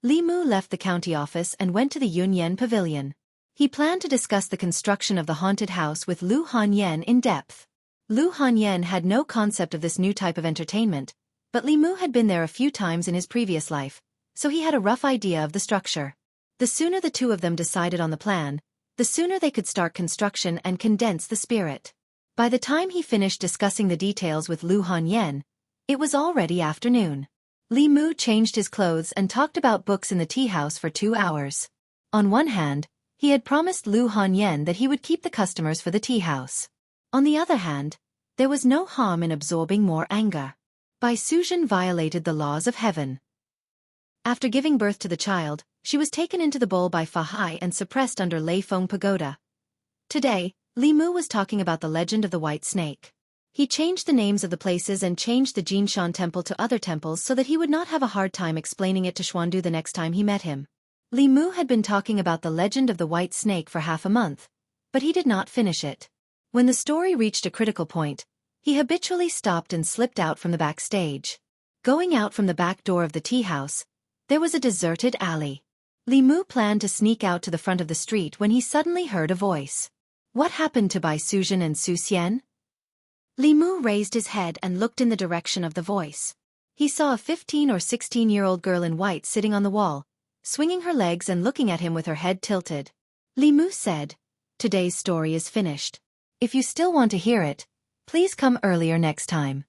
[SPEAKER 1] Li Mu left the county office and went to the Yunyan Pavilion. He planned to discuss the construction of the haunted house with Lu Hanyan in depth. Lu Hanyan had no concept of this new type of entertainment, but Li Mu had been there a few times in his previous life, so he had a rough idea of the structure. The sooner the two of them decided on the plan, the sooner they could start construction and condense the spirit. By the time he finished discussing the details with Lu Hanyan, it was already afternoon. Li Mu changed his clothes and talked about books in the tea house for 2 hours. On one hand, he had promised Lu Hanyan that he would keep the customers for the tea house. On the other hand, there was no harm in absorbing more anger. Bai Suzhen violated the laws of heaven. After giving birth to the child, she was taken into the bowl by Fa Hai and suppressed under Lei Feng Pagoda. Today, Li Mu was talking about the legend of the white snake. He changed the names of the places and changed the Jinshan temple to other temples so that he would not have a hard time explaining it to Xuandu the next time he met him. Li Mu had been talking about the legend of the white snake for half a month, but he did not finish it. When the story reached a critical point, he habitually stopped and slipped out from the backstage. Going out from the back door of the tea house, there was a deserted alley. Li Mu planned to sneak out to the front of the street when he suddenly heard a voice. What happened to Bai Suzhen and Su Xian? Li Mu raised his head and looked in the direction of the voice. He saw a 15 or 16-year-old girl in white sitting on the wall, swinging her legs and looking at him with her head tilted. Li Mu said, "Today's story is finished. If you still want to hear it, please come earlier next time."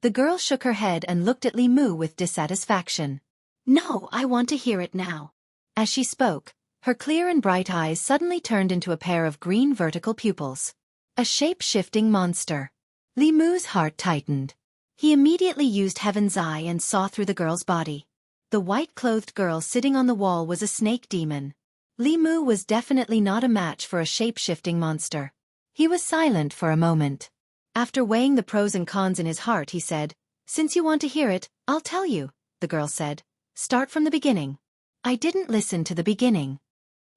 [SPEAKER 1] The girl shook her head and looked at Li Mu with dissatisfaction. "No, I want to hear it now." As she spoke, her clear and bright eyes suddenly turned into a pair of green vertical pupils. A shape-shifting monster. Li Mu's heart tightened. He immediately used Heaven's Eye and saw through the girl's body. The white-clothed girl sitting on the wall was a snake demon. Li Mu was definitely not a match for a shape-shifting monster. He was silent for a moment. After weighing the pros and cons in his heart, he said, "Since you want to hear it, I'll tell you," the girl said. "Start from the beginning." I didn't listen to the beginning.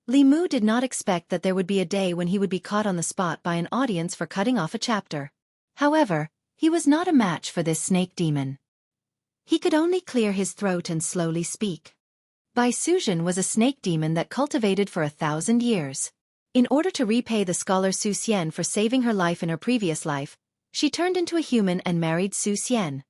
[SPEAKER 1] Li Mu did not expect that there would be a day when he would be caught on the spot by an audience for cutting off a chapter. However, he was not a match for this snake demon. He could only clear his throat and slowly speak. Bai Suzhen was a snake demon that cultivated for 1,000 years. In order to repay the scholar Su Xian for saving her life in her previous life, she turned into a human and married Su Xian.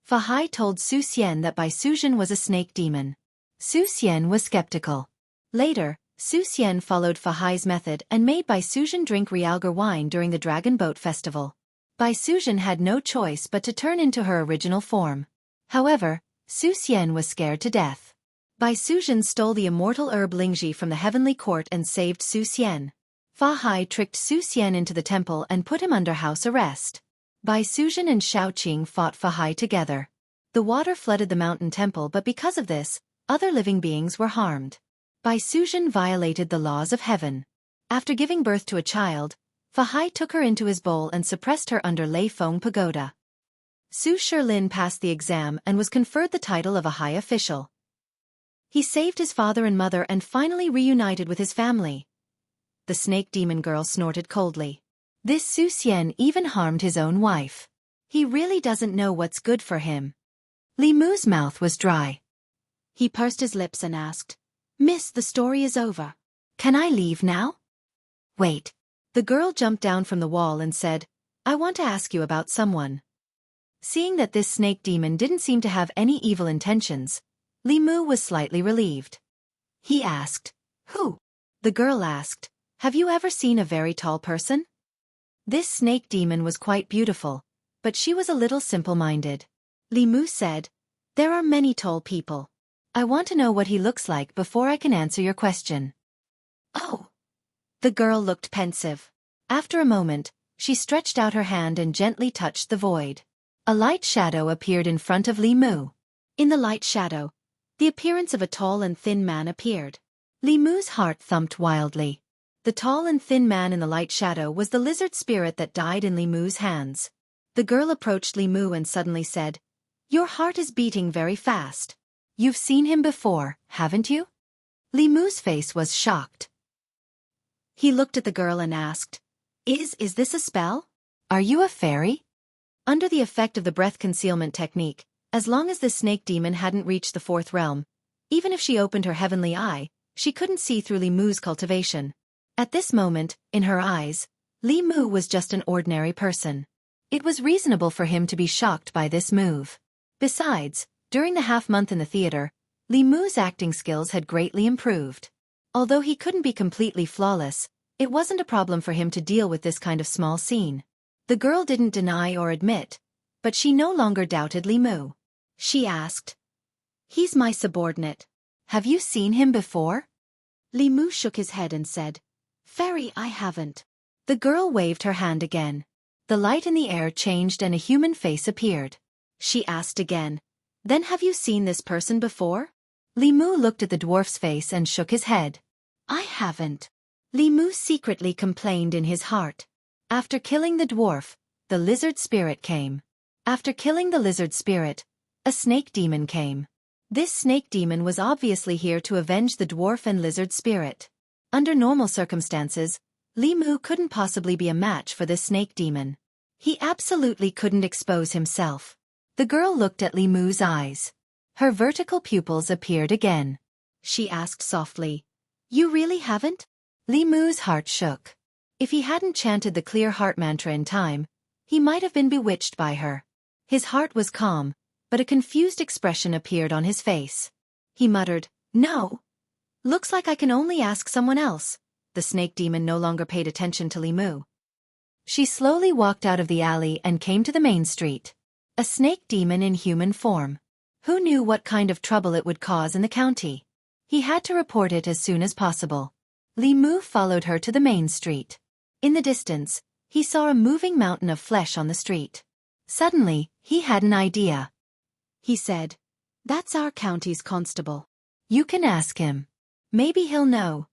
[SPEAKER 1] Fa Hai told Su Xian that Bai Suzhen was a snake demon. Su Xian was skeptical. Later, Su Xian followed Fa Hai's method and made Bai Suzhen drink realgar wine during the Dragon Boat Festival. Bai Suzhen had no choice but to turn into her original form. However, Su Xian was scared to death. Bai Suzhen stole the immortal herb Lingji from the heavenly court and saved Su Xian. Fa Hai tricked Su Xian into the temple and put him under house arrest. Bai Suzhen and Shaoqing fought Fa Hai together. The water flooded the mountain temple, but because of this, other living beings were harmed. Bai Suzhen violated the laws of heaven. After giving birth to a child, Fa Hai took her into his bowl and suppressed her under Lei Feng Pagoda. Su Shilin passed the exam and was conferred the title of a high official. He saved his father and mother and finally reunited with his family. The snake demon girl snorted coldly. This Su Xian even harmed his own wife. He really doesn't know what's good for him. Li Mu's mouth was dry. He pursed his lips and asked, "Miss, the story is over. Can I leave now?" "Wait." The girl jumped down from the wall and said, "I want to ask you about someone." Seeing that this snake demon didn't seem to have any evil intentions, Li Mu was slightly relieved. He asked, "Who?" The girl asked, "Have you ever seen a very tall person?" This snake demon was quite beautiful, but she was a little simple-minded. Li Mu said, "There are many tall people. I want to know what he looks like before I can answer your question." "Oh." The girl looked pensive. After a moment, she stretched out her hand and gently touched the void. A light shadow appeared in front of Li Mu. In the light shadow, the appearance of a tall and thin man appeared. Li Mu's heart thumped wildly. The tall and thin man in the light shadow was the lizard spirit that died in Li Mu's hands. The girl approached Li Mu and suddenly said, "Your heart is beating very fast. You've seen him before, haven't you?" Li Mu's face was shocked. He looked at the girl and asked, Is this a spell? Are you a fairy?" Under the effect of the breath concealment technique, as long as this snake demon hadn't reached the fourth realm, even if she opened her heavenly eye, she couldn't see through Li Mu's cultivation. At this moment, in her eyes, Li Mu was just an ordinary person. It was reasonable for him to be shocked by this move. Besides, during the half-month in the theater, Li Mu's acting skills had greatly improved. Although he couldn't be completely flawless, it wasn't a problem for him to deal with this kind of small scene. The girl didn't deny or admit, but she no longer doubted Li Mu. She asked, "He's my subordinate. Have you seen him before?" Li Mu shook his head and said, "Fairy, I haven't." The girl waved her hand again. The light in the air changed and a human face appeared. She asked again, "Then have you seen this person before?" Li Mu looked at the dwarf's face and shook his head. "I haven't." Li Mu secretly complained in his heart. After killing the dwarf, the lizard spirit came. After killing the lizard spirit, a snake demon came. This snake demon was obviously here to avenge the dwarf and lizard spirit. Under normal circumstances, Li Mu couldn't possibly be a match for this snake demon. He absolutely couldn't expose himself. The girl looked at Li Mu's eyes. Her vertical pupils appeared again. She asked softly, "You really haven't?" Li Mu's heart shook. If he hadn't chanted the clear heart mantra in time, he might have been bewitched by her. His heart was calm, but a confused expression appeared on his face. He muttered, "No. Looks like I can only ask someone else." The snake demon no longer paid attention to Li Mu. She slowly walked out of the alley and came to the main street. A snake demon in human form. Who knew what kind of trouble it would cause in the county? He had to report it as soon as possible. Li Mu followed her to the main street. In the distance, he saw a moving mountain of flesh on the street. Suddenly, he had an idea. He said, "That's our county's constable. You can ask him. Maybe he'll know.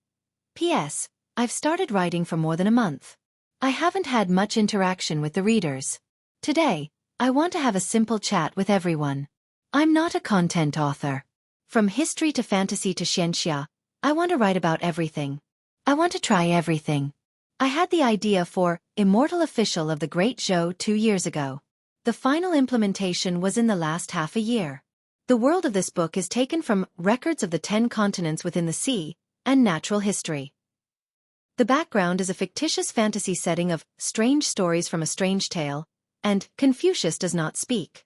[SPEAKER 1] P.S. I've started writing for more than a month. I haven't had much interaction with the readers. Today, I want to have a simple chat with everyone. I'm not a content author. From history to fantasy to xianxia, I want to write about everything. I want to try everything. I had the idea for Immortal Official of the Great Zhou 2 years ago. The final implementation was in the last half a year. The world of this book is taken from records of the 10 continents within the sea and natural history. The background is a fictitious fantasy setting of strange stories from a strange tale, and Confucius does not speak.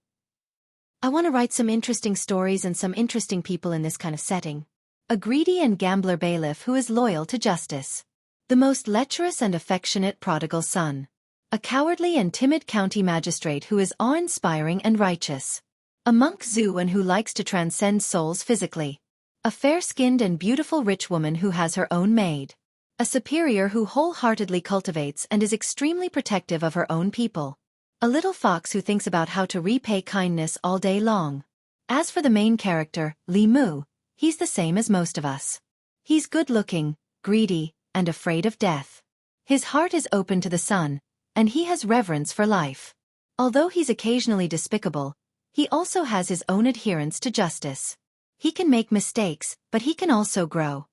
[SPEAKER 1] I want to write some interesting stories and some interesting people in this kind of setting. A greedy and gambler bailiff who is loyal to justice. The most lecherous and affectionate prodigal son. A cowardly and timid county magistrate who is awe-inspiring and righteous. A monk Zuan who likes to transcend souls physically. A fair-skinned and beautiful rich woman who has her own maid. A superior who wholeheartedly cultivates and is extremely protective of her own people. A little fox who thinks about how to repay kindness all day long. As for the main character, Li Mu, he's the same as most of us. He's good-looking, greedy, and afraid of death. His heart is open to the sun, and he has reverence for life. Although he's occasionally despicable, he also has his own adherence to justice. He can make mistakes, but he can also grow.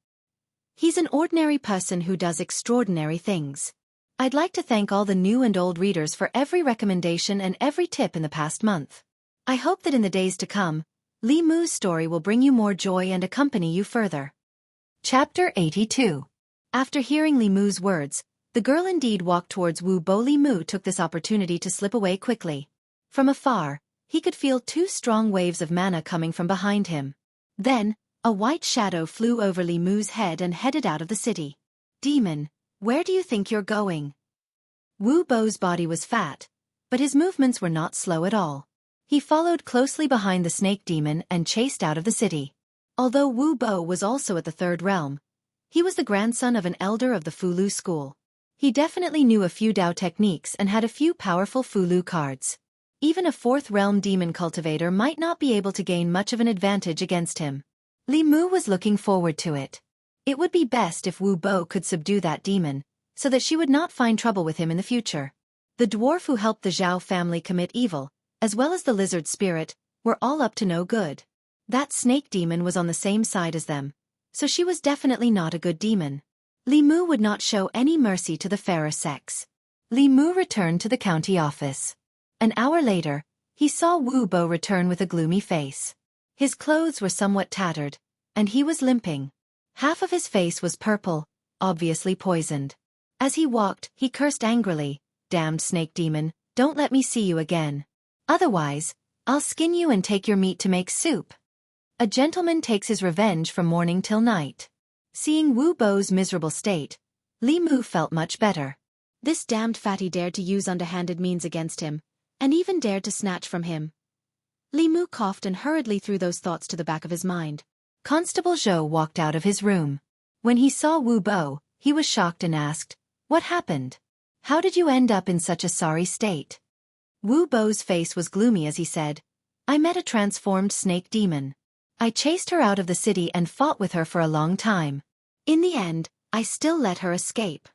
[SPEAKER 1] He's an ordinary person who does extraordinary things. I'd like to thank all the new and old readers for every recommendation and every tip in the past month. I hope that in the days to come, Li Mu's story will bring you more joy and accompany you further. Chapter 82. After hearing Li Mu's words, the girl indeed walked towards Wu Bo. Li Mu took this opportunity to slip away quickly. From afar, he could feel 2 strong waves of mana coming from behind him. Then, a white shadow flew over Li Mu's head and headed out of the city. "Demon, where do you think you're going?" Wu Bo's body was fat, but his movements were not slow at all. He followed closely behind the snake demon and chased out of the city. Although Wu Bo was also at the 3rd realm, he was the grandson of an elder of the Fulu school. He definitely knew a few Dao techniques and had a few powerful Fulu cards. Even a 4th realm demon cultivator might not be able to gain much of an advantage against him. Li Mu was looking forward to it. It would be best if Wu Bo could subdue that demon, so that she would not find trouble with him in the future. The dwarf who helped the Zhao family commit evil, as well as the lizard spirit, were all up to no good. That snake demon was on the same side as them, so she was definitely not a good demon. Li Mu would not show any mercy to the fairer sex. Li Mu returned to the county office. An hour later, he saw Wu Bo return with a gloomy face. His clothes were somewhat tattered, and he was limping. Half of his face was purple, obviously poisoned. As he walked, he cursed angrily, "Damned snake demon, don't let me see you again. Otherwise, I'll skin you and take your meat to make soup." A gentleman takes his revenge from morning till night. Seeing Wu Bo's miserable state, Li Mu felt much better. This damned fatty dared to use underhanded means against him, and even dared to snatch from him. Li Mu coughed and hurriedly threw those thoughts to the back of his mind. Constable Zhou walked out of his room. When he saw Wu Bo, he was shocked and asked, "What happened? How did you end up in such a sorry state?" Wu Bo's face was gloomy as he said, "I met a transformed snake demon. I chased her out of the city and fought with her for a long time. In the end, I still let her escape."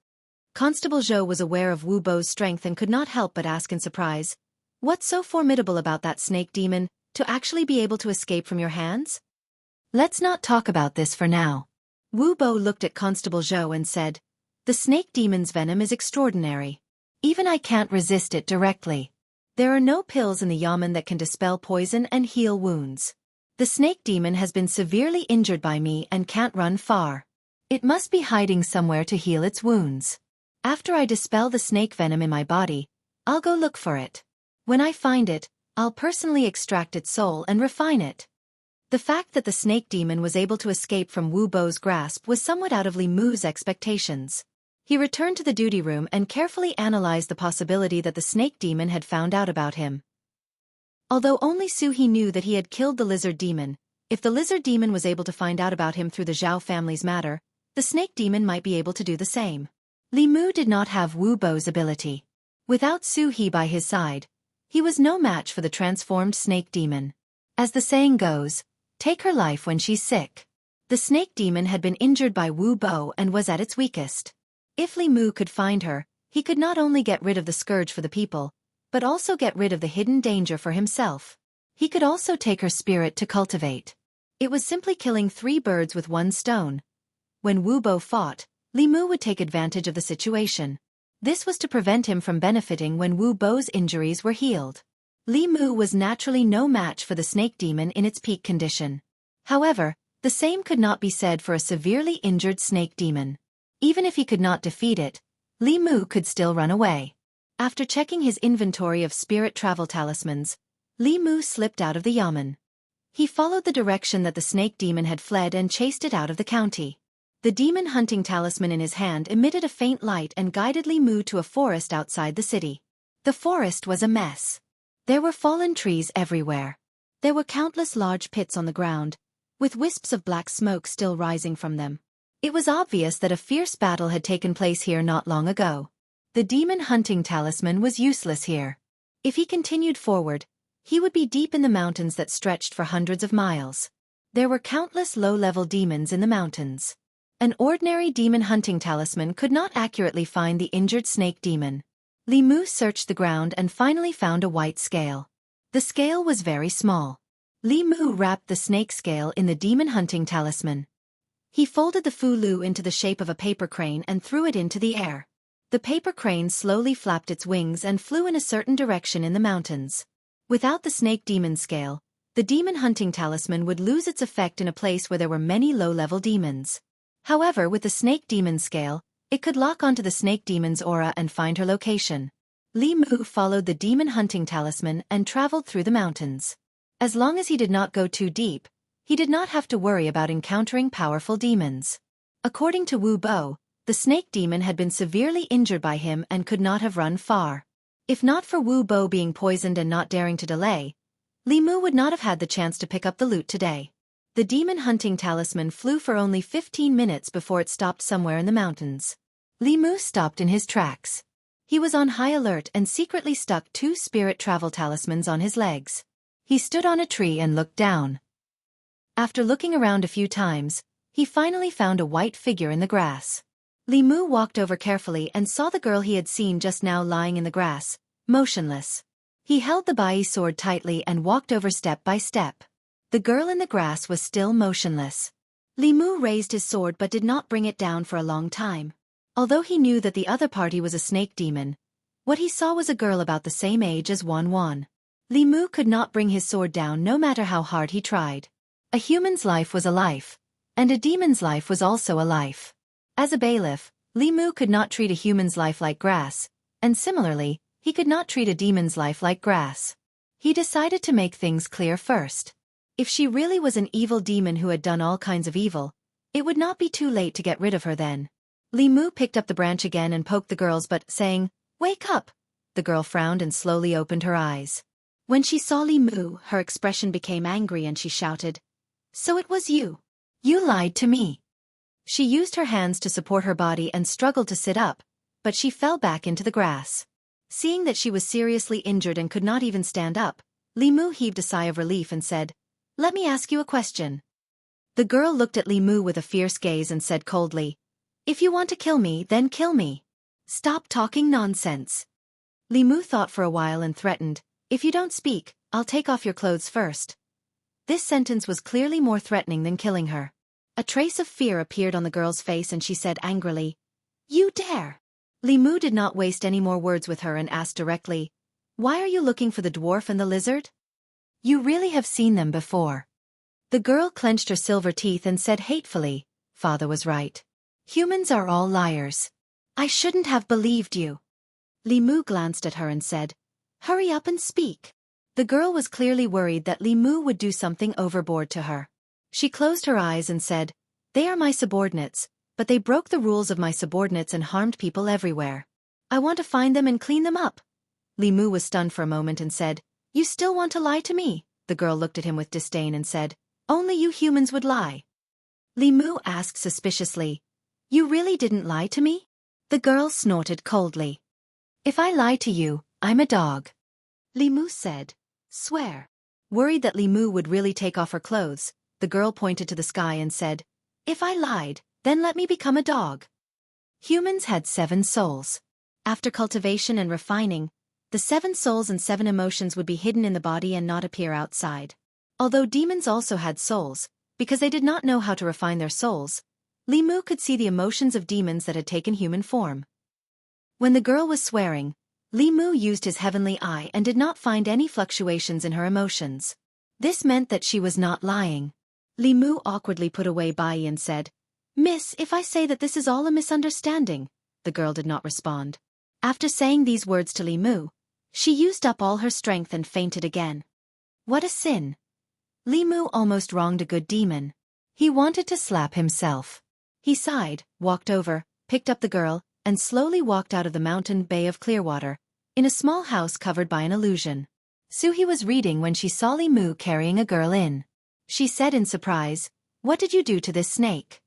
[SPEAKER 1] Constable Zhou was aware of Wu Bo's strength and could not help but ask in surprise, "What's so formidable about that snake demon, to actually be able to escape from your hands?" "Let's not talk about this for now." Wu Bo looked at Constable Zhou and said, "The snake demon's venom is extraordinary. Even I can't resist it directly. There are no pills in the yamen that can dispel poison and heal wounds. The snake demon has been severely injured by me and can't run far. It must be hiding somewhere to heal its wounds. After I dispel the snake venom in my body, I'll go look for it. When I find it, I'll personally extract its soul and refine it." The fact that the snake demon was able to escape from Wu Bo's grasp was somewhat out of Li Mu's expectations. He returned to the duty room and carefully analyzed the possibility that the snake demon had found out about him. Although only Su He knew that he had killed the lizard demon, if the lizard demon was able to find out about him through the Zhao family's matter, the snake demon might be able to do the same. Li Mu did not have Wu Bo's ability. Without Su He by his side, he was no match for the transformed snake demon. As the saying goes, take her life when she's sick. The snake demon had been injured by Wu Bo and was at its weakest. If Li Mu could find her, he could not only get rid of the scourge for the people, but also get rid of the hidden danger for himself. He could also take her spirit to cultivate. It was simply killing 3 birds with 1 stone. When Wu Bo fought, Li Mu would take advantage of the situation. This was to prevent him from benefiting when Wu Bo's injuries were healed. Li Mu was naturally no match for the snake demon in its peak condition. However, the same could not be said for a severely injured snake demon. Even if he could not defeat it, Li Mu could still run away. After checking his inventory of spirit travel talismans, Li Mu slipped out of the yamen. He followed the direction that the snake demon had fled and chased it out of the county. The demon hunting talisman in his hand emitted a faint light and guided Li Mu to a forest outside the city. The forest was a mess. There were fallen trees everywhere. There were countless large pits on the ground, with wisps of black smoke still rising from them. It was obvious that a fierce battle had taken place here not long ago. The demon hunting talisman was useless here. If he continued forward, he would be deep in the mountains that stretched for hundreds of miles. There were countless low-level demons in the mountains. An ordinary demon hunting talisman could not accurately find the injured snake demon. Li Mu searched the ground and finally found a white scale. The scale was very small. Li Mu wrapped the snake scale in the demon hunting talisman. He folded the fulu into the shape of a paper crane and threw it into the air. The paper crane slowly flapped its wings and flew in a certain direction in the mountains. Without the snake demon scale, the demon hunting talisman would lose its effect in a place where there were many low-level demons. However, with the snake demon scale, it could lock onto the snake demon's aura and find her location. Li Mu followed the demon hunting talisman and traveled through the mountains. As long as he did not go too deep, he did not have to worry about encountering powerful demons. According to Wu Bo, the snake demon had been severely injured by him and could not have run far. If not for Wu Bo being poisoned and not daring to delay, Li Mu would not have had the chance to pick up the loot today. The demon hunting talisman flew for only 15 minutes before it stopped somewhere in the mountains. Li Mu stopped in his tracks. He was on high alert and secretly stuck 2 spirit travel talismans on his legs. He stood on a tree and looked down. After looking around a few times, he finally found a white figure in the grass. Li Mu walked over carefully and saw the girl he had seen just now lying in the grass, motionless. He held the bai sword tightly and walked over step by step. The girl in the grass was still motionless. Li Mu raised his sword but did not bring it down for a long time. Although he knew that the other party was a snake demon, what he saw was a girl about the same age as Wan Wan. Li Mu could not bring his sword down no matter how hard he tried. A human's life was a life, and a demon's life was also a life. As a bailiff, Li Mu could not treat a human's life like grass, and similarly, he could not treat a demon's life like grass. He decided to make things clear first. If she really was an evil demon who had done all kinds of evil, it would not be too late to get rid of her then. Li Mu picked up the branch again and poked the girls but, saying, "Wake up!" The girl frowned and slowly opened her eyes. When she saw Li Mu, her expression became angry and she shouted, "So it was you! You lied to me!" She used her hands to support her body and struggled to sit up, but she fell back into the grass. Seeing that she was seriously injured and could not even stand up, Li Mu heaved a sigh of relief and said, "Let me ask you a question." The girl looked at Li Mu with a fierce gaze and said coldly, "If you want to kill me, then kill me. Stop talking nonsense." Li Mu thought for a while and threatened, "If you don't speak, I'll take off your clothes first." This sentence was clearly more threatening than killing her. A trace of fear appeared on the girl's face and she said angrily, "You dare!" Li Mu did not waste any more words with her and asked directly, "Why are you looking for the dwarf and the lizard? You really have seen them before." The girl clenched her silver teeth and said hatefully, "Father was right. Humans are all liars. I shouldn't have believed you." Li Mu glanced at her and said, "Hurry up and speak." The girl was clearly worried that Li Mu would do something overboard to her. She closed her eyes and said, "They are my subordinates, but they broke the rules of my subordinates and harmed people everywhere. I want to find them and clean them up." Li Mu was stunned for a moment and said, "You still want to lie to me?" The girl looked at him with disdain and said, "Only you humans would lie." Li Mu asked suspiciously, "You really didn't lie to me?" The girl snorted coldly. "If I lie to you, I'm a dog." Li Mu said, "Swear." Worried that Li Mu would really take off her clothes, the girl pointed to the sky and said, "If I lied, then let me become a dog." Humans had 7 souls. After cultivation and refining, the 7 souls and 7 emotions would be hidden in the body and not appear outside. Although demons also had souls, because they did not know how to refine their souls, Li Mu could see the emotions of demons that had taken human form. When the girl was swearing, Li Mu used his heavenly eye and did not find any fluctuations in her emotions. This meant that she was not lying. Li Mu awkwardly put away Bai and said, "Miss, if I say that this is all a misunderstanding." The girl did not respond. After saying these words to Li Mu, she used up all her strength and fainted again. What a sin! Li Mu almost wronged a good demon. He wanted to slap himself. He sighed, walked over, picked up the girl, and slowly walked out of the mountain bay of Clearwater, in a small house covered by an illusion. Suhi was reading when she saw Li Mu carrying a girl in. She said in surprise, "What did you do to this snake?"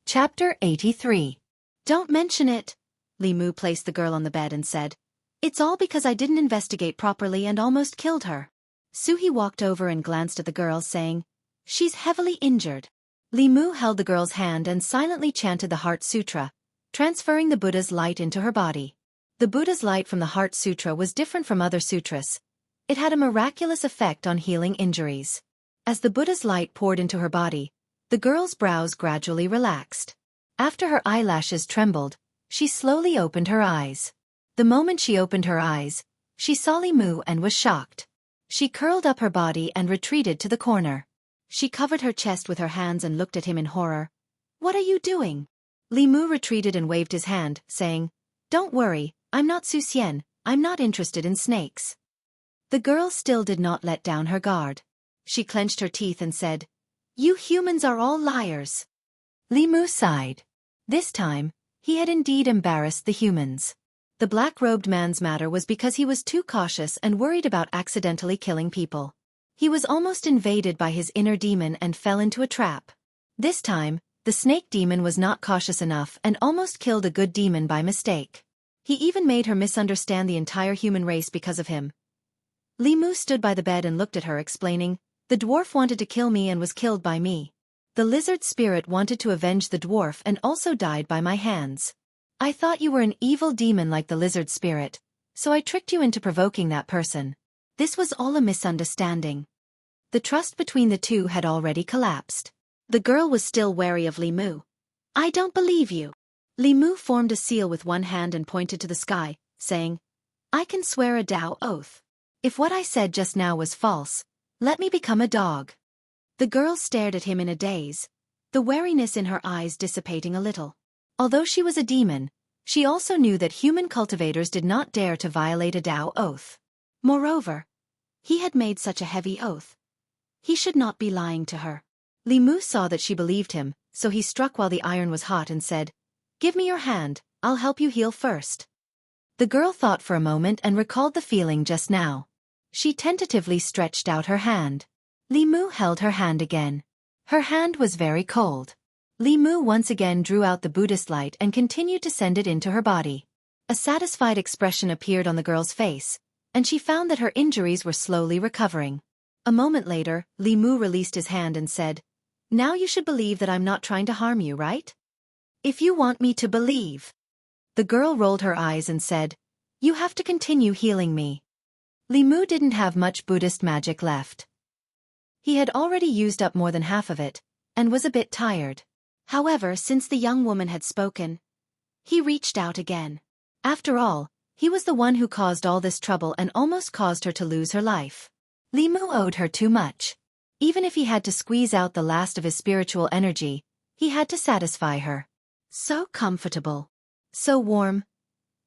[SPEAKER 1] Chapter 83. "Don't mention it." Li Mu placed the girl on the bed and said, "It's all because I didn't investigate properly and almost killed her." Suhi walked over and glanced at the girl, saying, "She's heavily injured." Li Mu held the girl's hand and silently chanted the Heart Sutra, transferring the Buddha's light into her body. The Buddha's light from the Heart Sutra was different from other sutras. It had a miraculous effect on healing injuries. As the Buddha's light poured into her body, the girl's brows gradually relaxed. After her eyelashes trembled, she slowly opened her eyes. The moment she opened her eyes, she saw Li Mu and was shocked. She curled up her body and retreated to the corner. She covered her chest with her hands and looked at him in horror. "What are you doing?" Li Mu retreated and waved his hand, saying, "Don't worry, I'm not Su Xian, I'm not interested in snakes." The girl still did not let down her guard. She clenched her teeth and said, "You humans are all liars." Li Mu sighed. This time, he had indeed embarrassed the humans. The black-robed man's matter was because he was too cautious and worried about accidentally killing people. He was almost invaded by his inner demon and fell into a trap. This time, the snake demon was not cautious enough and almost killed a good demon by mistake. He even made her misunderstand the entire human race because of him. Li Mu stood by the bed and looked at her, explaining, "The dwarf wanted to kill me and was killed by me. The lizard spirit wanted to avenge the dwarf and also died by my hands. I thought you were an evil demon like the lizard spirit, so I tricked you into provoking that person. This was all a misunderstanding. The trust between the two had already collapsed. The girl was still wary of Li Mu. I don't believe you. Li Mu formed a seal with one hand and pointed to the sky, saying, I can swear a Dao oath. If what I said just now was false, let me become a dog. The girl stared at him in a daze, the wariness in her eyes dissipating a little. Although she was a demon, she also knew that human cultivators did not dare to violate a Dao oath. Moreover, he had made such a heavy oath. He should not be lying to her. Li Mu saw that she believed him, so he struck while the iron was hot and said, Give me your hand, I'll help you heal first. The girl thought for a moment and recalled the feeling just now. She tentatively stretched out her hand. Li Mu held her hand again. Her hand was very cold. Li Mu once again drew out the Buddhist light and continued to send it into her body. A satisfied expression appeared on the girl's face, and she found that her injuries were slowly recovering. A moment later, Li Mu released his hand and said, Now you should believe that I'm not trying to harm you, right? If you want me to believe. The girl rolled her eyes and said, You have to continue healing me. Li Mu didn't have much Buddhist magic left. He had already used up more than half of it, and was a bit tired. However, since the young woman had spoken, he reached out again. After all, he was the one who caused all this trouble and almost caused her to lose her life. Li Mu owed her too much. Even if he had to squeeze out the last of his spiritual energy, he had to satisfy her. So comfortable. So warm.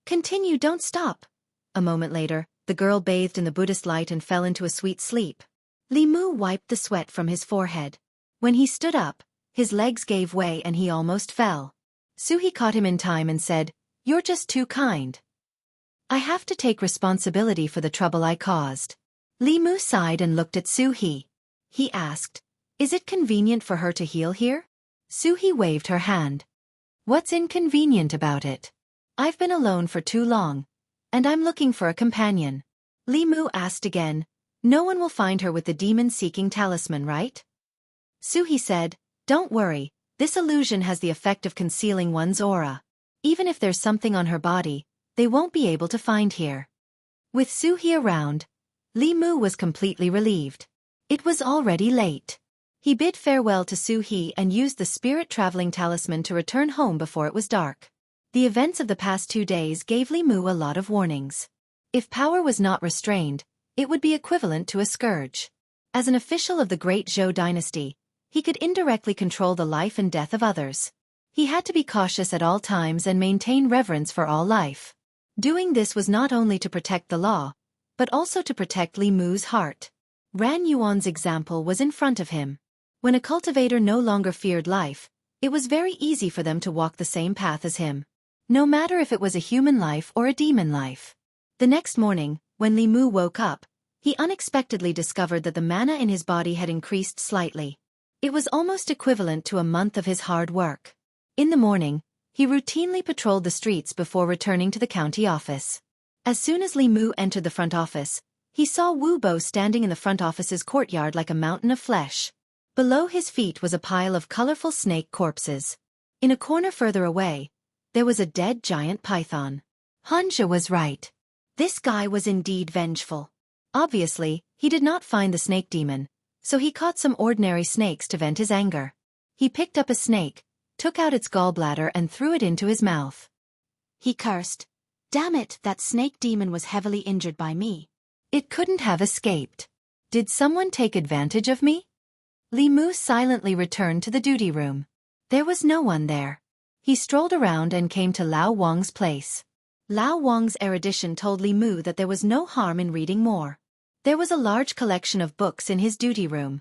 [SPEAKER 1] Continue, don't stop. A moment later, the girl bathed in the Buddhist light and fell into a sweet sleep. Li Mu wiped the sweat from his forehead. When he stood up, his legs gave way and he almost fell. Suhi caught him in time and said, You're just too kind. I have to take responsibility for the trouble I caused. Li Mu sighed and looked at Suhi. He asked, Is it convenient for her to heal here? Suhi waved her hand. What's inconvenient about it? I've been alone for too long, and I'm looking for a companion. Li Mu asked again, No one will find her with the demon-seeking talisman, right? Suhi said, Don't worry, this illusion has the effect of concealing one's aura. Even if there's something on her body, they won't be able to find here. With Suhi around, Li Mu was completely relieved. It was already late. He bid farewell to Suhi and used the spirit-traveling talisman to return home before it was dark. The events of the past 2 days gave Li Mu a lot of warnings. If power was not restrained, it would be equivalent to a scourge. As an official of the Great Zhou dynasty, he could indirectly control the life and death of others. He had to be cautious at all times and maintain reverence for all life. Doing this was not only to protect the law, but also to protect Li Mu's heart. Ran Yuan's example was in front of him. When a cultivator no longer feared life, it was very easy for them to walk the same path as him. No matter if it was a human life or a demon life. The next morning, when Li Mu woke up, he unexpectedly discovered that the mana in his body had increased slightly. It was almost equivalent to a month of his hard work. In the morning, he routinely patrolled the streets before returning to the county office. As soon as Li Mu entered the front office, he saw Wu Bo standing in the front office's courtyard like a mountain of flesh. Below his feet was a pile of colorful snake corpses. In a corner further away, there was a dead giant python. Hanja was right. This guy was indeed vengeful. Obviously, he did not find the snake demon, so he caught some ordinary snakes to vent his anger. He picked up a snake, took out its gallbladder and threw it into his mouth. He cursed. Damn it, that snake demon was heavily injured by me. It couldn't have escaped. Did someone take advantage of me? Li Mu silently returned to the duty room. There was no one there. He strolled around and came to Lao Wang's place. Lao Wang's erudition told Li Mu that there was no harm in reading more. There was a large collection of books in his duty room.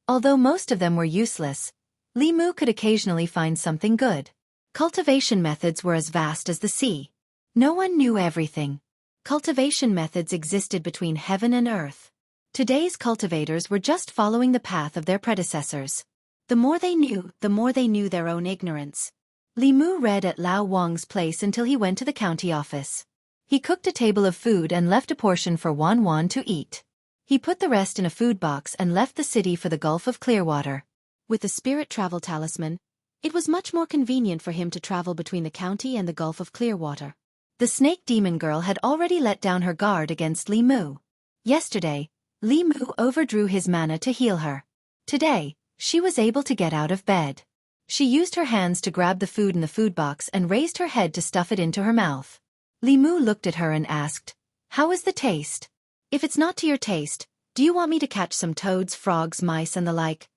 [SPEAKER 1] Although most of them were useless, Li Mu could occasionally find something good. Cultivation methods were as vast as the sea. No one knew everything. Cultivation methods existed between heaven and earth. Today's cultivators were just following the path of their predecessors. The more they knew their own ignorance. Li Mu read at Lao Wang's place until he went to the county office. He cooked a table of food and left a portion for Wan Wan to eat. He put the rest in a food box and left the city for the Gulf of Clearwater. With the spirit travel talisman, it was much more convenient for him to travel between the county and the Gulf of Clearwater. The snake demon girl had already let down her guard against Li Mu. Yesterday, Li Mu overdrew his mana to heal her. Today, she was able to get out of bed. She used her hands to grab the food in the food box and raised her head to stuff it into her mouth. Li Mu looked at her and asked, "How is the taste? If it's not to your taste, do you want me to catch some toads, frogs, mice and the like?"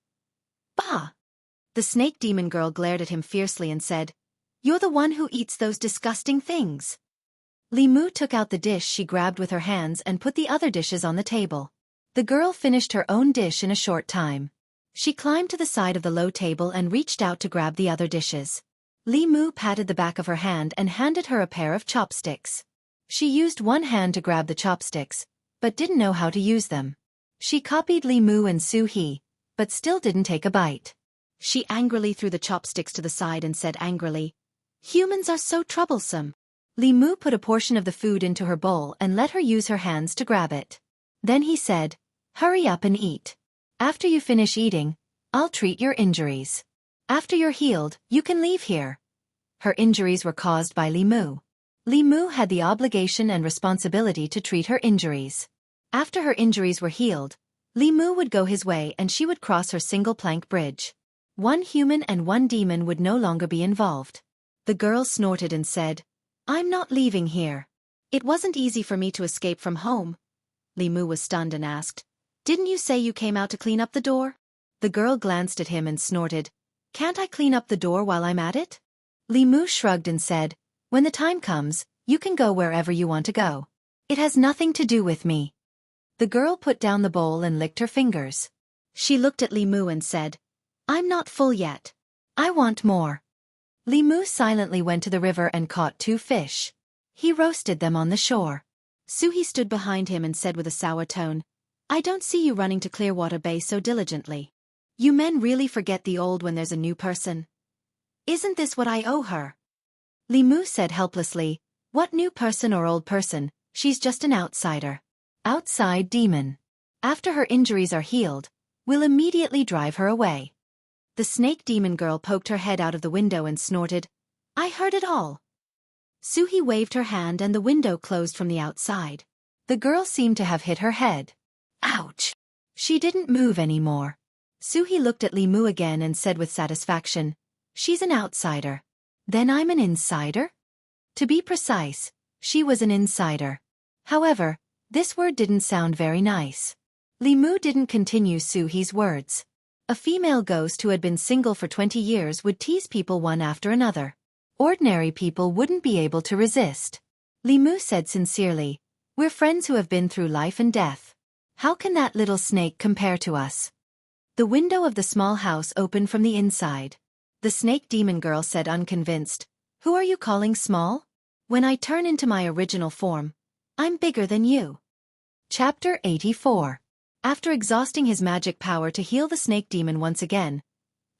[SPEAKER 1] "Bah!" The snake demon girl glared at him fiercely and said, "You're the one who eats those disgusting things." Li Mu took out the dish she grabbed with her hands and put the other dishes on the table. The girl finished her own dish in a short time. She climbed to the side of the low table and reached out to grab the other dishes. Li Mu patted the back of her hand and handed her a pair of chopsticks. She used one hand to grab the chopsticks, but didn't know how to use them. She copied Li Mu and Su He, but still didn't take a bite. She angrily threw the chopsticks to the side and said angrily, "Humans are so troublesome." Li Mu put a portion of the food into her bowl and let her use her hands to grab it. Then he said, "Hurry up and eat. After you finish eating, I'll treat your injuries. After you're healed, you can leave here." Her injuries were caused by Li Mu. Li Mu had the obligation and responsibility to treat her injuries. After her injuries were healed, Li Mu would go his way and she would cross her single-plank bridge. One human and one demon would no longer be involved. The girl snorted and said, "I'm not leaving here. It wasn't easy for me to escape from home." Li Mu was stunned and asked, "Didn't you say you came out to clean up the door?" The girl glanced at him and snorted, "Can't I clean up the door while I'm at it?" Li Mu shrugged and said, "When the time comes, you can go wherever you want to go. It has nothing to do with me." The girl put down the bowl and licked her fingers. She looked at Li Mu and said, "I'm not full yet. I want more." Li Mu silently went to the river and caught 2 fish. He roasted them on the shore. Su He stood behind him and said with a sour tone, "I don't see you running to Clearwater Bay so diligently. You men really forget the old when there's a new person. Isn't this what I owe her?" Li Mu said helplessly, "What new person or old person? She's just an outsider." Outside demon. After her injuries are healed, we'll immediately drive her away. The snake demon girl poked her head out of the window and snorted, "I heard it all." Su He waved her hand and the window closed from the outside. The girl seemed to have hit her head. Ouch! She didn't move anymore. Su He looked at Li Mu again and said with satisfaction, "She's an outsider. Then I'm an insider?" To be precise, she was an insider. However, this word didn't sound very nice. Li Mu didn't continue Su He's words. A female ghost who had been single for 20 years would tease people one after another. Ordinary people wouldn't be able to resist. Li Mu said sincerely, "We're friends who have been through life and death. How can that little snake compare to us?" The window of the small house opened from the inside. The snake demon girl said unconvinced, "Who are you calling small? When I turn into my original form, I'm bigger than you." Chapter 84. After exhausting his magic power to heal the snake demon once again,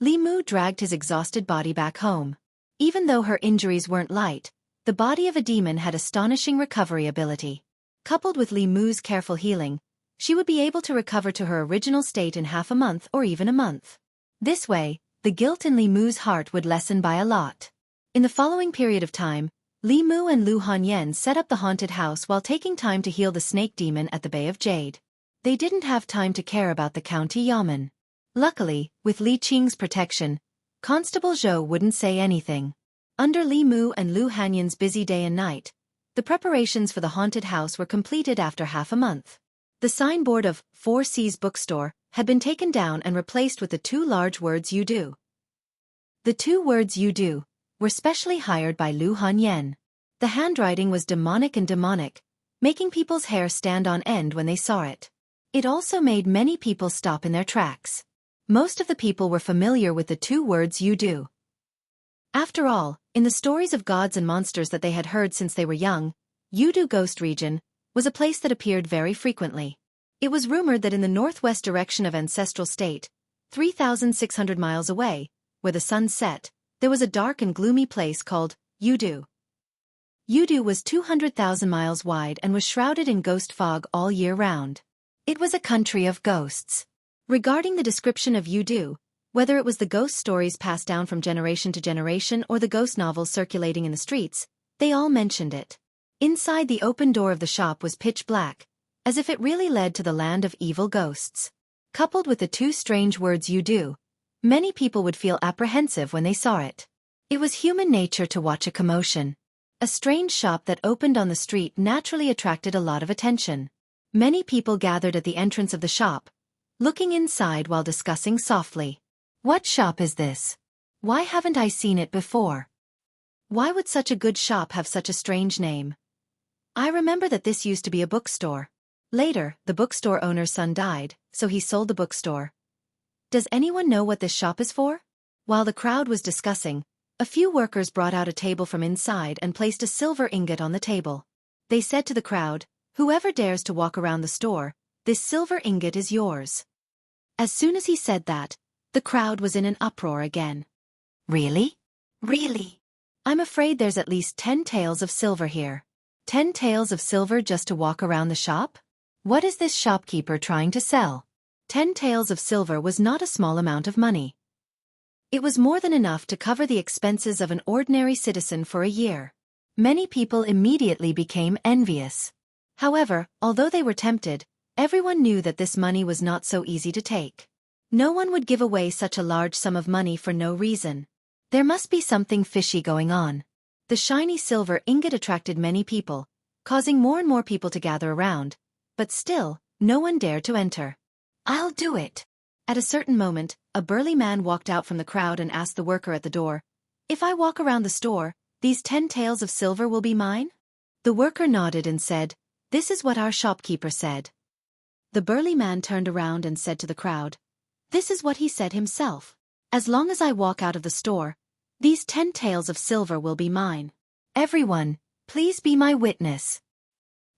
[SPEAKER 1] Li Mu dragged his exhausted body back home. Even though her injuries weren't light, the body of a demon had astonishing recovery ability. Coupled with Li Mu's careful healing, she would be able to recover to her original state in half a month or even a month. This way, the guilt in Li Mu's heart would lessen by a lot. In the following period of time, Li Mu and Lu Hanyan set up the haunted house while taking time to heal the snake demon at the Bay of Jade. They didn't have time to care about the county yamen. Luckily, with Li Qing's protection, Constable Zhou wouldn't say anything. Under Li Mu and Lu Hanyan's busy day and night, the preparations for the haunted house were completed after half a month. The signboard of 4 C's bookstore had been taken down and replaced with the 2 large words "You Do." The 2 words "You Do" were specially hired by Lu Hanyan. The handwriting was demonic, making people's hair stand on end when they saw it. It also made many people stop in their tracks. Most of the people were familiar with the 2 words "You Do." After all, in the stories of gods and monsters that they had heard since they were young, Yudu Ghost Region was a place that appeared very frequently. It was rumored that in the northwest direction of Ancestral State, 3,600 miles away, where the sun set, there was a dark and gloomy place called Yudu. Yudu was 200,000 miles wide and was shrouded in ghost fog all year round. It was a country of ghosts. Regarding the description of Yudu, Whether it was the ghost stories passed down from generation to generation or the ghost novels circulating in the streets, they all mentioned it. Inside the open door of the shop was pitch black, as if it really led to the land of evil ghosts. Coupled with the two strange words "you do," many people would feel apprehensive when they saw it. It was human nature to watch a commotion. A strange shop that opened on the street naturally attracted a lot of attention. Many people gathered at the entrance of the shop, looking inside while discussing softly. What shop is this? Why haven't I seen it before? Why would such a good shop have such a strange name? I remember that this used to be a bookstore. Later, the bookstore owner's son died, so he sold the bookstore. Does anyone know what this shop is for? While the crowd was discussing, a few workers brought out a table from inside and placed a silver ingot on the table. They said to the crowd, "Whoever dares to walk around the store, this silver ingot is yours." As soon as he said that, the crowd was in an uproar again. Really? Really? I'm afraid there's at least 10 taels of silver here. 10 taels of silver just to walk around the shop? What is this shopkeeper trying to sell? 10 taels of silver was not a small amount of money. It was more than enough to cover the expenses of an ordinary citizen for a year. Many people immediately became envious. However, although they were tempted, everyone knew that this money was not so easy to take. No one would give away such a large sum of money for no reason. There must be something fishy going on. The shiny silver ingot attracted many people, causing more and more people to gather around, but still, no one dared to enter. "I'll do it." At a certain moment, a burly man walked out from the crowd and asked the worker at the door, "If I walk around the store, these 10 taels of silver will be mine?" The worker nodded and said, "This is what our shopkeeper said." The burly man turned around and said to the crowd, "This is what he said himself. As long as I walk out of the store, these 10 taels of silver will be mine. Everyone, please be my witness.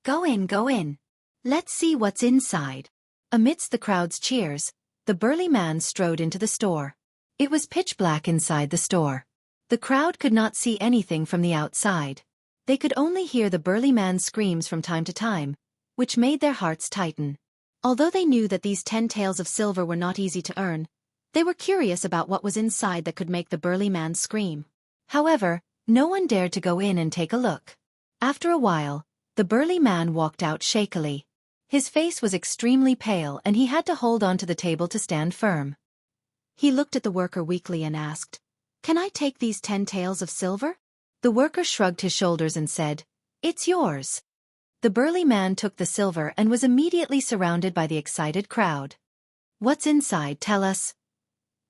[SPEAKER 1] Go in, go in. Let's see what's inside." Amidst the crowd's cheers, the burly man strode into the store. It was pitch black inside the store. The crowd could not see anything from the outside. They could only hear the burly man's screams from time to time, which made their hearts tighten. Although they knew that these 10 taels of silver were not easy to earn, they were curious about what was inside that could make the burly man scream. However, no one dared to go in and take a look. After a while, the burly man walked out shakily. His face was extremely pale and he had to hold onto the table to stand firm. He looked at the worker weakly and asked, "Can I take these 10 taels of silver?" The worker shrugged his shoulders and said, "It's yours." The burly man took the silver and was immediately surrounded by the excited crowd. "What's inside? Tell us."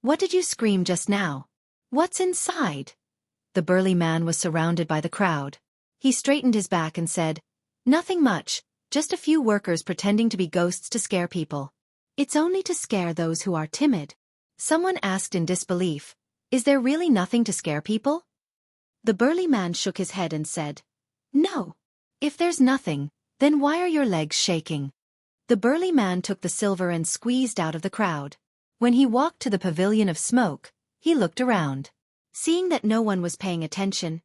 [SPEAKER 1] "What did you scream just now? What's inside?" The burly man was surrounded by the crowd. He straightened his back and said, "Nothing much, just a few workers pretending to be ghosts to scare people." "It's only to scare those who are timid." Someone asked in disbelief, "Is there really nothing to scare people?" The burly man shook his head and said, "No. If there's nothing, then why are your legs shaking?" The burly man took the silver and squeezed out of the crowd. When he walked to the pavilion of smoke, he looked around. Seeing that no one was paying attention,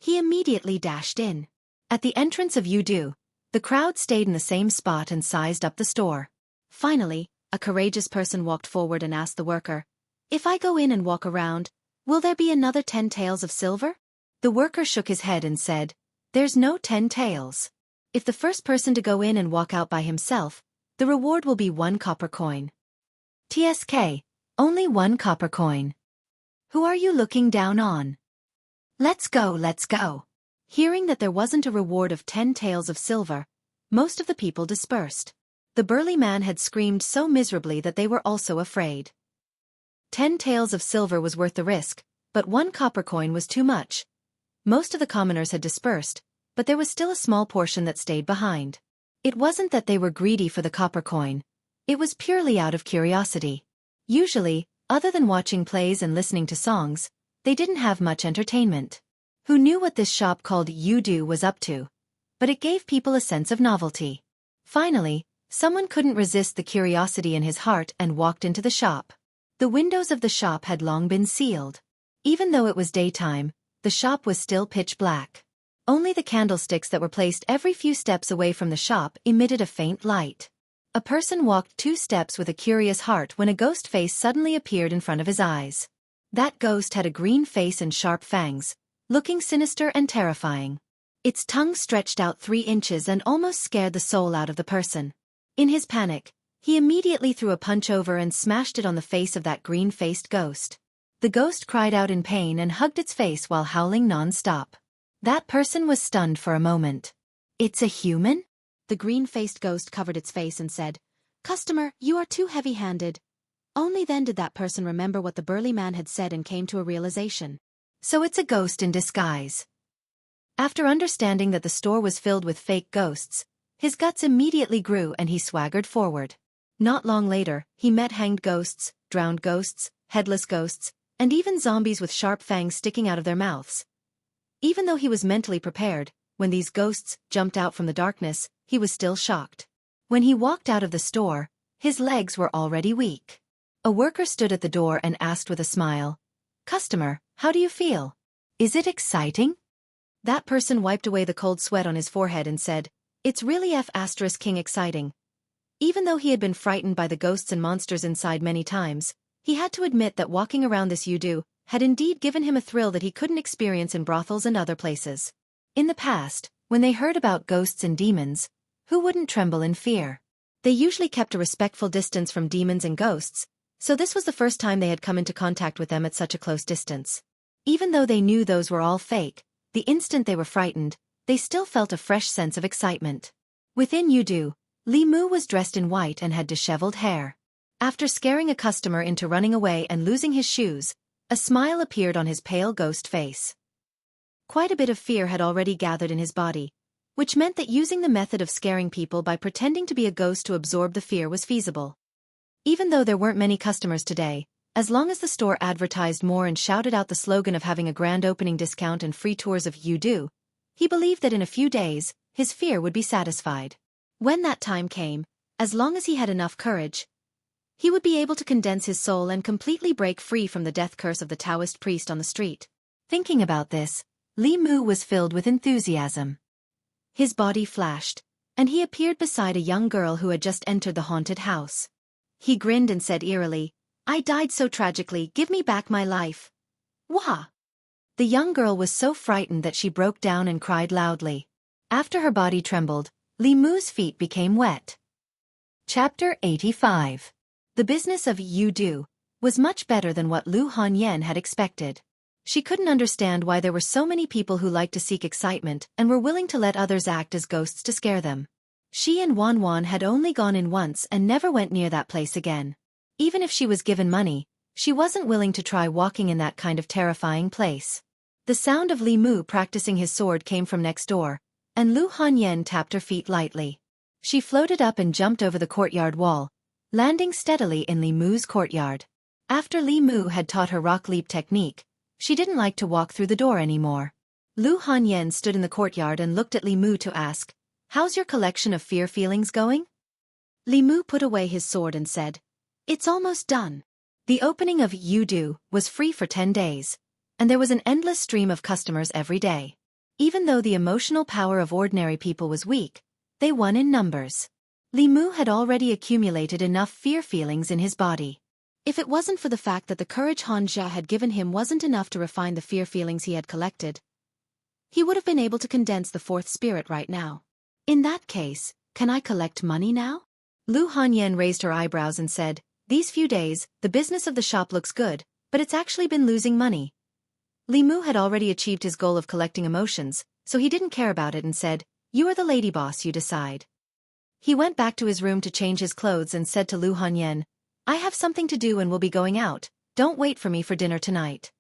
[SPEAKER 1] he immediately dashed in. At the entrance of Udo, the crowd stayed in the same spot and sized up the store. Finally, a courageous person walked forward and asked the worker, "If I go in and walk around, will there be another 10 taels of silver?" The worker shook his head and said, "There's no 10 taels. If the first person to go in and walk out by himself, the reward will be 1 copper coin. TSK, only 1 copper coin. Who are you looking down on? Let's go, let's go." Hearing that there wasn't a reward of 10 taels of silver, most of the people dispersed. The burly man had screamed so miserably that they were also afraid. 10 taels of silver was worth the risk, but 1 copper coin was too much. Most of the commoners had dispersed, but there was still a small portion that stayed behind. It wasn't that they were greedy for the copper coin. It was purely out of curiosity. Usually, other than watching plays and listening to songs, they didn't have much entertainment. Who knew what this shop called Udo was up to? But it gave people a sense of novelty. Finally, someone couldn't resist the curiosity in his heart and walked into the shop. The windows of the shop had long been sealed. Even though it was daytime, the shop was still pitch black. Only the candlesticks that were placed every few steps away from the shop emitted a faint light. A person walked 2 steps with a curious heart when a ghost face suddenly appeared in front of his eyes. That ghost had a green face and sharp fangs, looking sinister and terrifying. Its tongue stretched out 3 inches and almost scared the soul out of the person. In his panic, he immediately threw a punch over and smashed it on the face of that green-faced ghost. The ghost cried out in pain and hugged its face while howling non-stop. That person was stunned for a moment. "It's a human?" The green-faced ghost covered its face and said, "Customer, you are too heavy-handed." Only then did that person remember what the burly man had said and came to a realization. So it's a ghost in disguise. After understanding that the store was filled with fake ghosts, his guts immediately grew and he swaggered forward. Not long later, he met hanged ghosts, drowned ghosts, headless ghosts, and even zombies with sharp fangs sticking out of their mouths. Even though he was mentally prepared, when these ghosts jumped out from the darkness, he was still shocked. When he walked out of the store, his legs were already weak. A worker stood at the door and asked with a smile, "Customer, how do you feel? Is it exciting?" That person wiped away the cold sweat on his forehead and said, "It's really King exciting." Even though he had been frightened by the ghosts and monsters inside many times, he had to admit that walking around this UDO had indeed given him a thrill that he couldn't experience in brothels and other places. In the past, when they heard about ghosts and demons, who wouldn't tremble in fear? They usually kept a respectful distance from demons and ghosts, so this was the first time they had come into contact with them at such a close distance. Even though they knew those were all fake, the instant they were frightened, they still felt a fresh sense of excitement. Within UDO, Li Mu was dressed in white and had disheveled hair. After scaring a customer into running away and losing his shoes, a smile appeared on his pale ghost face. Quite a bit of fear had already gathered in his body, which meant that using the method of scaring people by pretending to be a ghost to absorb the fear was feasible. Even though there weren't many customers today, as long as the store advertised more and shouted out the slogan of having a grand opening discount and free tours of UDO, he believed that in a few days, his fear would be satisfied. When that time came, as long as he had enough courage, he would be able to condense his soul and completely break free from the death curse of the Daoist priest on the street. Thinking about this, Li Mu was filled with enthusiasm. His body flashed, and he appeared beside a young girl who had just entered the haunted house. He grinned and said eerily, "I died so tragically, give me back my life." "Wah!" The young girl was so frightened that she broke down and cried loudly. After her body trembled, Li Mu's feet became wet. Chapter 85. The business of UDO was much better than what Lu Hanyan had expected. She couldn't understand why there were so many people who liked to seek excitement and were willing to let others act as ghosts to scare them. She and Wan Wan had only gone in once and never went near that place again. Even if she was given money, she wasn't willing to try walking in that kind of terrifying place. The sound of Li Mu practicing his sword came from next door, and Lu Hanyan tapped her feet lightly. She floated up and jumped over the courtyard wall, landing steadily in Li Mu's courtyard. After Li Mu had taught her rock leap technique, she didn't like to walk through the door anymore. Lu Hanyan stood in the courtyard and looked at Li Mu to ask, "How's your collection of fear feelings going?" Li Mu put away his sword and said, "It's almost done." The opening of UDO was free for 10 days, and there was an endless stream of customers every day. Even though the emotional power of ordinary people was weak, they won in numbers. Li Mu had already accumulated enough fear feelings in his body. If it wasn't for the fact that the courage Han Jia had given him wasn't enough to refine the fear feelings he had collected, he would have been able to condense the 4th spirit right now. In that case, can I collect money now? Lu Hanyan raised her eyebrows and said, "These few days, the business of the shop looks good, but it's actually been losing money." Li Mu had already achieved his goal of collecting emotions, so he didn't care about it and said, "You are the lady boss, you decide." He went back to his room to change his clothes and said to Lu Hanyan, "I have something to do and will be going out, don't wait for me for dinner tonight."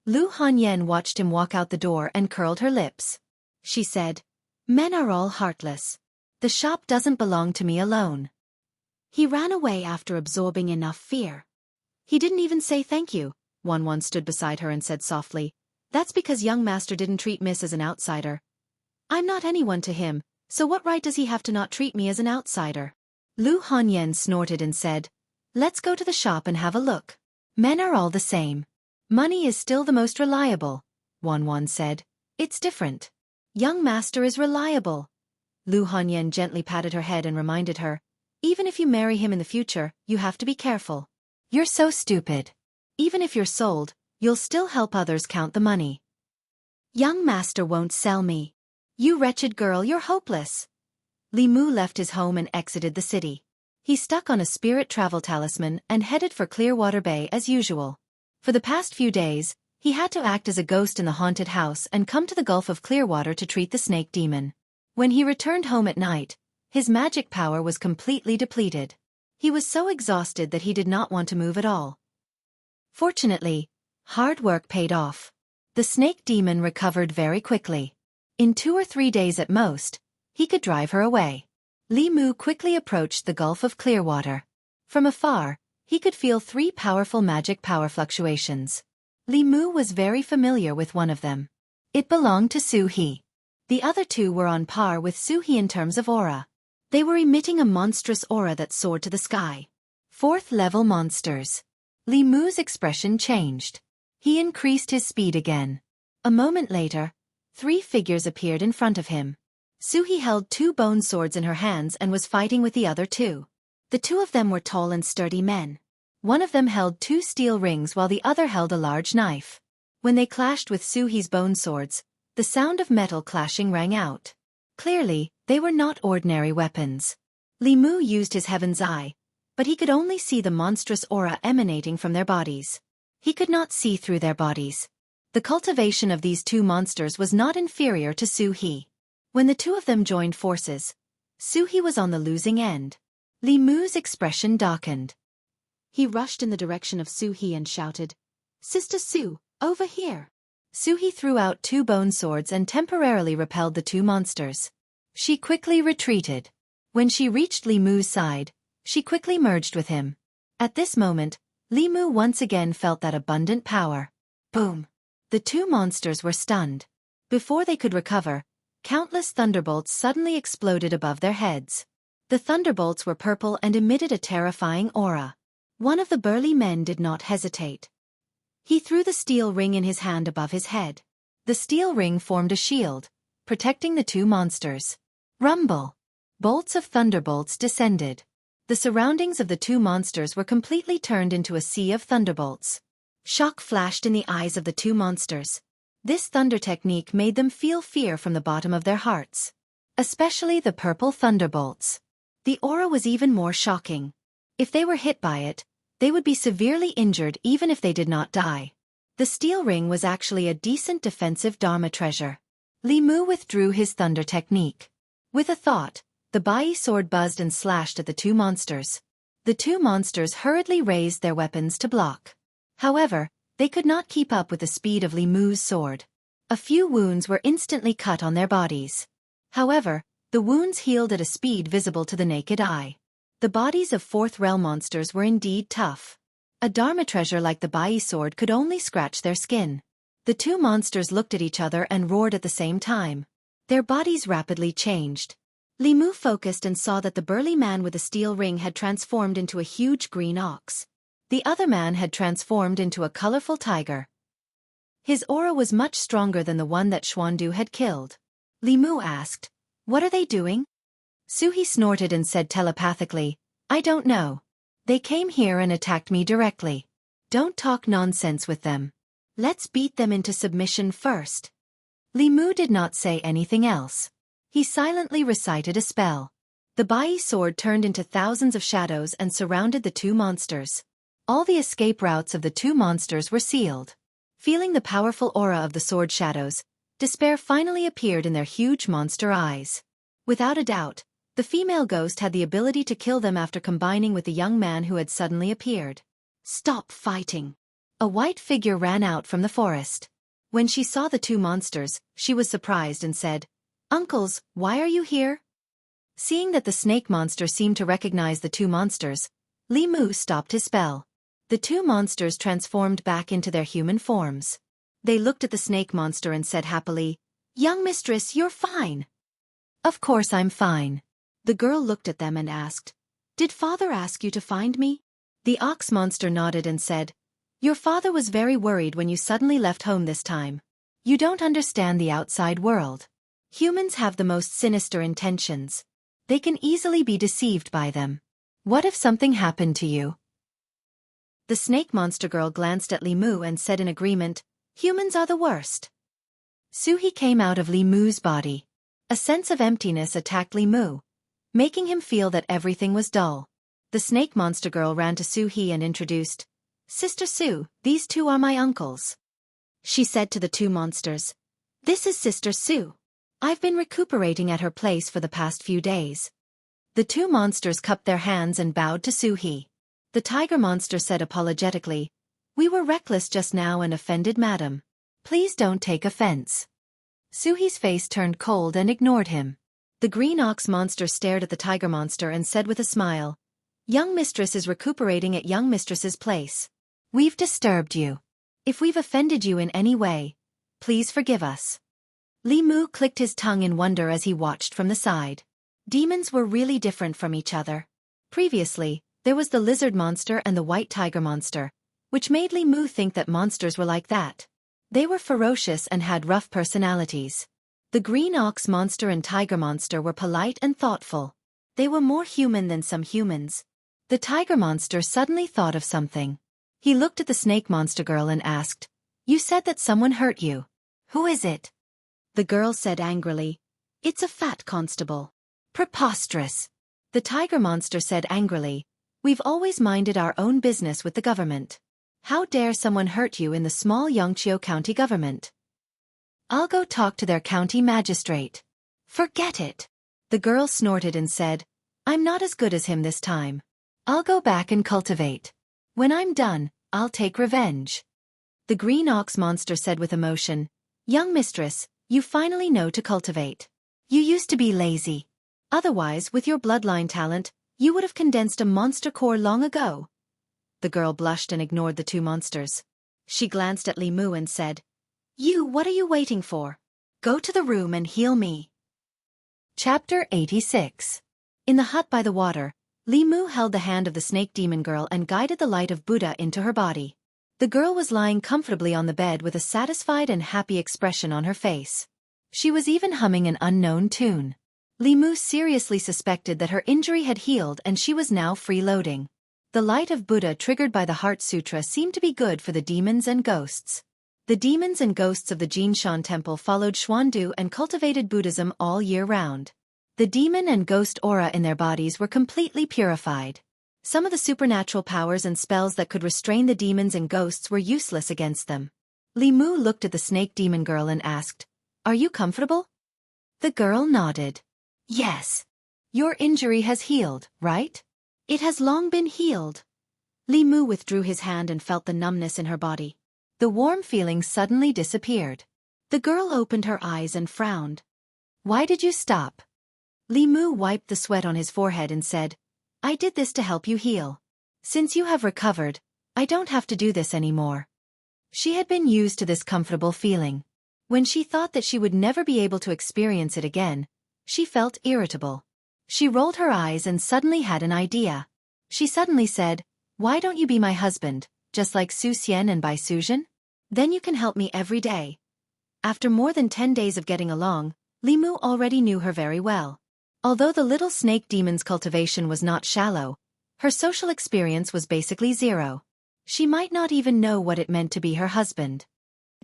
[SPEAKER 1] Lu Hanyan watched him walk out the door and curled her lips. She said, "Men are all heartless. The shop doesn't belong to me alone." He ran away after absorbing enough fear. He didn't even say thank you. Wan Wan stood beside her and said softly, "That's because young master didn't treat Miss as an outsider. I'm not anyone to him, so what right does he have to not treat me as an outsider?" Lu Hanyan snorted and said, "Let's go to the shop and have a look. Men are all the same. Money is still the most reliable," Wan Wan said. "It's different. Young master is reliable." Lu Hanyan gently patted her head and reminded her, Even if you marry him in the future, you have to be careful. You're so stupid. Even if you're sold, you'll still help others count the money. Young master won't sell me. You wretched girl, you're hopeless. Li Mu left his home and exited the city. He stuck on a spirit travel talisman and headed for Clearwater Bay as usual. For the past few days, he had to act as a ghost in the haunted house and come to the Gulf of Clearwater to treat the snake demon. When he returned home at night, his magic power was completely depleted. He was so exhausted that he did not want to move at all. Fortunately, hard work paid off. The snake demon recovered very quickly. In 2 or 3 days at most, he could drive her away. Li Mu quickly approached the Gulf of Clearwater. From afar, he could feel 3 powerful magic power fluctuations. Li Mu was very familiar with one of them. It belonged to Su He. The other 2 were on par with Su He in terms of aura. They were emitting a monstrous aura that soared to the sky. 4th-level monsters. Li Mu's expression changed. He increased his speed again. A moment later, 3 figures appeared in front of him. Su He held 2 bone swords in her hands and was fighting with the other 2. The 2 of them were tall and sturdy men. One of them held 2 steel rings while the other held a large knife. When they clashed with Su He's bone swords, the sound of metal clashing rang out. Clearly, they were not ordinary weapons. Li Mu used his Heaven's Eye, but he could only see the monstrous aura emanating from their bodies. He could not see through their bodies. The cultivation of these 2 monsters was not inferior to Su He. When the 2 of them joined forces, Su He was on the losing end. Li Mu's expression darkened. He rushed in the direction of Su He and shouted, "Sister Su, over here!" Su He threw out 2 bone swords and temporarily repelled the 2 monsters. She quickly retreated. When she reached Li Mu's side, she quickly merged with him. At this moment, Li Mu once again felt that abundant power. Boom! The 2 monsters were stunned. Before they could recover, countless thunderbolts suddenly exploded above their heads. The thunderbolts were purple and emitted a terrifying aura. One of the burly men did not hesitate. He threw the steel ring in his hand above his head. The steel ring formed a shield, protecting the 2 monsters. Rumble! Bolts of thunderbolts descended. The surroundings of the 2 monsters were completely turned into a sea of thunderbolts. Shock flashed in the eyes of the 2 monsters. This thunder technique made them feel fear from the bottom of their hearts. Especially the purple thunderbolts. The aura was even more shocking. If they were hit by it, they would be severely injured even if they did not die. The steel ring was actually a decent defensive Dharma treasure. Li Mu withdrew his thunder technique. With a thought, the Bai sword buzzed and slashed at the 2 monsters. The 2 monsters hurriedly raised their weapons to block. However, they could not keep up with the speed of Li Mu's sword. A few wounds were instantly cut on their bodies. However, the wounds healed at a speed visible to the naked eye. The bodies of 4th realm monsters were indeed tough. A Dharma treasure like the Bai sword could only scratch their skin. The 2 monsters looked at each other and roared at the same time. Their bodies rapidly changed. Li Mu focused and saw that the burly man with the steel ring had transformed into a huge green ox. The other man had transformed into a colorful tiger. His aura was much stronger than the one that Xuandu had killed. Li Mu asked, "What are they doing?" Su He snorted and said telepathically, "I don't know. They came here and attacked me directly. Don't talk nonsense with them. Let's beat them into submission first." Li Mu did not say anything else. He silently recited a spell. The Bai sword turned into thousands of shadows and surrounded the 2 monsters. All the escape routes of the 2 monsters were sealed. Feeling the powerful aura of the sword shadows, despair finally appeared in their huge monster eyes. Without a doubt, the female ghost had the ability to kill them after combining with the young man who had suddenly appeared. "Stop fighting!" A white figure ran out from the forest. When she saw the 2 monsters, she was surprised and said, "Uncles, why are you here?" Seeing that the snake monster seemed to recognize the 2 monsters, Li Mu stopped his spell. The 2 monsters transformed back into their human forms. They looked at the snake monster and said happily, "Young mistress, you're fine." "Of course I'm fine." The girl looked at them and asked, "Did father ask you to find me?" The ox monster nodded and said, "Your father was very worried when you suddenly left home this time. You don't understand the outside world. Humans have the most sinister intentions. They can easily be deceived by them. What if something happened to you? The snake monster girl glanced at Li Mu and said in agreement, humans are the worst. Suhi came out of Li Mu's body. A sense of emptiness attacked Li Mu, making him feel that everything was dull. The snake monster girl ran to Suhi and introduced, Sister Su, these two are my uncles. She said to the two monsters, this is Sister Su. I've been recuperating at her place for the past few days. The two monsters cupped their hands and bowed to Suhi. The tiger monster said apologetically, we were reckless just now and offended madam. Please don't take offense. Suhi's face turned cold and ignored him. The green ox monster stared at the tiger monster and said with a smile, young mistress is recuperating at young mistress's place. We've disturbed you. If we've offended you in any way, please forgive us. Li Mu clicked his tongue in wonder as he watched from the side. Demons were really different from each other. Previously, there was the lizard monster and the white tiger monster, which made Li Mu think that monsters were like that. They were ferocious and had rough personalities. The green ox monster and tiger monster were polite and thoughtful. They were more human than some humans. The tiger monster suddenly thought of something. He looked at the snake monster girl and asked, you said that someone hurt you. Who is it? The girl said angrily, it's a fat constable. Preposterous. The tiger monster said angrily, we've always minded our own business with the government. How dare someone hurt you in the small Yongqiu County government? I'll go talk to their county magistrate. Forget it. The girl snorted and said, I'm not as good as him this time. I'll go back and cultivate. When I'm done, I'll take revenge. The green ox monster said with emotion, young mistress, you finally know to cultivate. You used to be lazy. Otherwise, with your bloodline talent, you would have condensed a monster core long ago. The girl blushed and ignored the two monsters. She glanced at Li Mu and said, what are you waiting for? Go to the room and heal me. Chapter 86. In the hut by the water, Li Mu held the hand of the snake demon girl and guided the light of Buddha into her body. The girl was lying comfortably on the bed with a satisfied and happy expression on her face. She was even humming an unknown tune. Li Mu seriously suspected that her injury had healed and she was now freeloading. The light of Buddha triggered by the Heart Sutra seemed to be good for the demons and ghosts. The demons and ghosts of the Jinshan Temple followed Xuandu and cultivated Buddhism all year round. The demon and ghost aura in their bodies were completely purified. Some of the supernatural powers and spells that could restrain the demons and ghosts were useless against them. Li Mu looked at the snake demon girl and asked, are you comfortable? The girl nodded. Yes. Your injury has healed, right? It has long been healed. Li Mu withdrew his hand and felt the numbness in her body. The warm feeling suddenly disappeared. The girl opened her eyes and frowned. Why did you stop? Li Mu wiped the sweat on his forehead and said, I did this to help you heal. Since you have recovered, I don't have to do this anymore. She had been used to this comfortable feeling. When she thought that she would never be able to experience it again, she felt irritable. She rolled her eyes and suddenly had an idea. She suddenly said, why don't you be my husband, just like Su Xian and Bai Suzhen? Then you can help me every day. After more than 10 days of getting along, Li Mu already knew her very well. Although the little snake demon's cultivation was not shallow, her social experience was basically zero. She might not even know what it meant to be her husband.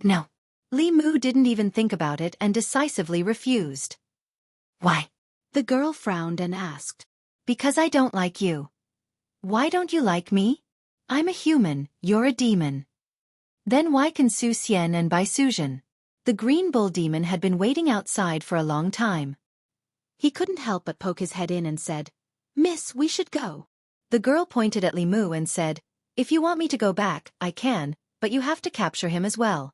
[SPEAKER 1] No. Li Mu didn't even think about it and decisively refused. Why? The girl frowned and asked. Because I don't like you. Why don't you like me? I'm a human, you're a demon. Then why can Su Xian and Bai Suzhen? The green bull demon had been waiting outside for a long time. He couldn't help but poke his head in and said, Miss, we should go. The girl pointed at Li Mu and said, if you want me to go back, I can, but you have to capture him as well.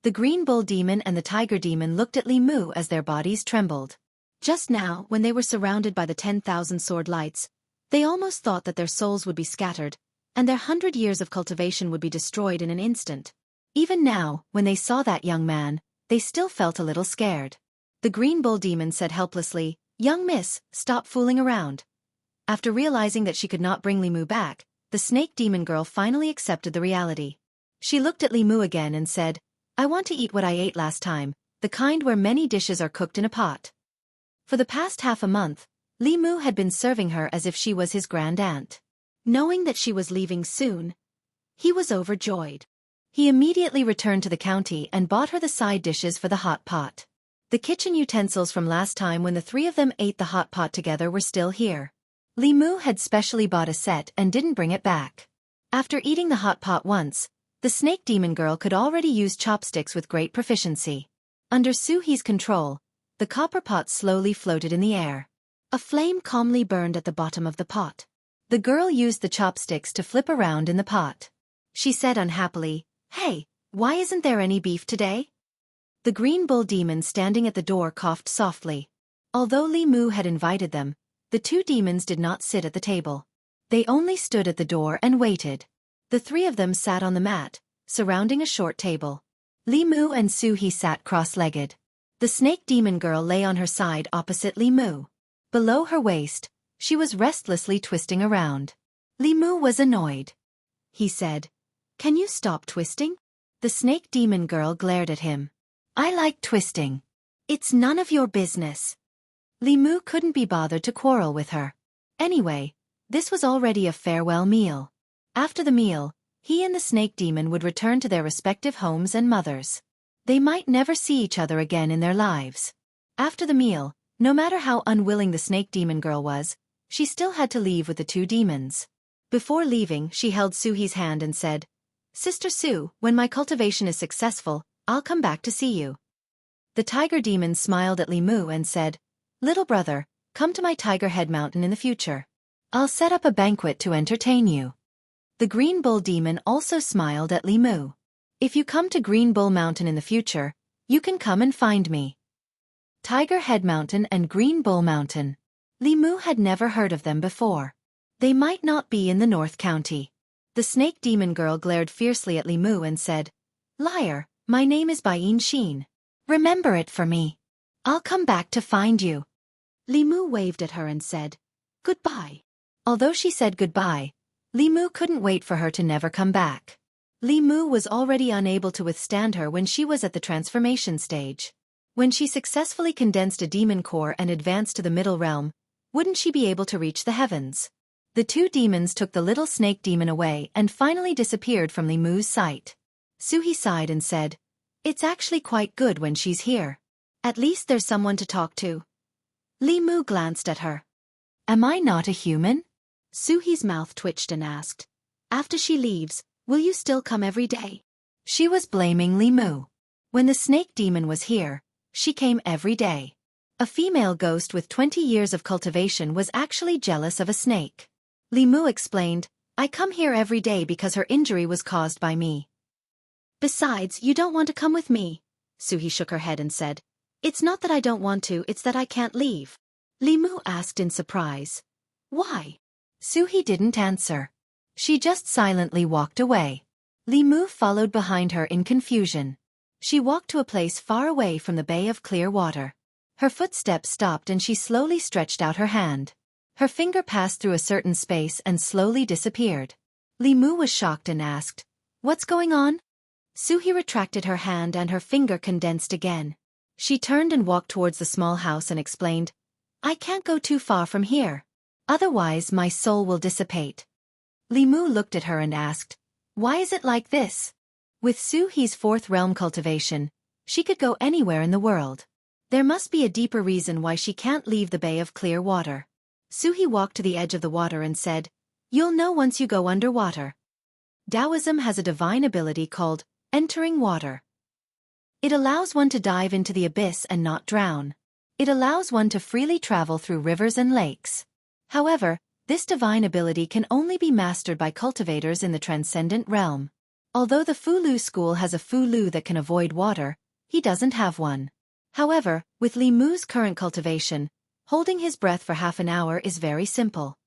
[SPEAKER 1] The green bull demon and the tiger demon looked at Li Mu as their bodies trembled. Just now, when they were surrounded by the 10,000 sword lights, they almost thought that their souls would be scattered, and their 100 years of cultivation would be destroyed in an instant. Even now, when they saw that young man, they still felt a little scared. The green bull demon said helplessly, young miss, stop fooling around. After realizing that she could not bring Li Mu back, the snake demon girl finally accepted the reality. She looked at Li Mu again and said, I want to eat what I ate last time, the kind where many dishes are cooked in a pot. For the past half a month, Li Mu had been serving her as if she was his grand aunt. Knowing that she was leaving soon, he was overjoyed. He immediately returned to the county and bought her the side dishes for the hot pot. The kitchen utensils from last time when the three of them ate the hot pot together were still here. Li Mu had specially bought a set and didn't bring it back. After eating the hot pot once, the snake demon girl could already use chopsticks with great proficiency. Under Suhi's control, the copper pot slowly floated in the air. A flame calmly burned at the bottom of the pot. The girl used the chopsticks to flip around in the pot. She said unhappily, "Hey, why isn't there any beef today?" The green bull demon standing at the door coughed softly. Although Li Mu had invited them, the two demons did not sit at the table. They only stood at the door and waited. The three of them sat on the mat, surrounding a short table. Li Mu and Suhi sat cross-legged. The snake demon girl lay on her side opposite Li Mu. Below her waist, she was restlessly twisting around. Li Mu was annoyed. He said, "Can you stop twisting?" The snake demon girl glared at him. "I like twisting. It's none of your business." Li Mu couldn't be bothered to quarrel with her. Anyway, this was already a farewell meal. After the meal, he and the snake demon would return to their respective homes and mothers. They might never see each other again in their lives. After the meal, no matter how unwilling the snake demon girl was, she still had to leave with the two demons. Before leaving, she held Suhi's hand and said, "Sister Su, when my cultivation is successful, I'll come back to see you." The tiger demon smiled at Li Mu and said, "Little brother, come to my Tiger Head Mountain in the future. I'll set up a banquet to entertain you." The Green Bull demon also smiled at Li Mu. "If you come to Green Bull Mountain in the future, you can come and find me." Tiger Head Mountain and Green Bull Mountain. Li Mu had never heard of them before. They might not be in the North County. The snake demon girl glared fiercely at Li Mu and said, "Liar, my name is Baiyin Xin. Remember it for me. I'll come back to find you." Li Mu waved at her and said, "Goodbye." Although she said goodbye, Li Mu couldn't wait for her to never come back. Li Mu was already unable to withstand her when she was at the transformation stage. When she successfully condensed a demon core and advanced to the middle realm, wouldn't she be able to reach the heavens? The two demons took the little snake demon away and finally disappeared from Li Mu's sight. Suhi sighed and said, "It's actually quite good when she's here. At least there's someone to talk to." Li Mu glanced at her. "Am I not a human?" Suhi's mouth twitched and asked, "After she leaves, will you still come every day?" She was blaming Li Mu. When the snake demon was here, she came every day. A female ghost with 20 years of cultivation was actually jealous of a snake. Li Mu explained, "I come here every day because her injury was caused by me." "Besides, you don't want to come with me." Suhi shook her head and said, "It's not that I don't want to, it's that I can't leave." Li Mu asked in surprise, "Why?" Suhi didn't answer. She just silently walked away. Li Mu followed behind her in confusion. She walked to a place far away from the bay of clear water. Her footsteps stopped and she slowly stretched out her hand. Her finger passed through a certain space and slowly disappeared. Li Mu was shocked and asked, "What's going on?" Suhi retracted her hand and her finger condensed again. She turned and walked towards the small house and explained, "I can't go too far from here. Otherwise my soul will dissipate." Li Mu looked at her and asked, "Why is it like this?" With Suhi's fourth realm cultivation, she could go anywhere in the world. There must be a deeper reason why she can't leave the bay of clear water. Suhi walked to the edge of the water and said, "You'll know once you go underwater." Taoism has a divine ability called entering water. It allows one to dive into the abyss and not drown. It allows one to freely travel through rivers and lakes. However, this divine ability can only be mastered by cultivators in the transcendent realm. Although the Fulu school has a Fulu that can avoid water, he doesn't have one. However, with Li Mu's current cultivation, holding his breath for half an hour is very simple.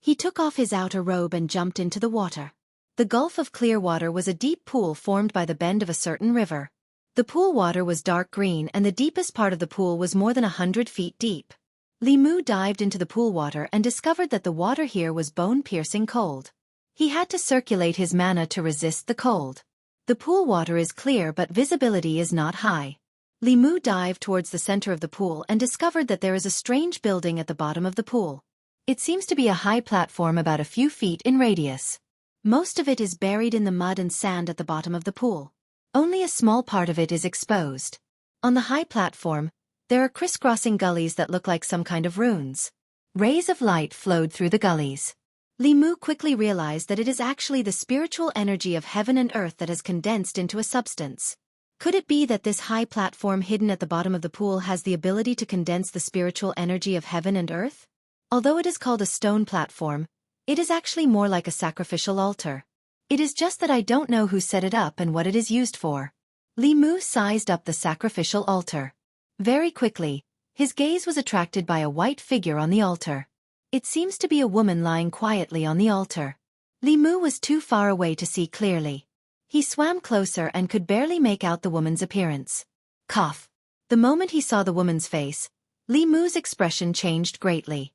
[SPEAKER 1] He took off his outer robe and jumped into the water. The gulf of clear water was a deep pool formed by the bend of a certain river. The pool water was dark green and the deepest part of the pool was more than 100 feet deep. Li Mu dived into the pool water and discovered that the water here was bone-piercing cold. He had to circulate his mana to resist the cold. The pool water is clear but visibility is not high. Li Mu dived towards the center of the pool and discovered that there is a strange building at the bottom of the pool. It seems to be a high platform about a few feet in radius. Most of it is buried in the mud and sand at the bottom of the pool. Only a small part of it is exposed. On the high platform, there are crisscrossing gullies that look like some kind of runes. Rays of light flowed through the gullies. Li Mu quickly realized that it is actually the spiritual energy of heaven and earth that has condensed into a substance. Could it be that this high platform hidden at the bottom of the pool has the ability to condense the spiritual energy of heaven and earth? Although it is called a stone platform, it is actually more like a sacrificial altar. It is just that I don't know who set it up and what it is used for. Li Mu sized up the sacrificial altar. Very quickly, his gaze was attracted by a white figure on the altar. It seems to be a woman lying quietly on the altar. Li Mu was too far away to see clearly. He swam closer and could barely make out the woman's appearance. Cough. The moment he saw the woman's face, Li Mu's expression changed greatly.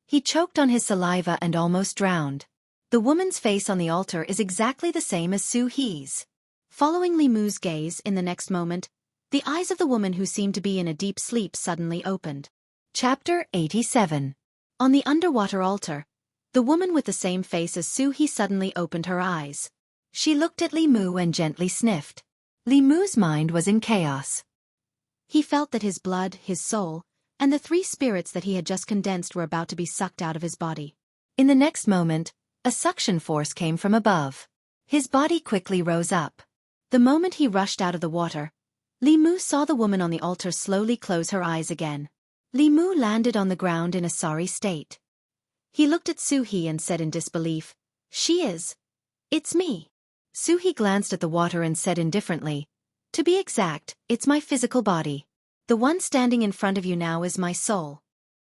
[SPEAKER 1] He choked on his saliva and almost drowned. The woman's face on the altar is exactly the same as Su He's. Following Li Mu's gaze in the next moment, the eyes of the woman who seemed to be in a deep sleep suddenly opened. Chapter 87. On the underwater altar, the woman with the same face as Su He suddenly opened her eyes. She looked at Li Mu and gently sniffed. Li Mu's mind was in chaos. He felt that his blood, his soul, and the 3 spirits that he had just condensed were about to be sucked out of his body. In the next moment, a suction force came from above. His body quickly rose up. The moment he rushed out of the water, Li Mu saw the woman on the altar slowly close her eyes again. Li Mu landed on the ground in a sorry state. He looked at Su He and said in disbelief, "She is. It's me." Su He glanced at the water and said indifferently, "To be exact, it's my physical body. The one standing in front of you now is my soul."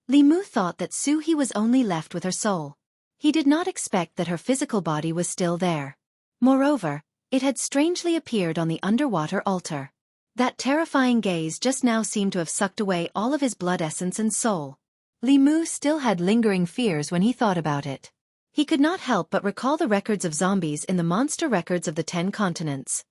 [SPEAKER 1] Li Mu thought that Su He was only left with her soul. He did not expect that her physical body was still there. Moreover, it had strangely appeared on the underwater altar. That terrifying gaze just now seemed to have sucked away all of his blood essence and soul. Li Mu still had lingering fears when he thought about it. He could not help but recall the records of zombies in the monster records of the 10 continents.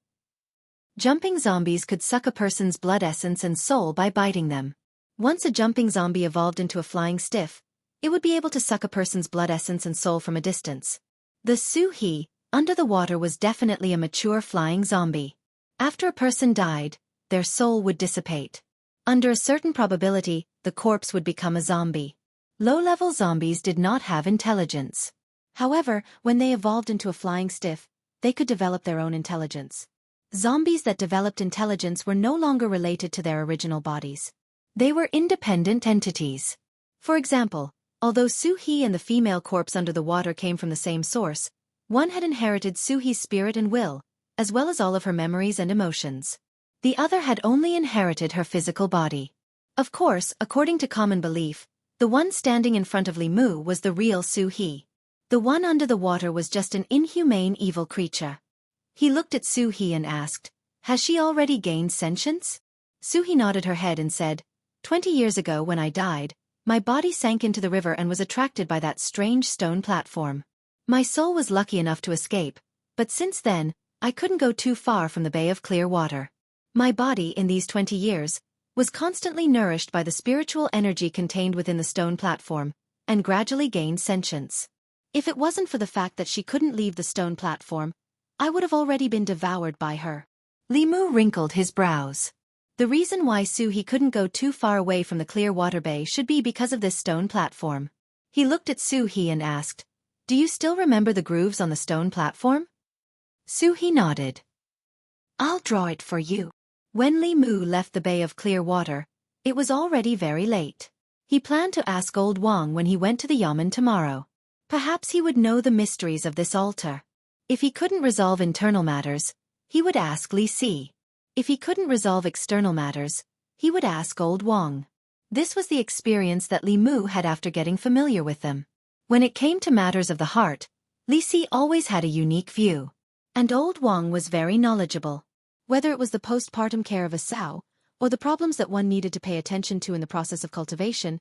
[SPEAKER 1] Jumping zombies could suck a person's blood essence and soul by biting them. Once a jumping zombie evolved into a flying stiff, it would be able to suck a person's blood essence and soul from a distance. The Su He, under the water, was definitely a mature flying zombie. After a person died, their soul would dissipate. Under a certain probability, the corpse would become a zombie. Low-level zombies did not have intelligence. However, when they evolved into a flying stiff, they could develop their own intelligence. Zombies that developed intelligence were no longer related to their original bodies. They were independent entities. For example, although Su He and the female corpse under the water came from the same source, one had inherited Su He's spirit and will, as well as all of her memories and emotions. The other had only inherited her physical body. Of course, according to common belief, the one standing in front of Li Mu was the real Su He. The one under the water was just an inhumane evil creature. He looked at Su He and asked, "Has she already gained sentience?" Su He nodded her head and said, 20 years ago when I died, my body sank into the river and was attracted by that strange stone platform. My soul was lucky enough to escape, but since then, I couldn't go too far from the Bay of Clear Water. My body, in these 20 years, was constantly nourished by the spiritual energy contained within the stone platform, and gradually gained sentience. If it wasn't for the fact that she couldn't leave the stone platform, I would have already been devoured by her. Li Mu wrinkled his brows. The reason why Su He couldn't go too far away from the clear water bay should be because of this stone platform. He looked at Su He and asked, "Do you still remember the grooves on the stone platform?" Su He nodded. "I'll draw it for you." When Li Mu left the Bay of Clear Water, it was already very late. He planned to ask Old Wang when he went to the yamen tomorrow. Perhaps he would know the mysteries of this altar. If he couldn't resolve internal matters, he would ask Li Si. If he couldn't resolve external matters, he would ask Old Wang. This was the experience that Li Mu had after getting familiar with them. When it came to matters of the heart, Li Si always had a unique view. And Old Wang was very knowledgeable. Whether it was the postpartum care of a sow, or the problems that one needed to pay attention to in the process of cultivation,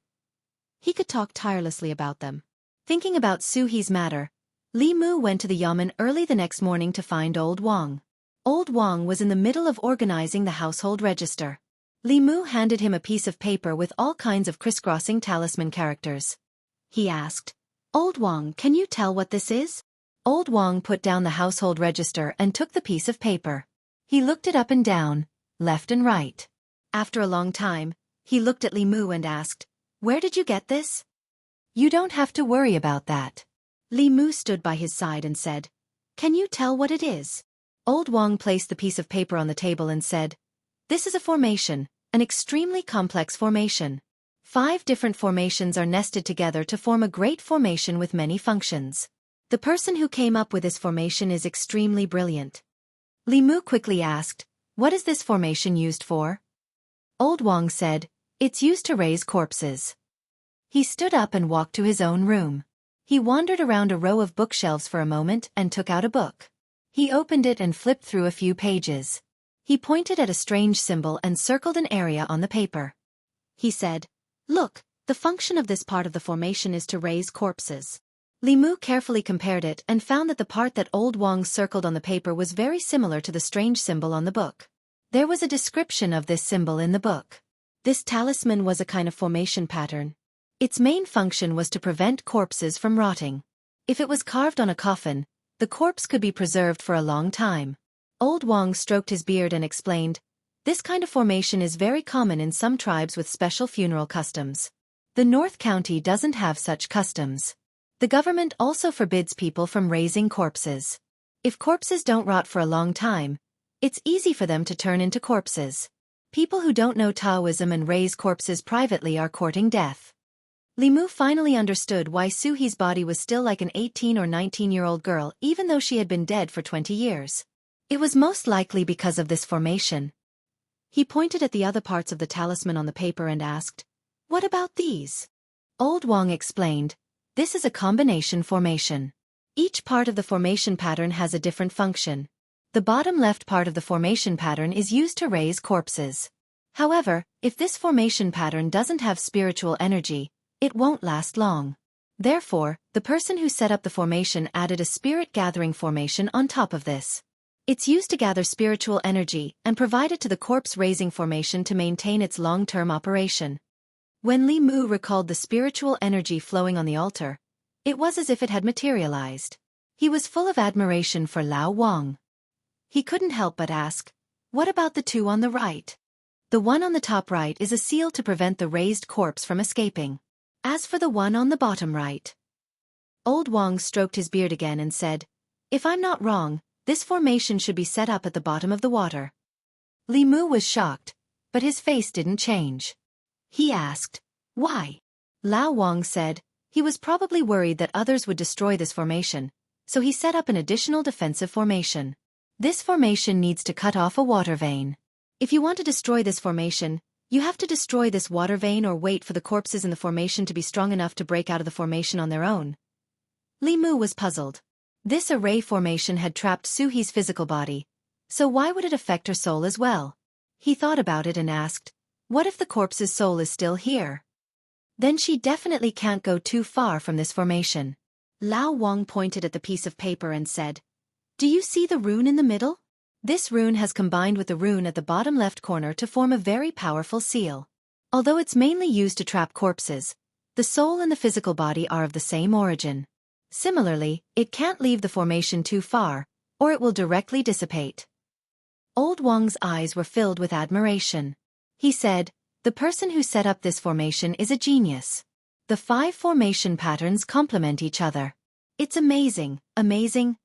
[SPEAKER 1] he could talk tirelessly about them. Thinking about Su He's matter, Li Mu went to the yamen early the next morning to find Old Wang. Old Wang was in the middle of organizing the household register. Li Mu handed him a piece of paper with all kinds of crisscrossing talisman characters. He asked, "Old Wang, can you tell what this is?" Old Wang put down the household register and took the piece of paper. He looked it up and down, left and right. After a long time, he looked at Li Mu and asked, "Where did you get this?" "You don't have to worry about that." Li Mu stood by his side and said, "Can you tell what it is?" Old Wang placed the piece of paper on the table and said, "This is a formation, an extremely complex formation. 5 different formations are nested together to form a great formation with many functions. The person who came up with this formation is extremely brilliant." Li Mu quickly asked, "What is this formation used for?" Old Wang said, "It's used to raise corpses." He stood up and walked to his own room. He wandered around a row of bookshelves for a moment and took out a book. He opened it and flipped through a few pages. He pointed at a strange symbol and circled an area on the paper. He said, "Look, the function of this part of the formation is to raise corpses." Li Mu carefully compared it and found that the part that Old Wang circled on the paper was very similar to the strange symbol on the book. There was a description of this symbol in the book. This talisman was a kind of formation pattern. Its main function was to prevent corpses from rotting. If it was carved on a coffin, the corpse could be preserved for a long time. Old Wang stroked his beard and explained, "This kind of formation is very common in some tribes with special funeral customs. The North County doesn't have such customs. The government also forbids people from raising corpses. If corpses don't rot for a long time, it's easy for them to turn into corpses. People who don't know Taoism and raise corpses privately are courting death." Li Mu finally understood why Suhi's body was still like an 18 or 19-year-old girl even though she had been dead for 20 years. It was most likely because of this formation. He pointed at the other parts of the talisman on the paper and asked, "What about these?" Old Wang explained, "This is a combination formation. Each part of the formation pattern has a different function. The bottom left part of the formation pattern is used to raise corpses. However, if this formation pattern doesn't have spiritual energy, it won't last long. Therefore, the person who set up the formation added a spirit-gathering formation on top of this. It's used to gather spiritual energy and provide it to the corpse-raising formation to maintain its long-term operation." When Li Mu recalled the spiritual energy flowing on the altar, it was as if it had materialized. He was full of admiration for Lao Wang. He couldn't help but ask, "What about the 2 on the right?" "The one on the top right is a seal to prevent the raised corpse from escaping. As for the one on the bottom right..." Old Wang stroked his beard again and said, "If I'm not wrong, this formation should be set up at the bottom of the water." Li Mu was shocked, but his face didn't change. He asked, "Why?" Lao Wang said, he was probably worried that others would destroy this formation, so he set up an additional defensive formation. This formation needs to cut off a water vein. If you want to destroy this formation, you have to destroy this water vein or wait for the corpses in the formation to be strong enough to break out of the formation on their own. Li Mu was puzzled. This array formation had trapped Suhi's physical body, so why would it affect her soul as well? He thought about it and asked, "What if the corpse's soul is still here? Then she definitely can't go too far from this formation." Lao Wang pointed at the piece of paper and said, "Do you see the rune in the middle? This rune has combined with the rune at the bottom left corner to form a very powerful seal. Although it's mainly used to trap corpses, the soul and the physical body are of the same origin. Similarly, it can't leave the formation too far, or it will directly dissipate." Old Wang's eyes were filled with admiration. He said, "The person who set up this formation is a genius. The 5 formation patterns complement each other. It's amazing, amazing."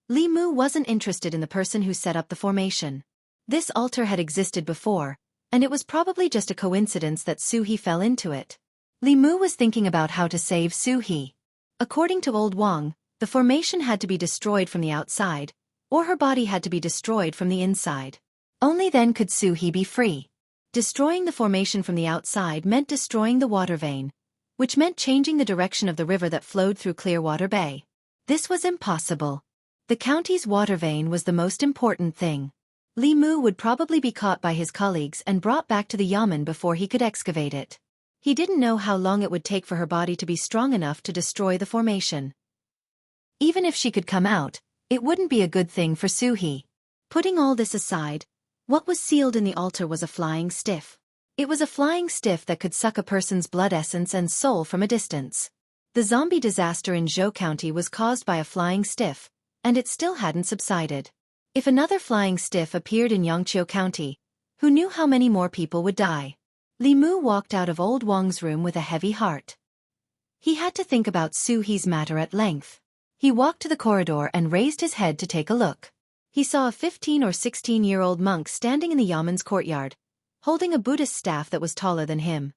[SPEAKER 1] Li Mu wasn't interested in the person who set up the formation. This altar had existed before, and it was probably just a coincidence that Suhi fell into it. Li Mu was thinking about how to save Suhi. According to Old Wang, the formation had to be destroyed from the outside, or her body had to be destroyed from the inside. Only then could Suhi be free. Destroying the formation from the outside meant destroying the water vein, which meant changing the direction of the river that flowed through Clearwater Bay. This was impossible. The county's water vein was the most important thing. Li Mu would probably be caught by his colleagues and brought back to the yamen before he could excavate it. He didn't know how long it would take for her body to be strong enough to destroy the formation. Even if she could come out, it wouldn't be a good thing for Suhi. Putting all this aside, what was sealed in the altar was a flying stiff. It was a flying stiff that could suck a person's blood essence and soul from a distance. The zombie disaster in Zhou County was caused by a flying stiff, and it still hadn't subsided. If another flying stiff appeared in Yangqiu County, who knew how many more people would die? Li Mu walked out of old Wang's room with a heavy heart. He had to think about Su He's matter at length. He walked to the corridor and raised his head to take a look. He saw a 15 or 16-year-old monk standing in the Yaman's courtyard, holding a Buddhist staff that was taller than him.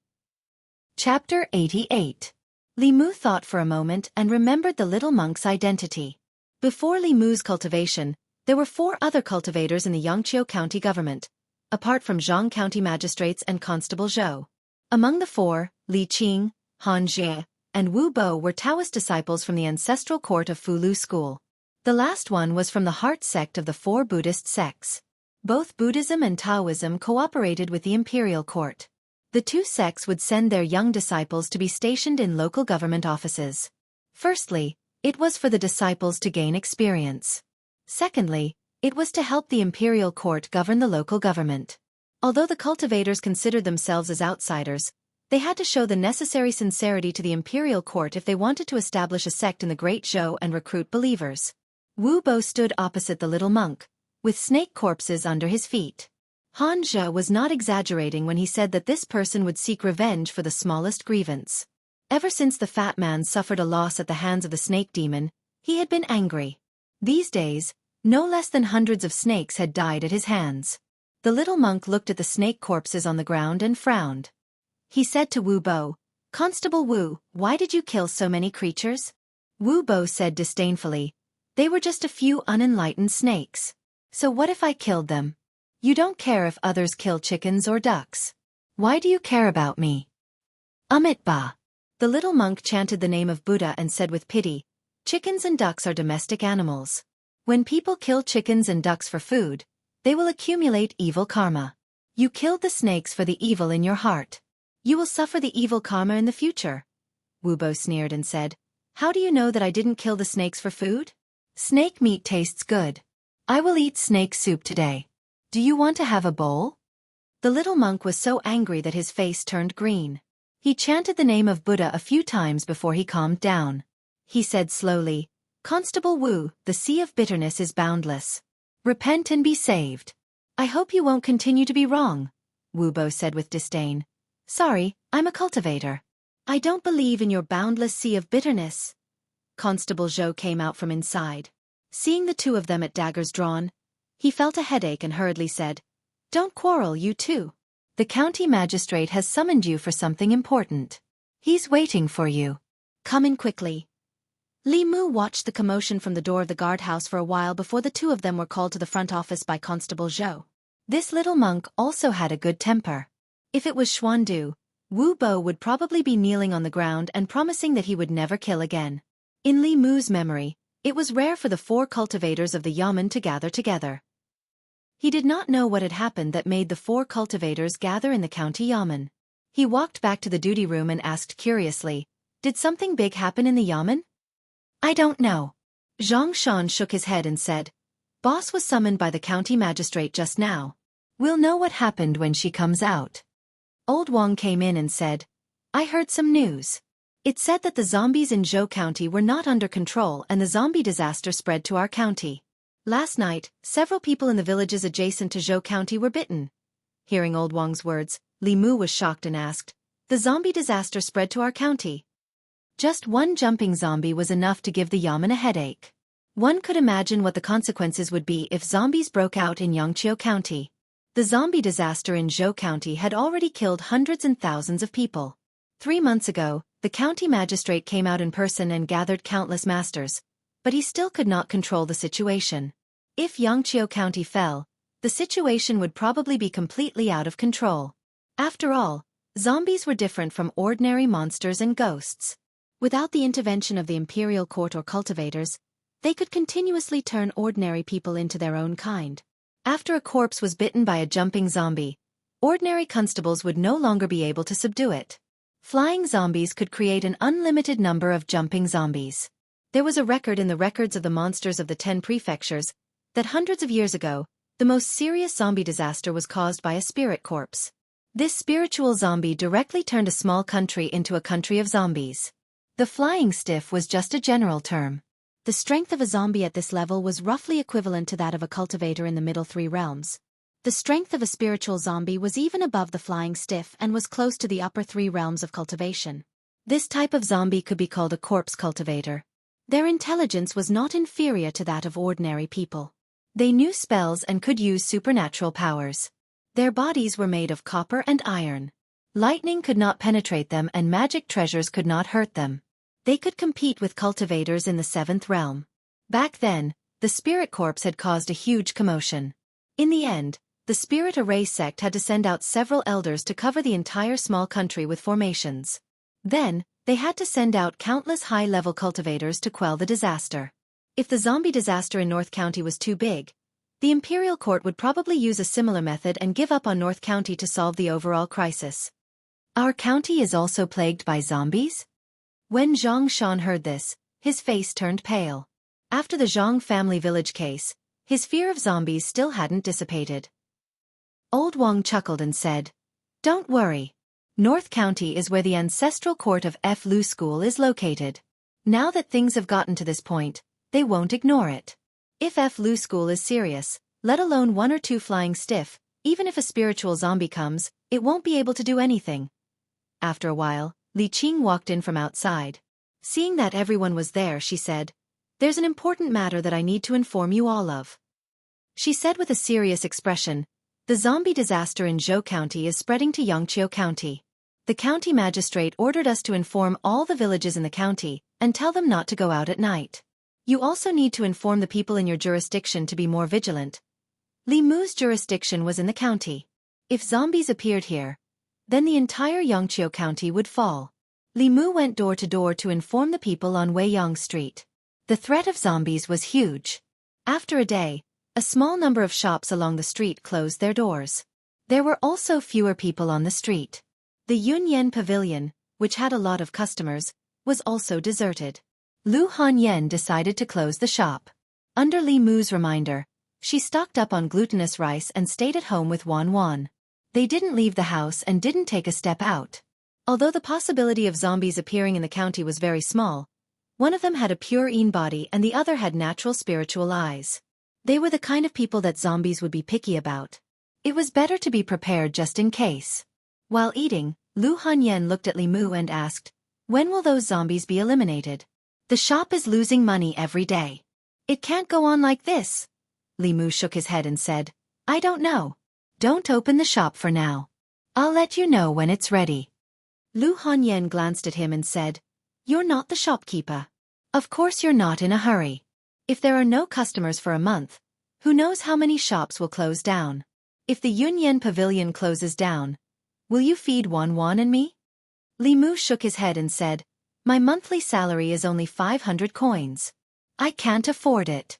[SPEAKER 1] Chapter 88. Li Mu thought for a moment and remembered the little monk's identity. Before Li Mu's cultivation, there were 4 other cultivators in the Yangqiu County government, apart from Zhang County magistrates and Constable Zhou. Among the 4, Li Qing, Han Jie, and Wu Bo were Taoist disciples from the ancestral court of Fulu School. The last one was from the Heart sect of the 4 Buddhist sects. Both Buddhism and Taoism cooperated with the imperial court. The 2 sects would send their young disciples to be stationed in local government offices. Firstly, it was for the disciples to gain experience. Secondly, it was to help the imperial court govern the local government. Although the cultivators considered themselves as outsiders, they had to show the necessary sincerity to the imperial court if they wanted to establish a sect in the Great Zhou and recruit believers. Wu Bo stood opposite the little monk, with snake corpses under his feet. Han Zhe was not exaggerating when he said that this person would seek revenge for the smallest grievance. Ever since the fat man suffered a loss at the hands of the snake demon, he had been angry. These days, no less than hundreds of snakes had died at his hands. The little monk looked at the snake corpses on the ground and frowned. He said to Wu Bo, "Constable Wu, why did you kill so many creatures?" Wu Bo said disdainfully, "They were just a few unenlightened snakes. So what if I killed them? You don't care if others kill chickens or ducks. Why do you care about me?" Amit Ba. The little monk chanted the name of Buddha and said with pity, "Chickens and ducks are domestic animals. When people kill chickens and ducks for food, they will accumulate evil karma. You killed the snakes for the evil in your heart. You will suffer the evil karma in the future." Wu Bo sneered and said, "How do you know that I didn't kill the snakes for food? Snake meat tastes good. I will eat snake soup today. Do you want to have a bowl?" The little monk was so angry that his face turned green. He chanted the name of Buddha a few times before he calmed down. He said slowly, "Constable Wu, the sea of bitterness is boundless. Repent and be saved." "I hope you won't continue to be wrong," Wu Bo said with disdain. "Sorry, I'm a cultivator. I don't believe in your boundless sea of bitterness." Constable Zhou came out from inside. Seeing the 2 of them at daggers drawn, he felt a headache and hurriedly said, "Don't quarrel, you two. The county magistrate has summoned you for something important. He's waiting for you. Come in quickly." Li Mu watched the commotion from the door of the guardhouse for a while before the 2 of them were called to the front office by Constable Zhou. This little monk also had a good temper. If it was Xuandu, Wu Bo would probably be kneeling on the ground and promising that he would never kill again. In Li Mu's memory, it was rare for the 4 cultivators of the Yamen to gather together. He did not know what had happened that made the 4 cultivators gather in the county Yamen. He walked back to the duty room and asked curiously, "Did something big happen in the Yamen?" "I don't know." Zhang Shan shook his head and said, "Boss was summoned by the county magistrate just now. We'll know what happened when she comes out." Old Wang came in and said, "I heard some news. It said that the zombies in Zhou County were not under control and the zombie disaster spread to our county. Last night, several people in the villages adjacent to Zhou County were bitten." Hearing Old Wang's words, Li Mu was shocked and asked, "The zombie disaster spread to our county?" Just one jumping zombie was enough to give the Yamen a headache. One could imagine what the consequences would be if zombies broke out in Yangqiu County. The zombie disaster in Zhou County had already killed hundreds and thousands of people. 3 months ago, the county magistrate came out in person and gathered countless masters, but he still could not control the situation. If Yangqiu County fell, the situation would probably be completely out of control. After all, zombies were different from ordinary monsters and ghosts. Without the intervention of the imperial court or cultivators, they could continuously turn ordinary people into their own kind. After a corpse was bitten by a jumping zombie, ordinary constables would no longer be able to subdue it. Flying zombies could create an unlimited number of jumping zombies. There was a record in the records of the monsters of the 10 prefectures that hundreds of years ago, the most serious zombie disaster was caused by a spirit corpse. This spiritual zombie directly turned a small country into a country of zombies. The flying stiff was just a general term. The strength of a zombie at this level was roughly equivalent to that of a cultivator in the middle three realms. The strength of a spiritual zombie was even above the flying stiff and was close to the upper three realms of cultivation. This type of zombie could be called a corpse cultivator. Their intelligence was not inferior to that of ordinary people. They knew spells and could use supernatural powers. Their bodies were made of copper and iron. Lightning could not penetrate them and magic treasures could not hurt them. They could compete with cultivators in the seventh realm. Back then, the spirit corpse had caused a huge commotion. In the end, the spirit array sect had to send out several elders to cover the entire small country with formations. Then, they had to send out countless high-level cultivators to quell the disaster. If the zombie disaster in North County was too big, the Imperial Court would probably use a similar method and give up on North County to solve the overall crisis. Our county is also plagued by zombies? When Zhang Shan heard this, his face turned pale. After the Zhang family village case, his fear of zombies still hadn't dissipated. Old Wang chuckled and said, "Don't worry. North County is where the ancestral court of Lu School is located. Now that things have gotten to this point, they won't ignore it. If Lu School is serious, let alone one or two flying stiff, even if a spiritual zombie comes, it won't be able to do anything." After a while, Li Qing walked in from outside. Seeing that everyone was there, she said, "There's an important matter that I need to inform you all of." She said with a serious expression, "The zombie disaster in Zhou County is spreading to Yangqiu County. The county magistrate ordered us to inform all the villages in the county and tell them not to go out at night. You also need to inform the people in your jurisdiction to be more vigilant." Li Mu's jurisdiction was in the county. If zombies appeared here, then the entire Yangqiu County would fall. Li Mu went door to door to inform the people on Weiyang Street. The threat of zombies was huge. After a day, a small number of shops along the street closed their doors. There were also fewer people on the street. The Yunyan Pavilion, which had a lot of customers, was also deserted. Lu Hanyan decided to close the shop. Under Li Mu's reminder, she stocked up on glutinous rice and stayed at home with Wan Wan. They didn't leave the house and didn't take a step out. Although the possibility of zombies appearing in the county was very small, one of them had a pure Yin body and the other had natural spiritual eyes. They were the kind of people that zombies would be picky about. It was better to be prepared just in case. While eating, Lu Hanyan looked at Li Mu and asked, "When will those zombies be eliminated? The shop is losing money every day. It can't go on like this." Li Mu shook his head and said, "I don't know. Don't open the shop for now. I'll let you know when it's ready." Lu Hanyan glanced at him and said, "You're not the shopkeeper. Of course you're not in a hurry. If there are no customers for a month, who knows how many shops will close down? If the Yunyan Pavilion closes down, will you feed Wan Wan and me?" Li Mu shook his head and said, "My monthly salary is only 500 coins. I can't afford it."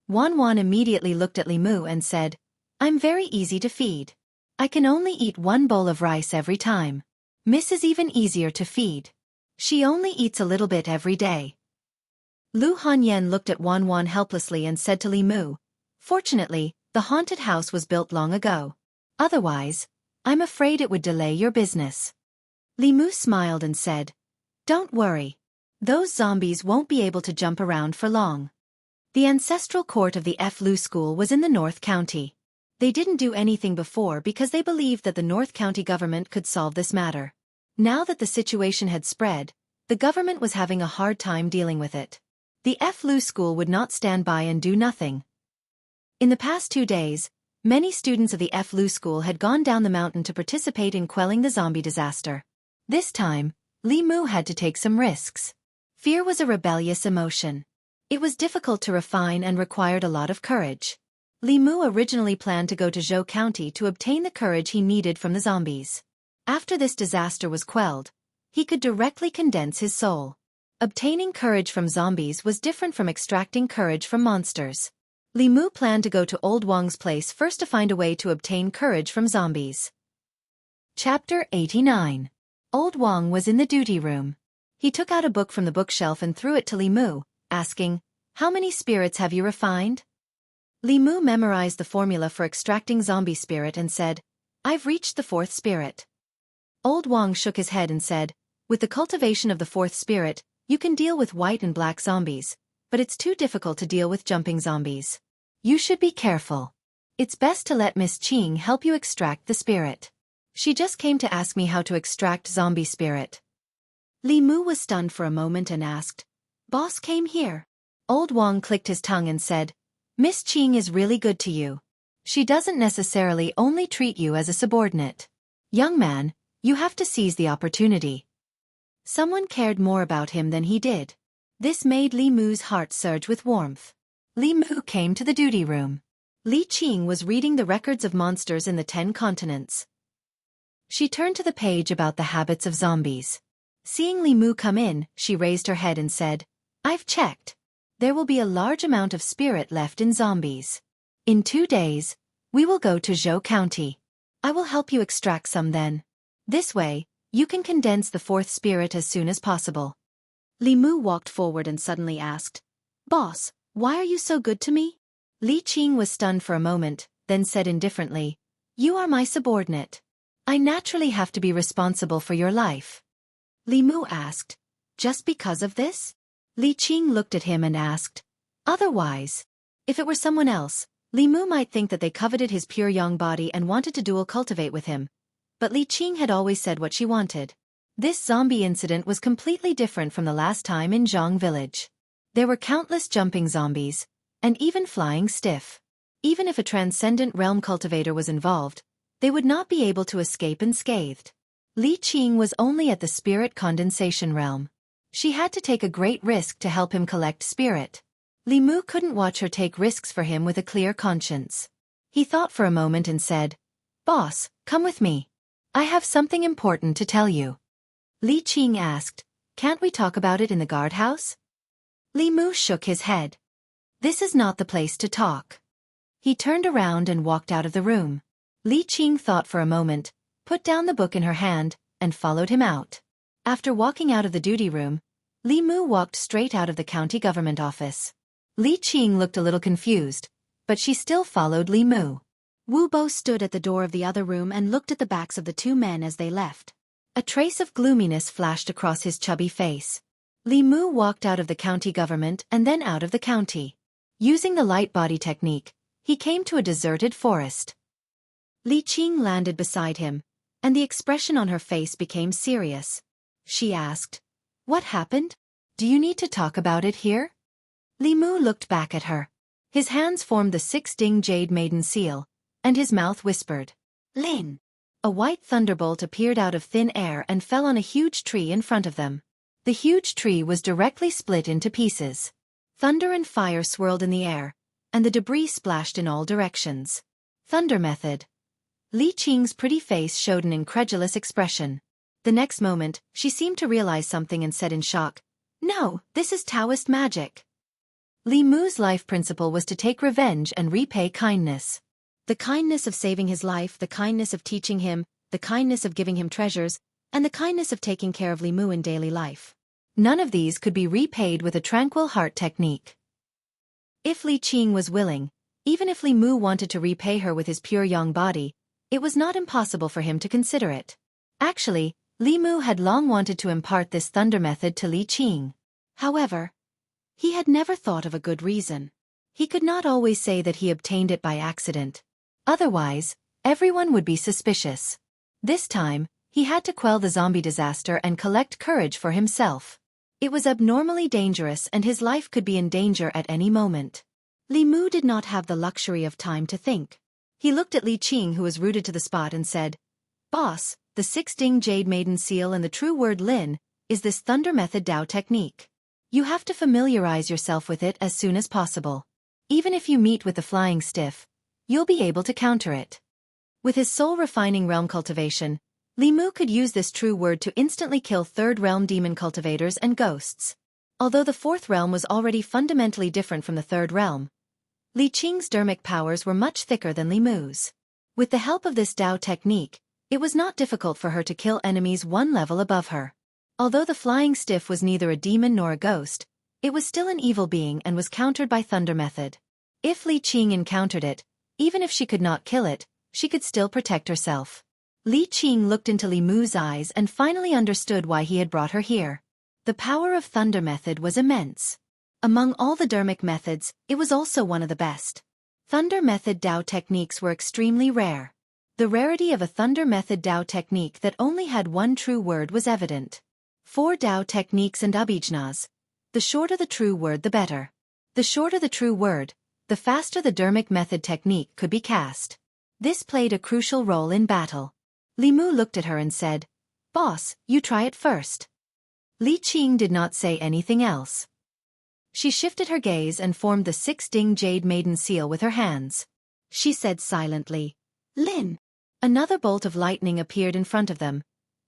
[SPEAKER 1] Wan Wan immediately looked at Li Mu and said, "I'm very easy to feed. I can only eat one bowl of rice every time. Miss is even easier to feed. She only eats a little bit every day." Lu Hanyan looked at Wan Wan helplessly and said to Li Mu, "Fortunately, the haunted house was built long ago. Otherwise, I'm afraid it would delay your business." Li Mu smiled and said, "Don't worry. Those zombies won't be able to jump around for long." The ancestral court of the Lu School was in the North County. They didn't do anything before because they believed that the North County government could solve this matter. Now that the situation had spread, the government was having a hard time dealing with it. The Lu School would not stand by and do nothing. In the past 2 days, many students of the Lu School had gone down the mountain to participate in quelling the zombie disaster. This time, Li Mu had to take some risks. Fear was a rebellious emotion. It was difficult to refine and required a lot of courage. Li Mu originally planned to go to Zhou County to obtain the courage he needed from the zombies. After this disaster was quelled, he could directly condense his soul. Obtaining courage from zombies was different from extracting courage from monsters. Li Mu planned to go to Old Wang's place first to find a way to obtain courage from zombies. Chapter 89. Old Wang was in the duty room. He took out a book from the bookshelf and threw it to Li Mu, asking, "How many spirits have you refined?" Li Mu memorized the formula for extracting zombie spirit and said, I've reached the fourth spirit. Old Wong shook his head and said, with the cultivation of the fourth spirit, you can deal with white and black zombies, but it's too difficult to deal with jumping zombies. You should be careful. It's best to let Miss Qing help you extract the spirit. She just came to ask me how to extract zombie spirit. Li Mu was stunned for a moment and asked, Boss came here. Old Wong clicked his tongue and said, Miss Qing is really good to you. She doesn't necessarily only treat you as a subordinate. Young man, you have to seize the opportunity. Someone cared more about him than he did. This made Li Mu's heart surge with warmth. Li Mu came to the duty room. Li Qing was reading the records of monsters in the 10 continents. She turned to the page about the habits of zombies. Seeing Li Mu come in, she raised her head and said, I've checked. There will be a large amount of spirit left in zombies. In 2 days, we will go to Zhou County. I will help you extract some then. This way, you can condense the fourth spirit as soon as possible. Li Mu walked forward and suddenly asked, Boss, why are you so good to me? Li Qing was stunned for a moment, then said indifferently, You are my subordinate. I naturally have to be responsible for your life. Li Mu asked, Just because of this? Li Qing looked at him and asked, Otherwise, if it were someone else, Li Mu might think that they coveted his pure yang body and wanted to dual cultivate with him. But Li Qing had always said what she wanted. This zombie incident was completely different from the last time in Zhang village. There were countless jumping zombies, and even flying stiff. Even if a transcendent realm cultivator was involved, they would not be able to escape unscathed. Li Qing was only at the spirit condensation realm. She had to take a great risk to help him collect spirit. Li Mu couldn't watch her take risks for him with a clear conscience. He thought for a moment and said, Boss, come with me. I have something important to tell you. Li Qing asked, Can't we talk about it in the guardhouse? Li Mu shook his head. This is not the place to talk. He turned around and walked out of the room. Li Qing thought for a moment, put down the book in her hand, and followed him out. After walking out of the duty room, Li Mu walked straight out of the county government office. Li Qing looked a little confused, but she still followed Li Mu. Wu Bo stood at the door of the other room and looked at the backs of the 2 men as they left. A trace of gloominess flashed across his chubby face. Li Mu walked out of the county government and then out of the county. Using the light body technique, he came to a deserted forest. Li Qing landed beside him, and the expression on her face became serious. She asked, What happened? Do you need to talk about it here? Li Mu looked back at her. His hands formed the 6-ding jade maiden seal, and his mouth whispered, Lin. A white thunderbolt appeared out of thin air and fell on a huge tree in front of them. The huge tree was directly split into pieces. Thunder and fire swirled in the air, and the debris splashed in all directions. Thunder method. Li Qing's pretty face showed an incredulous expression. The next moment, she seemed to realize something and said in shock, No, this is Daoist magic. Li Mu's life principle was to take revenge and repay kindness. The kindness of saving his life, the kindness of teaching him, the kindness of giving him treasures, and the kindness of taking care of Li Mu in daily life. None of these could be repaid with a tranquil heart technique. If Li Qing was willing, even if Li Mu wanted to repay her with his pure yang body, it was not impossible for him to consider it. Actually, Li Mu had long wanted to impart this thunder method to Li Qing. However, he had never thought of a good reason. He could not always say that he obtained it by accident. Otherwise, everyone would be suspicious. This time, he had to quell the zombie disaster and collect courage for himself. It was abnormally dangerous and his life could be in danger at any moment. Li Mu did not have the luxury of time to think. He looked at Li Qing, who was rooted to the spot, and said, Boss, the 6-ding jade maiden seal and the true word Lin is this thunder method Dao technique. You have to familiarize yourself with it as soon as possible. Even if you meet with the flying stiff, you'll be able to counter it. With his soul-refining realm cultivation, Li Mu could use this true word to instantly kill third-realm demon cultivators and ghosts. Although the fourth realm was already fundamentally different from the third realm, Li Qing's dermic powers were much thicker than Li Mu's. With the help of this Dao technique, it was not difficult for her to kill enemies 1 level above her. Although the flying stiff was neither a demon nor a ghost, it was still an evil being and was countered by thunder method. If Li Qing encountered it, even if she could not kill it, she could still protect herself. Li Qing looked into Li Mu's eyes and finally understood why he had brought her here. The power of thunder method was immense. Among all the dermic methods, it was also one of the best. Thunder method Dao techniques were extremely rare. The rarity of a thunder method Dao technique that only had one true word was evident. For Dao techniques and abhijnas, the shorter the true word the better. The shorter the true word, the faster the dermic method technique could be cast. This played a crucial role in battle. Li Mu looked at her and said, "Boss, you try it first." Li Qing did not say anything else. She shifted her gaze and formed the 6-ding jade maiden seal with her hands. She said silently, "Lin." Another bolt of lightning appeared in front of them,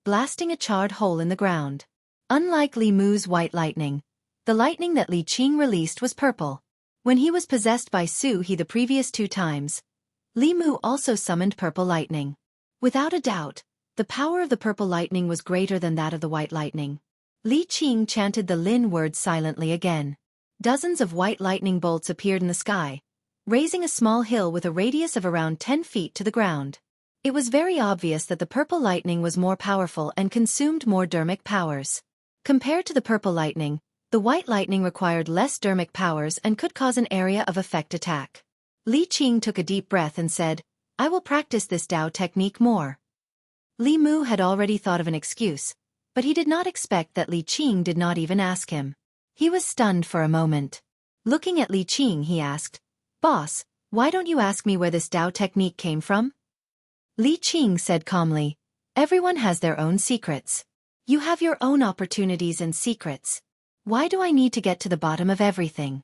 [SPEAKER 1] blasting a charred hole in the ground. Unlike Li Mu's white lightning, the lightning that Li Qing released was purple. When he was possessed by Su He the previous 2 times, Li Mu also summoned purple lightning. Without a doubt, the power of the purple lightning was greater than that of the white lightning. Li Qing chanted the Lin word silently again. Dozens of white lightning bolts appeared in the sky, raising a small hill with a radius of around 10 feet to the ground. It was very obvious that the purple lightning was more powerful and consumed more dermic powers. Compared to the purple lightning, the white lightning required less dermic powers and could cause an area of effect attack. Li Qing took a deep breath and said, "I will practice this Dao technique more." Li Mu had already thought of an excuse, but he did not expect that Li Qing did not even ask him. He was stunned for a moment. Looking at Li Qing, he asked, "Boss, why don't you ask me where this Dao technique came from?" Li Qing said calmly, "Everyone has their own secrets. You have your own opportunities and secrets. Why do I need to get to the bottom of everything?"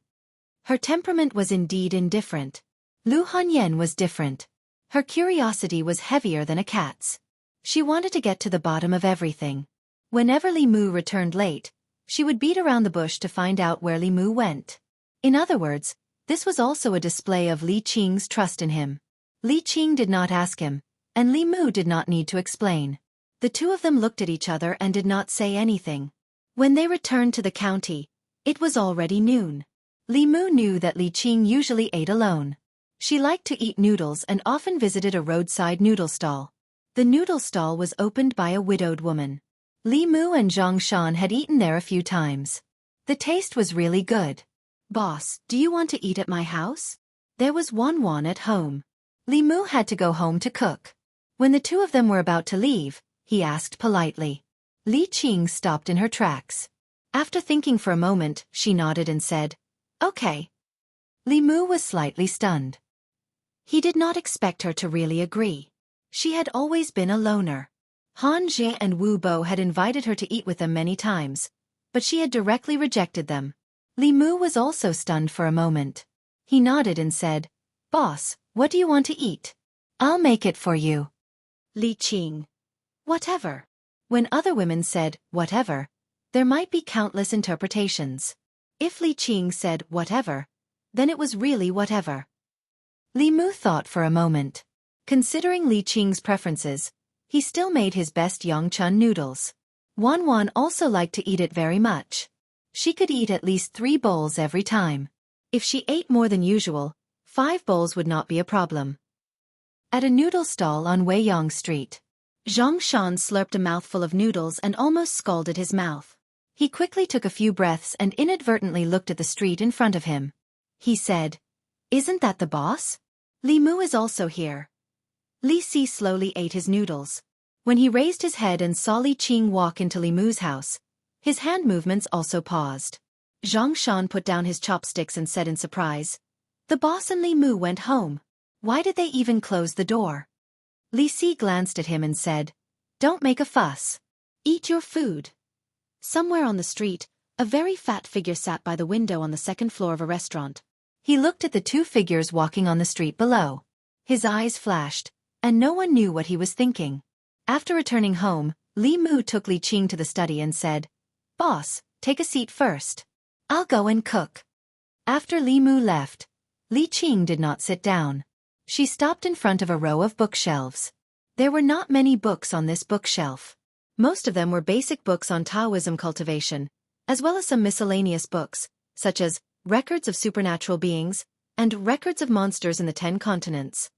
[SPEAKER 1] Her temperament was indeed indifferent. Lu Hanyan was different. Her curiosity was heavier than a cat's. She wanted to get to the bottom of everything. Whenever Li Mu returned late, she would beat around the bush to find out where Li Mu went. In other words, this was also a display of Li Qing's trust in him. Li Qing did not ask him, and Li Mu did not need to explain. The two of them looked at each other and did not say anything. When they returned to the county, it was already noon. Li Mu knew that Li Qing usually ate alone. She liked to eat noodles and often visited a roadside noodle stall. The noodle stall was opened by a widowed woman. Li Mu and Zhang Shan had eaten there a few times. The taste was really good. "Boss, do you want to eat at my house?" There was Wan at home. Li Mu had to go home to cook. When the two of them were about to leave, he asked politely. Li Qing stopped in her tracks. After thinking for a moment, she nodded and said, "Okay." Li Mu was slightly stunned. He did not expect her to really agree. She had always been a loner. Han Jie and Wu Bo had invited her to eat with them many times, but she had directly rejected them. Li Mu was also stunned for a moment. He nodded and said, "Boss, what do you want to eat? I'll make it for you." Li Qing. "Whatever." When other women said, "whatever," there might be countless interpretations. If Li Qing said, "whatever," then it was really whatever. Li Mu thought for a moment. Considering Li Qing's preferences, he still made his best Yongchun noodles. Wan also liked to eat it very much. She could eat at least 3 bowls every time. If she ate more than usual, 5 bowls would not be a problem. At a noodle stall on Weiyang Street, Zhang Shan slurped a mouthful of noodles and almost scalded his mouth. He quickly took a few breaths and inadvertently looked at the street in front of him. He said, "Isn't that the boss? Li Mu is also here." Li Si slowly ate his noodles. When he raised his head and saw Li Qing walk into Li Mu's house, his hand movements also paused. Zhang Shan put down his chopsticks and said in surprise, "The boss and Li Mu went home. Why did they even close the door?" Li Si glanced at him and said, "Don't make a fuss. Eat your food." Somewhere on the street, a very fat figure sat by the window on the 2nd floor of a restaurant. He looked at the 2 figures walking on the street below. His eyes flashed, and no one knew what he was thinking. After returning home, Li Mu took Li Qing to the study and said, "Boss, take a seat first. I'll go and cook." After Li Mu left, Li Qing did not sit down. She stopped in front of a row of bookshelves. There were not many books on this bookshelf. Most of them were basic books on Taoism cultivation, as well as some miscellaneous books, such as Records of Supernatural Beings and Records of Monsters in the 10 Continents.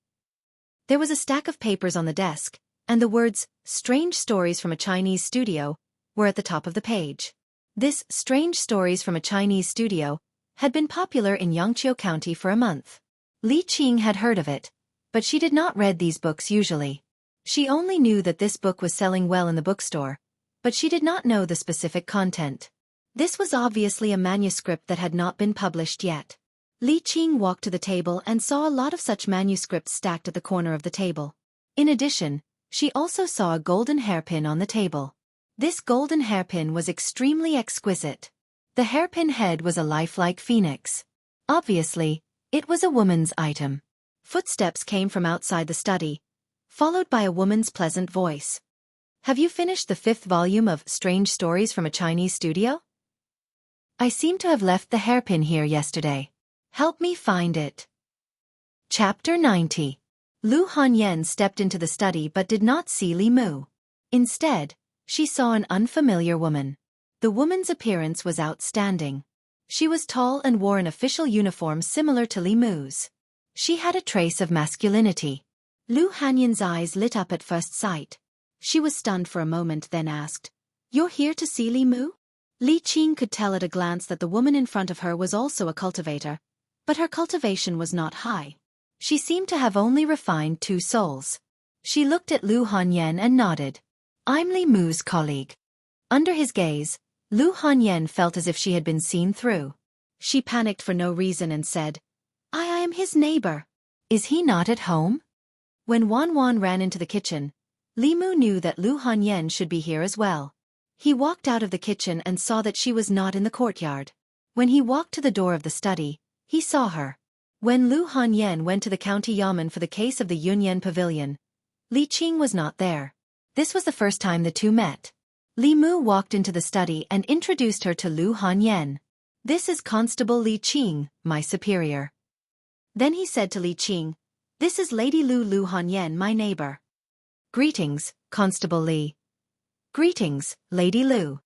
[SPEAKER 1] There was a stack of papers on the desk, and the words, "Strange Stories from a Chinese Studio," were at the top of the page. This "Strange Stories from a Chinese Studio" had been popular in Yangqiu County for a month. Li Qing had heard of it, but she did not read these books usually. She only knew that this book was selling well in the bookstore, but she did not know the specific content. This was obviously a manuscript that had not been published yet. Li Qing walked to the table and saw a lot of such manuscripts stacked at the corner of the table. In addition, she also saw a golden hairpin on the table. This golden hairpin was extremely exquisite. The hairpin head was a lifelike phoenix. Obviously, it was a woman's item. Footsteps came from outside the study, followed by a woman's pleasant voice. "Have you finished the 5th volume of Strange Stories from a Chinese Studio? I seem to have left the hairpin here yesterday. Help me find it." Chapter 90. Lu Hanyan stepped into the study but did not see Li Mu. Instead, she saw an unfamiliar woman. The woman's appearance was outstanding. She was tall and wore an official uniform similar to Li Mu's. She had a trace of masculinity. Lu Hanyan's eyes lit up at first sight. She was stunned for a moment, then asked, "You're here to see Li Mu?" Li Qing could tell at a glance that the woman in front of her was also a cultivator, but her cultivation was not high. She seemed to have only refined 2 souls. She looked at Lu Hanyan and nodded. "I'm Li Mu's colleague." Under his gaze, Lu Hanyan felt as if she had been seen through. She panicked for no reason and said, I am his neighbor. Is he not at home?" When Wan ran into the kitchen, Li Mu knew that Lu Hanyan should be here as well. He walked out of the kitchen and saw that she was not in the courtyard. When he walked to the door of the study, he saw her. When Lu Hanyan went to the county yamen for the case of the Yunyan Pavilion, Li Qing was not there. This was the first time the two met. Li Mu walked into the study and introduced her to Lu Hanyan. "This is Constable Li Qing, my superior." Then he said to Li Qing, "This is Lady Lu Hanyan, my neighbor." "Greetings, Constable Li." "Greetings, Lady Lu."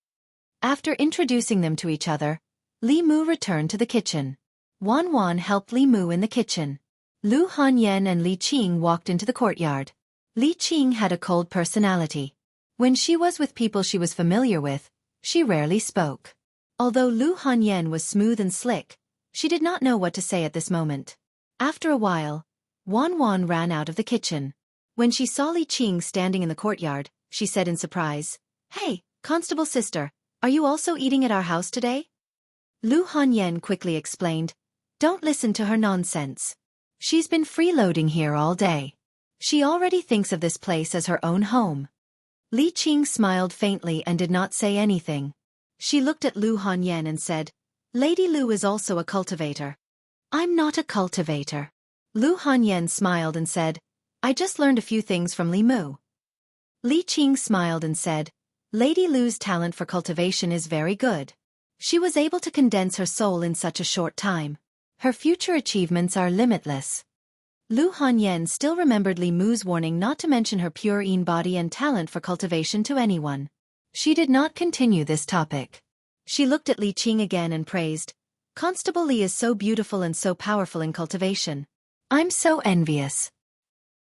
[SPEAKER 1] After introducing them to each other, Li Mu returned to the kitchen. Wan helped Li Mu in the kitchen. Lu Hanyan and Li Qing walked into the courtyard. Li Qing had a cold personality. When she was with people she was familiar with, she rarely spoke. Although Lu Hanyan was smooth and slick, she did not know what to say at this moment. After a while, Wan ran out of the kitchen. When she saw Li Qing standing in the courtyard, she said in surprise, "Hey, Constable sister, are you also eating at our house today?" Lu Hanyan quickly explained, "Don't listen to her nonsense. She's been freeloading here all day. She already thinks of this place as her own home." Li Qing smiled faintly and did not say anything. She looked at Lu Hanyan and said, "Lady Lu is also a cultivator." "I'm not a cultivator." Lu Hanyan smiled and said, "I just learned a few things from Li Mu." Li Qing smiled and said, "Lady Lu's talent for cultivation is very good. She was able to condense her soul in such a short time. Her future achievements are limitless." Lu Hanyan still remembered Li Mu's warning not to mention her pure body and talent for cultivation to anyone. She did not continue this topic. She looked at Li Qing again and praised, "Constable Li is so beautiful and so powerful in cultivation. I'm so envious.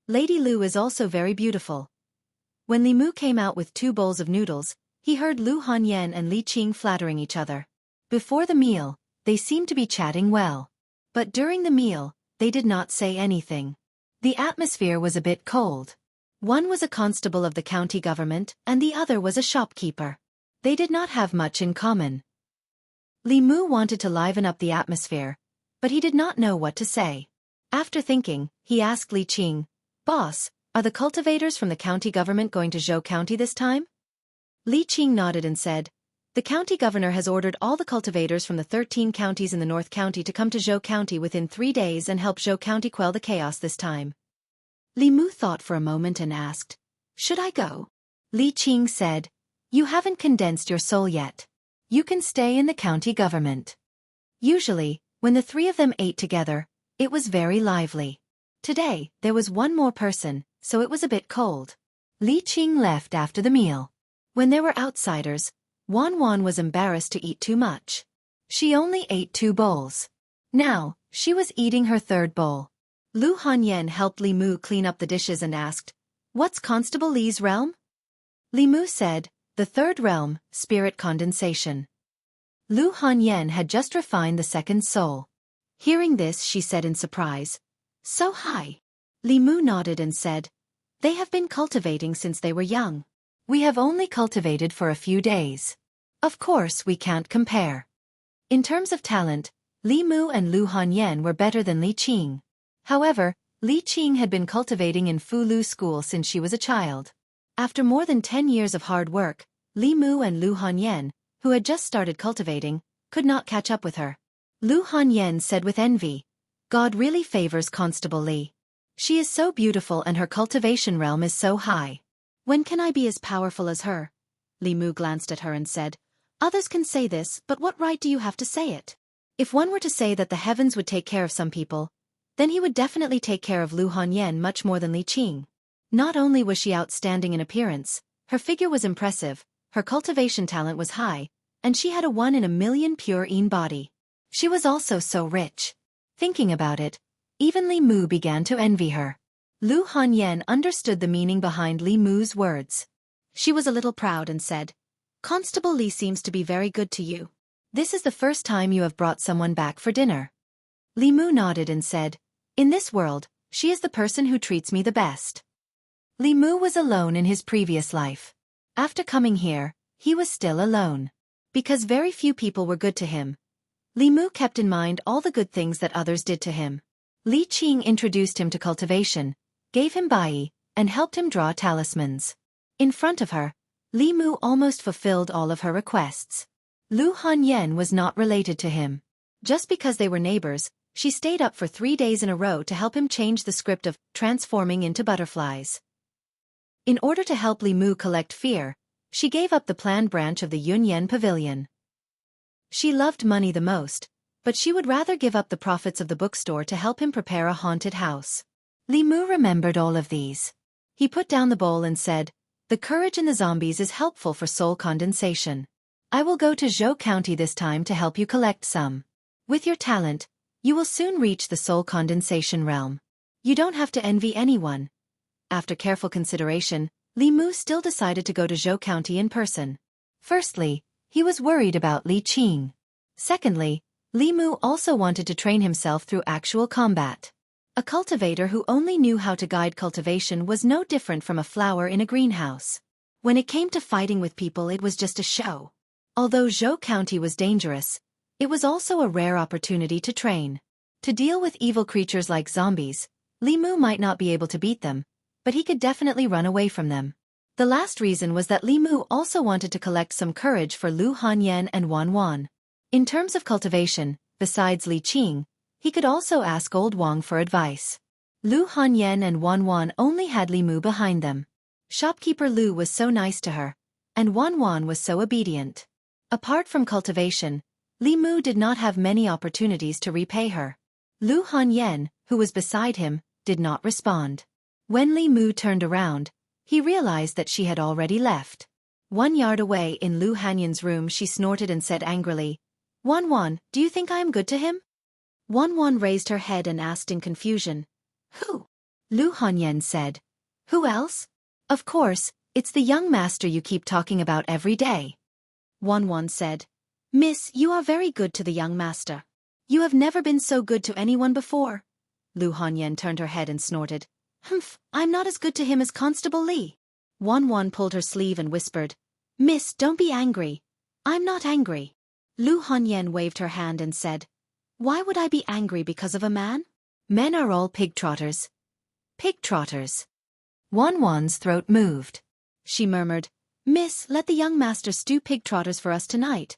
[SPEAKER 1] Lady Lu is also very beautiful." When Li Mu came out with 2 bowls of noodles, he heard Lu Hanyan and Li Qing flattering each other. Before the meal, they seemed to be chatting well. But during the meal, they did not say anything. The atmosphere was a bit cold. One was a constable of the county government and the other was a shopkeeper. They did not have much in common. Li Mu wanted to liven up the atmosphere, but he did not know what to say. After thinking, he asked Li Qing, "Boss, are the cultivators from the county government going to Zhou County this time?" Li Qing nodded and said, "The county governor has ordered all the cultivators from the 13 counties in the North County to come to Zhou County within 3 days and help Zhou County quell the chaos this time." Li Mu thought for a moment and asked, "Should I go?" Li Qing said, "You haven't condensed your soul yet. You can stay in the county government." Usually, when the 3 of them ate together, it was very lively. Today, there was one more person, so it was a bit cold. Li Qing left after the meal. When there were outsiders, Wan was embarrassed to eat too much. She only ate 2 bowls. Now, she was eating her 3rd bowl. Lu Hanyan helped Li Mu clean up the dishes and asked, "What's Constable Li's realm?" Li Mu said, "The third realm, spirit condensation." Lu Hanyan had just refined the second soul. Hearing this, she said in surprise, "So high." Li Mu nodded and said, "They have been cultivating since they were young. We have only cultivated for a few days. Of course we can't compare." In terms of talent, Li Mu and Lu Hanyan were better than Li Qing. However, Li Qing had been cultivating in Fu Lu School since she was a child. After more than 10 years of hard work, Li Mu and Lu Hanyan, who had just started cultivating, could not catch up with her. Lu Hanyan said with envy, "God really favors Constable Li. She is so beautiful and her cultivation realm is so high. When can I be as powerful as her?" Li Mu glanced at her and said, "Others can say this, but what right do you have to say it? If one were to say that the heavens would take care of some people, then he would definitely take care of Lu Hanyan much more than Li Qing." Not only was she outstanding in appearance, her figure was impressive, her cultivation talent was high, and she had a 1 in a million pure-een body. She was also so rich. Thinking about it, even Li Mu began to envy her. Lu Hanyan understood the meaning behind Li Mu's words. She was a little proud and said, "Constable Li seems to be very good to you. This is the first time you have brought someone back for dinner." Li Mu nodded and said, "In this world, she is the person who treats me the best." Li Mu was alone in his previous life. After coming here, he was still alone. Because very few people were good to him, Li Mu kept in mind all the good things that others did to him. Li Qing introduced him to cultivation, gave him bai, and helped him draw talismans. In front of her, Li Mu almost fulfilled all of her requests. Lu Hanyan was not related to him. Just because they were neighbors, she stayed up for 3 days in a row to help him change the script of transforming into butterflies. In order to help Li Mu collect fear, she gave up the planned branch of the Yunyan Pavilion. She loved money the most, but she would rather give up the profits of the bookstore to help him prepare a haunted house. Li Mu remembered all of these. He put down the bowl and said, "The courage in the zombies is helpful for soul condensation. I will go to Zhou County this time to help you collect some. With your talent, you will soon reach the soul condensation realm. You don't have to envy anyone." After careful consideration, Li Mu still decided to go to Zhou County in person. Firstly, he was worried about Li Qing. Secondly, Li Mu also wanted to train himself through actual combat. A cultivator who only knew how to guide cultivation was no different from a flower in a greenhouse. When it came to fighting with people, it was just a show. Although Zhou County was dangerous, it was also a rare opportunity to train. To deal with evil creatures like zombies, Li Mu might not be able to beat them, but he could definitely run away from them. The last reason was that Li Mu also wanted to collect some courage for Lu Hanyan and Wan Wan. In terms of cultivation, besides Li Qing, he could also ask Old Wang for advice. Lu Hanyan and Wan Wan only had Li Mu behind them. Shopkeeper Lu was so nice to her, and Wan Wan was so obedient. Apart from cultivation, Li Mu did not have many opportunities to repay her. Lu Hanyan, who was beside him, did not respond. When Li Mu turned around, he realized that she had already left. 1 yard away in Lu Hanyan's room, she snorted and said angrily, "Wan Wan, do you think I am good to him?" Wan Wan raised her head and asked in confusion, "Who?" Lu Hanyan said, "Who else? Of course, it's the young master you keep talking about every day." Wan Wan said, "Miss, you are very good to the young master. You have never been so good to anyone before." Lu Hanyan turned her head and snorted, "Humph, I'm not as good to him as Constable Li." Wan Wan pulled her sleeve and whispered, "Miss, don't be angry. I'm not angry." Lu Hanyan waved her hand and said, "Why would I be angry because of a man? Men are all pig-trotters." Pig-trotters. Wan Wan's throat moved. She murmured, "Miss, let the young master stew pig-trotters for us tonight."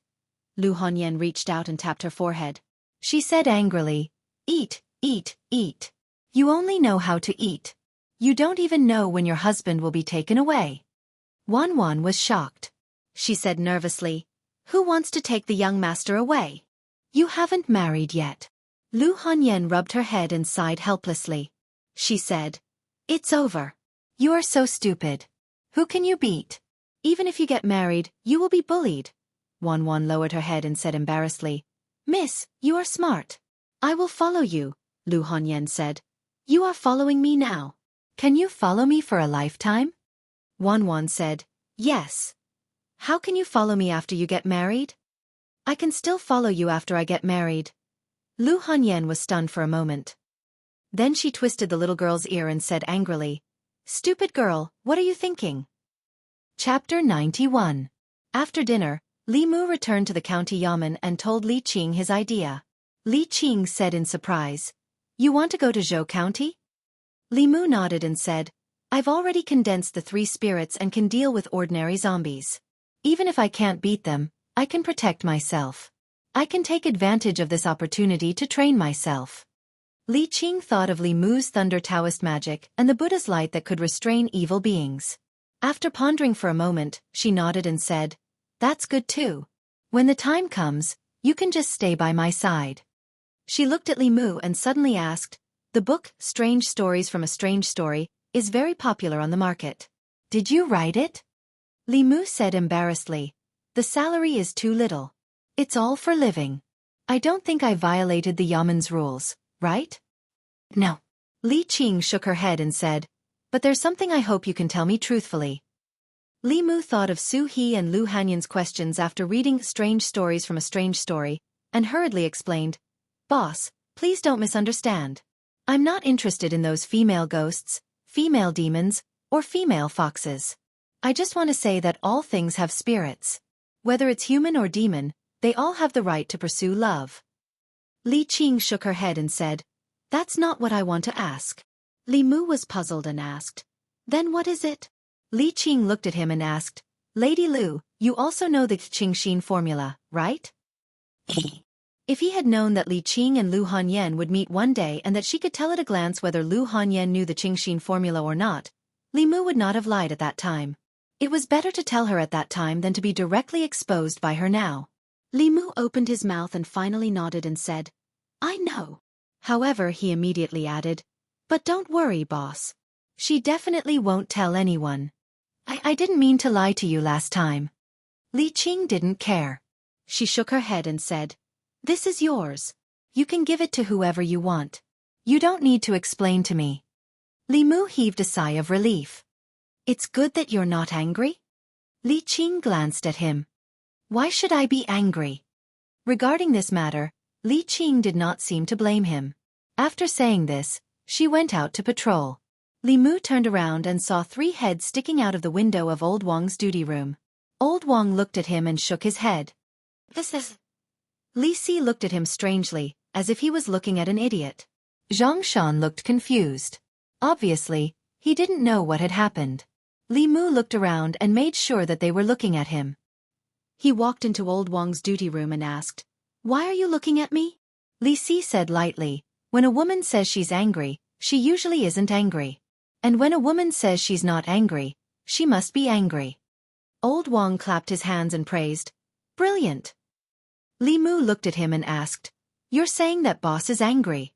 [SPEAKER 1] Lu Hanyan reached out and tapped her forehead. She said angrily, "Eat, eat, eat. You only know how to eat. You don't even know when your husband will be taken away." Wan Wan was shocked. She said nervously, "Who wants to take the young master away? You haven't married yet." Lu Hanyan rubbed her head and sighed helplessly. She said, "It's over. You are so stupid. Who can you beat? Even if you get married, you will be bullied." Wan Wan lowered her head and said embarrassedly, "Miss, you are smart. I will follow you," Lu Hanyan said. You are following me now. Can you follow me for a lifetime? Wanwan said, yes. How can you follow me after you get married? I can still follow you after I get married. Lu Hanyan was stunned for a moment. Then she twisted the little girl's ear and said angrily, Stupid girl, what are you thinking? Chapter 91. After dinner, Li Mu returned to the county yamen and told Li Qing his idea. Li Qing said in surprise, You want to go to Zhou County? Li Mu nodded and said, I've already condensed the 3 spirits and can deal with ordinary zombies. Even if I can't beat them, I can protect myself. I can take advantage of this opportunity to train myself. Li Qing thought of Li Mu's thunder Taoist magic and the Buddha's light that could restrain evil beings. After pondering for a moment, she nodded and said, That's good too. When the time comes, you can just stay by my side. She looked at Li Mu and suddenly asked, The book, Strange Stories from a Strange Story, is very popular on the market. Did you write it? Li Mu said embarrassedly, The salary is too little. It's all for living. I don't think I violated the Yamen's rules, right? No. Li Qing shook her head and said, But there's something I hope you can tell me truthfully. Li Mu thought of Su He and Lu Hanyan's questions after reading Strange Stories from a Strange Story, and hurriedly explained, Boss, please don't misunderstand. I'm not interested in those female ghosts, female demons, or female foxes. I just want to say that all things have spirits. Whether it's human or demon, they all have the right to pursue love. Li Qing shook her head and said, That's not what I want to ask. Li Mu was puzzled and asked, Then what is it? Li Qing looked at him and asked, Lady Lu, you also know the Qingxin formula, right? If he had known that Li Qing and Lu Hanyan would meet one day and that she could tell at a glance whether Lu Hanyan knew the Qingxin formula or not, Li Mu would not have lied at that time. It was better to tell her at that time than to be directly exposed by her now. Li Mu opened his mouth and finally nodded and said, I know. However, he immediately added, But don't worry, boss. She definitely won't tell anyone. I didn't mean to lie to you last time. Li Qing didn't care. She shook her head and said, This is yours. You can give it to whoever you want. You don't need to explain to me. Li Mu heaved a sigh of relief. It's good that you're not angry? Li Qing glanced at him. Why should I be angry? Regarding this matter, Li Qing did not seem to blame him. After saying this, she went out to patrol. Li Mu turned around and saw 3 heads sticking out of the window of Old Wang's duty room. Old Wang looked at him and shook his head. This is... Li Si looked at him strangely, as if he was looking at an idiot. Zhang Shan looked confused. Obviously, he didn't know what had happened. Li Mu looked around and made sure that they were looking at him. He walked into Old Wang's duty room and asked, Why are you looking at me? Li Si said lightly, When a woman says she's angry, she usually isn't angry. And when a woman says she's not angry, she must be angry. Old Wang clapped his hands and praised, Brilliant. Li Mu looked at him and asked, You're saying that boss is angry?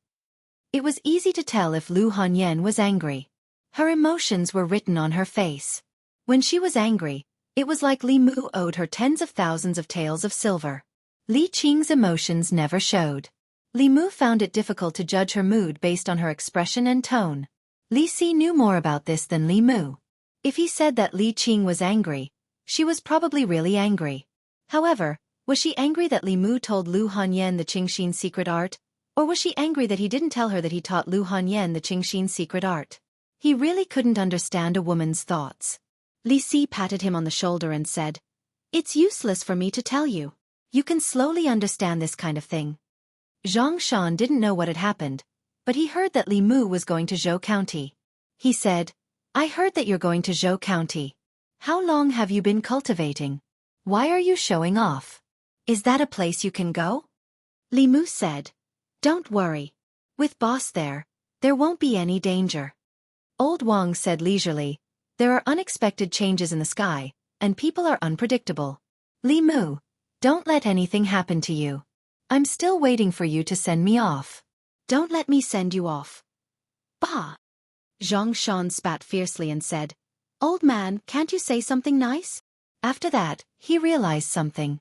[SPEAKER 1] It was easy to tell if Lu Hanyan was angry. Her emotions were written on her face. When she was angry, it was like Li Mu owed her tens of thousands of taels of silver. Li Qing's emotions never showed. Li Mu found it difficult to judge her mood based on her expression and tone. Li Si knew more about this than Li Mu. If he said that Li Qing was angry, she was probably really angry. However, was she angry that Li Mu told Lu Hanyan the Qingxin secret art? Or was she angry that he didn't tell her that he taught Lu Hanyan the Qingxin secret art? He really couldn't understand a woman's thoughts. Li Si patted him on the shoulder and said, It's useless for me to tell you. You can slowly understand this kind of thing. Zhang Shan didn't know what had happened, but he heard that Li Mu was going to Zhou County. He said, I heard that you're going to Zhou County. How long have you been cultivating? Why are you showing off? Is that a place you can go? Li Mu said, Don't worry. With boss there won't be any danger. Old Wang said leisurely, There are unexpected changes in the sky, and people are unpredictable. Li Mu, don't let anything happen to you. I'm still waiting for you to send me off. Don't let me send you off. Bah! Zhang Shan spat fiercely and said, Old man, can't you say something nice? After that, he realized something.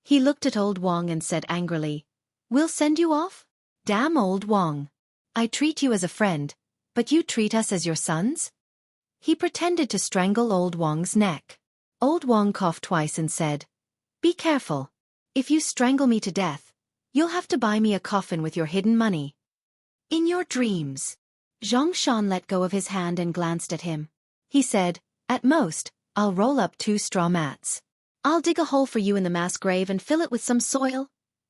[SPEAKER 1] He looked at Old Wang and said angrily, We'll send you off? Damn Old Wang. I treat you as a friend, but you treat us as your sons? He pretended to strangle Old Wong's neck. Old Wong coughed twice and said, "Be careful. If you strangle me to death, you'll have to buy me a coffin with your hidden money." "In your dreams." Zhang Shan let go of his hand and glanced at him. He said, "At most, I'll roll up 2 straw mats. I'll dig a hole for you in the mass grave and fill it with some soil."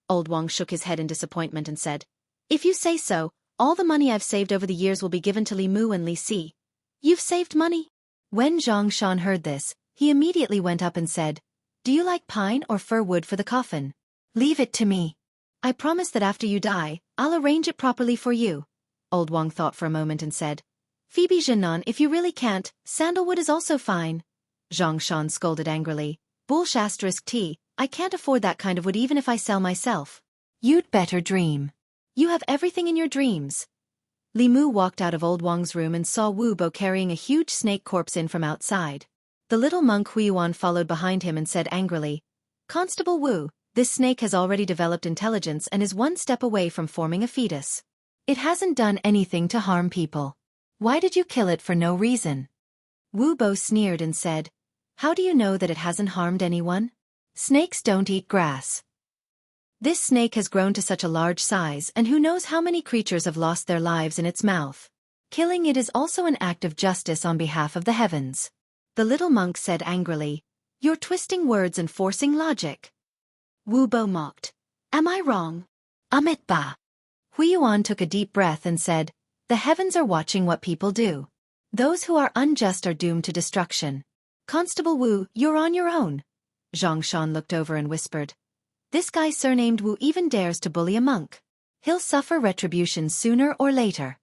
[SPEAKER 1] Old Wong shook his head in disappointment and said, "If you say so, all the money I've saved over the years will be given to Li Mu and Li Si." "You've saved money?" When Zhang Shan heard this, he immediately went up and said, "Do you like pine or fir wood for the coffin? Leave it to me. I promise that after you die, I'll arrange it properly for you." Old Wong thought for a moment and said, "Phoebe Jinan, if you really can't, sandalwood is also fine." Zhang Shan scolded angrily, "Bullsh *T, I can't afford that kind of wood even if I sell myself." "You'd better dream. You have everything in your dreams." Li Mu walked out of Old Wong's room and saw Wu Bo carrying a huge snake corpse in from outside. The little monk Huiyuan followed behind him and said angrily, "Constable Wu, this snake has already developed intelligence and is 1 step away from forming a fetus. It hasn't done anything to harm people. Why did you kill it for no reason?" Wu Bo sneered and said, "How do you know that it hasn't harmed anyone? Snakes don't eat grass. This snake has grown to such a large size, and who knows how many creatures have lost their lives in its mouth. Killing it is also an act of justice on behalf of the heavens." The little monk said angrily, "You're twisting words and forcing logic." Wu Bo mocked, "Am I wrong? Amit ba." Huiyuan took a deep breath and said, "The heavens are watching what people do. Those who are unjust are doomed to destruction. Constable Wu, you're on your own." Zhang Shan looked over and whispered, "This guy surnamed Wu even dares to bully a monk. He'll suffer retribution sooner or later."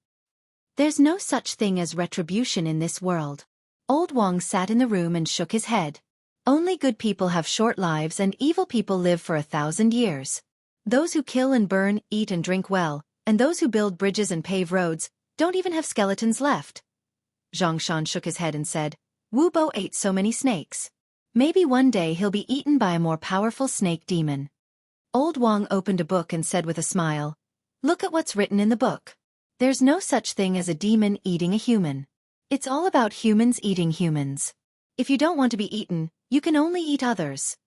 [SPEAKER 1] "There's no such thing as retribution in this world." Old Wong sat in the room and shook his head. "Only good people have short lives and evil people live for 1,000 years. Those who kill and burn, eat and drink well, and those who build bridges and pave roads, don't even have skeletons left." Zhang Shan shook his head and said, "Wu Bo ate so many snakes. Maybe one day he'll be eaten by a more powerful snake demon." Old Wong opened a book and said with a smile, "Look at what's written in the book. There's no such thing as a demon eating a human. It's all about humans eating humans. If you don't want to be eaten, you can only eat others."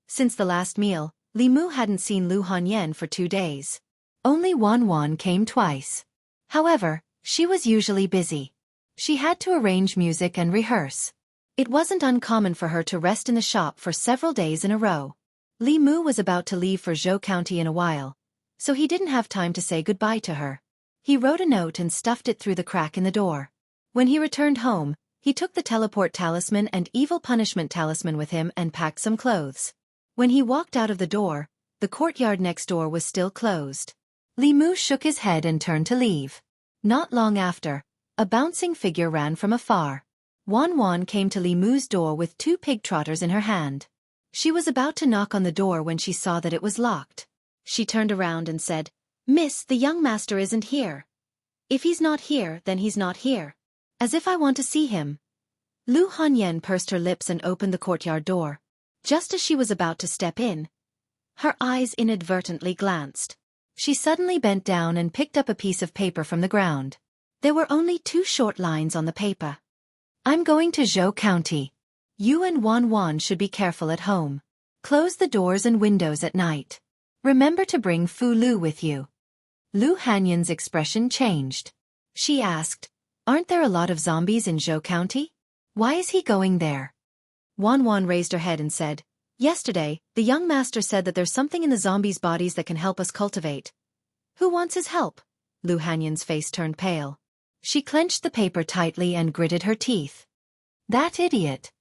[SPEAKER 1] Since the last meal, Li Mu hadn't seen Lu Hanyan for 2 days. Only Wan Wan came twice. However, she was usually busy. She had to arrange music and rehearse. It wasn't uncommon for her to rest in the shop for several days in a row. Li Mu was about to leave for Zhou County in a while, so he didn't have time to say goodbye to her. He wrote a note and stuffed it through the crack in the door. When he returned home, he took the teleport talisman and evil punishment talisman with him and packed some clothes. When he walked out of the door, the courtyard next door was still closed. Li Mu shook his head and turned to leave. Not long after, a bouncing figure ran from afar. Wan Wan came to Li Mu's door with 2 pig trotters in her hand. She was about to knock on the door when she saw that it was locked. She turned around and said, "Miss, the young master isn't here. If he's not here, then he's not here. As if I want to see him." Lu Hanyan pursed her lips and opened the courtyard door. Just as she was about to step in, her eyes inadvertently glanced. She suddenly bent down and picked up a piece of paper from the ground. There were only 2 short lines on the paper. "I'm going to Zhou County. You and Wan Wan should be careful at home. Close the doors and windows at night. Remember to bring Fu Lu with you." Lu Hanyan's expression changed. She asked, "Aren't there a lot of zombies in Zhou County? Why is he going there?" Wan Wan raised her head and said, "Yesterday, the young master said that there's something in the zombies' bodies that can help us cultivate." "Who wants his help?" Lu Hanyan's face turned pale. She clenched the paper tightly and gritted her teeth. "That idiot."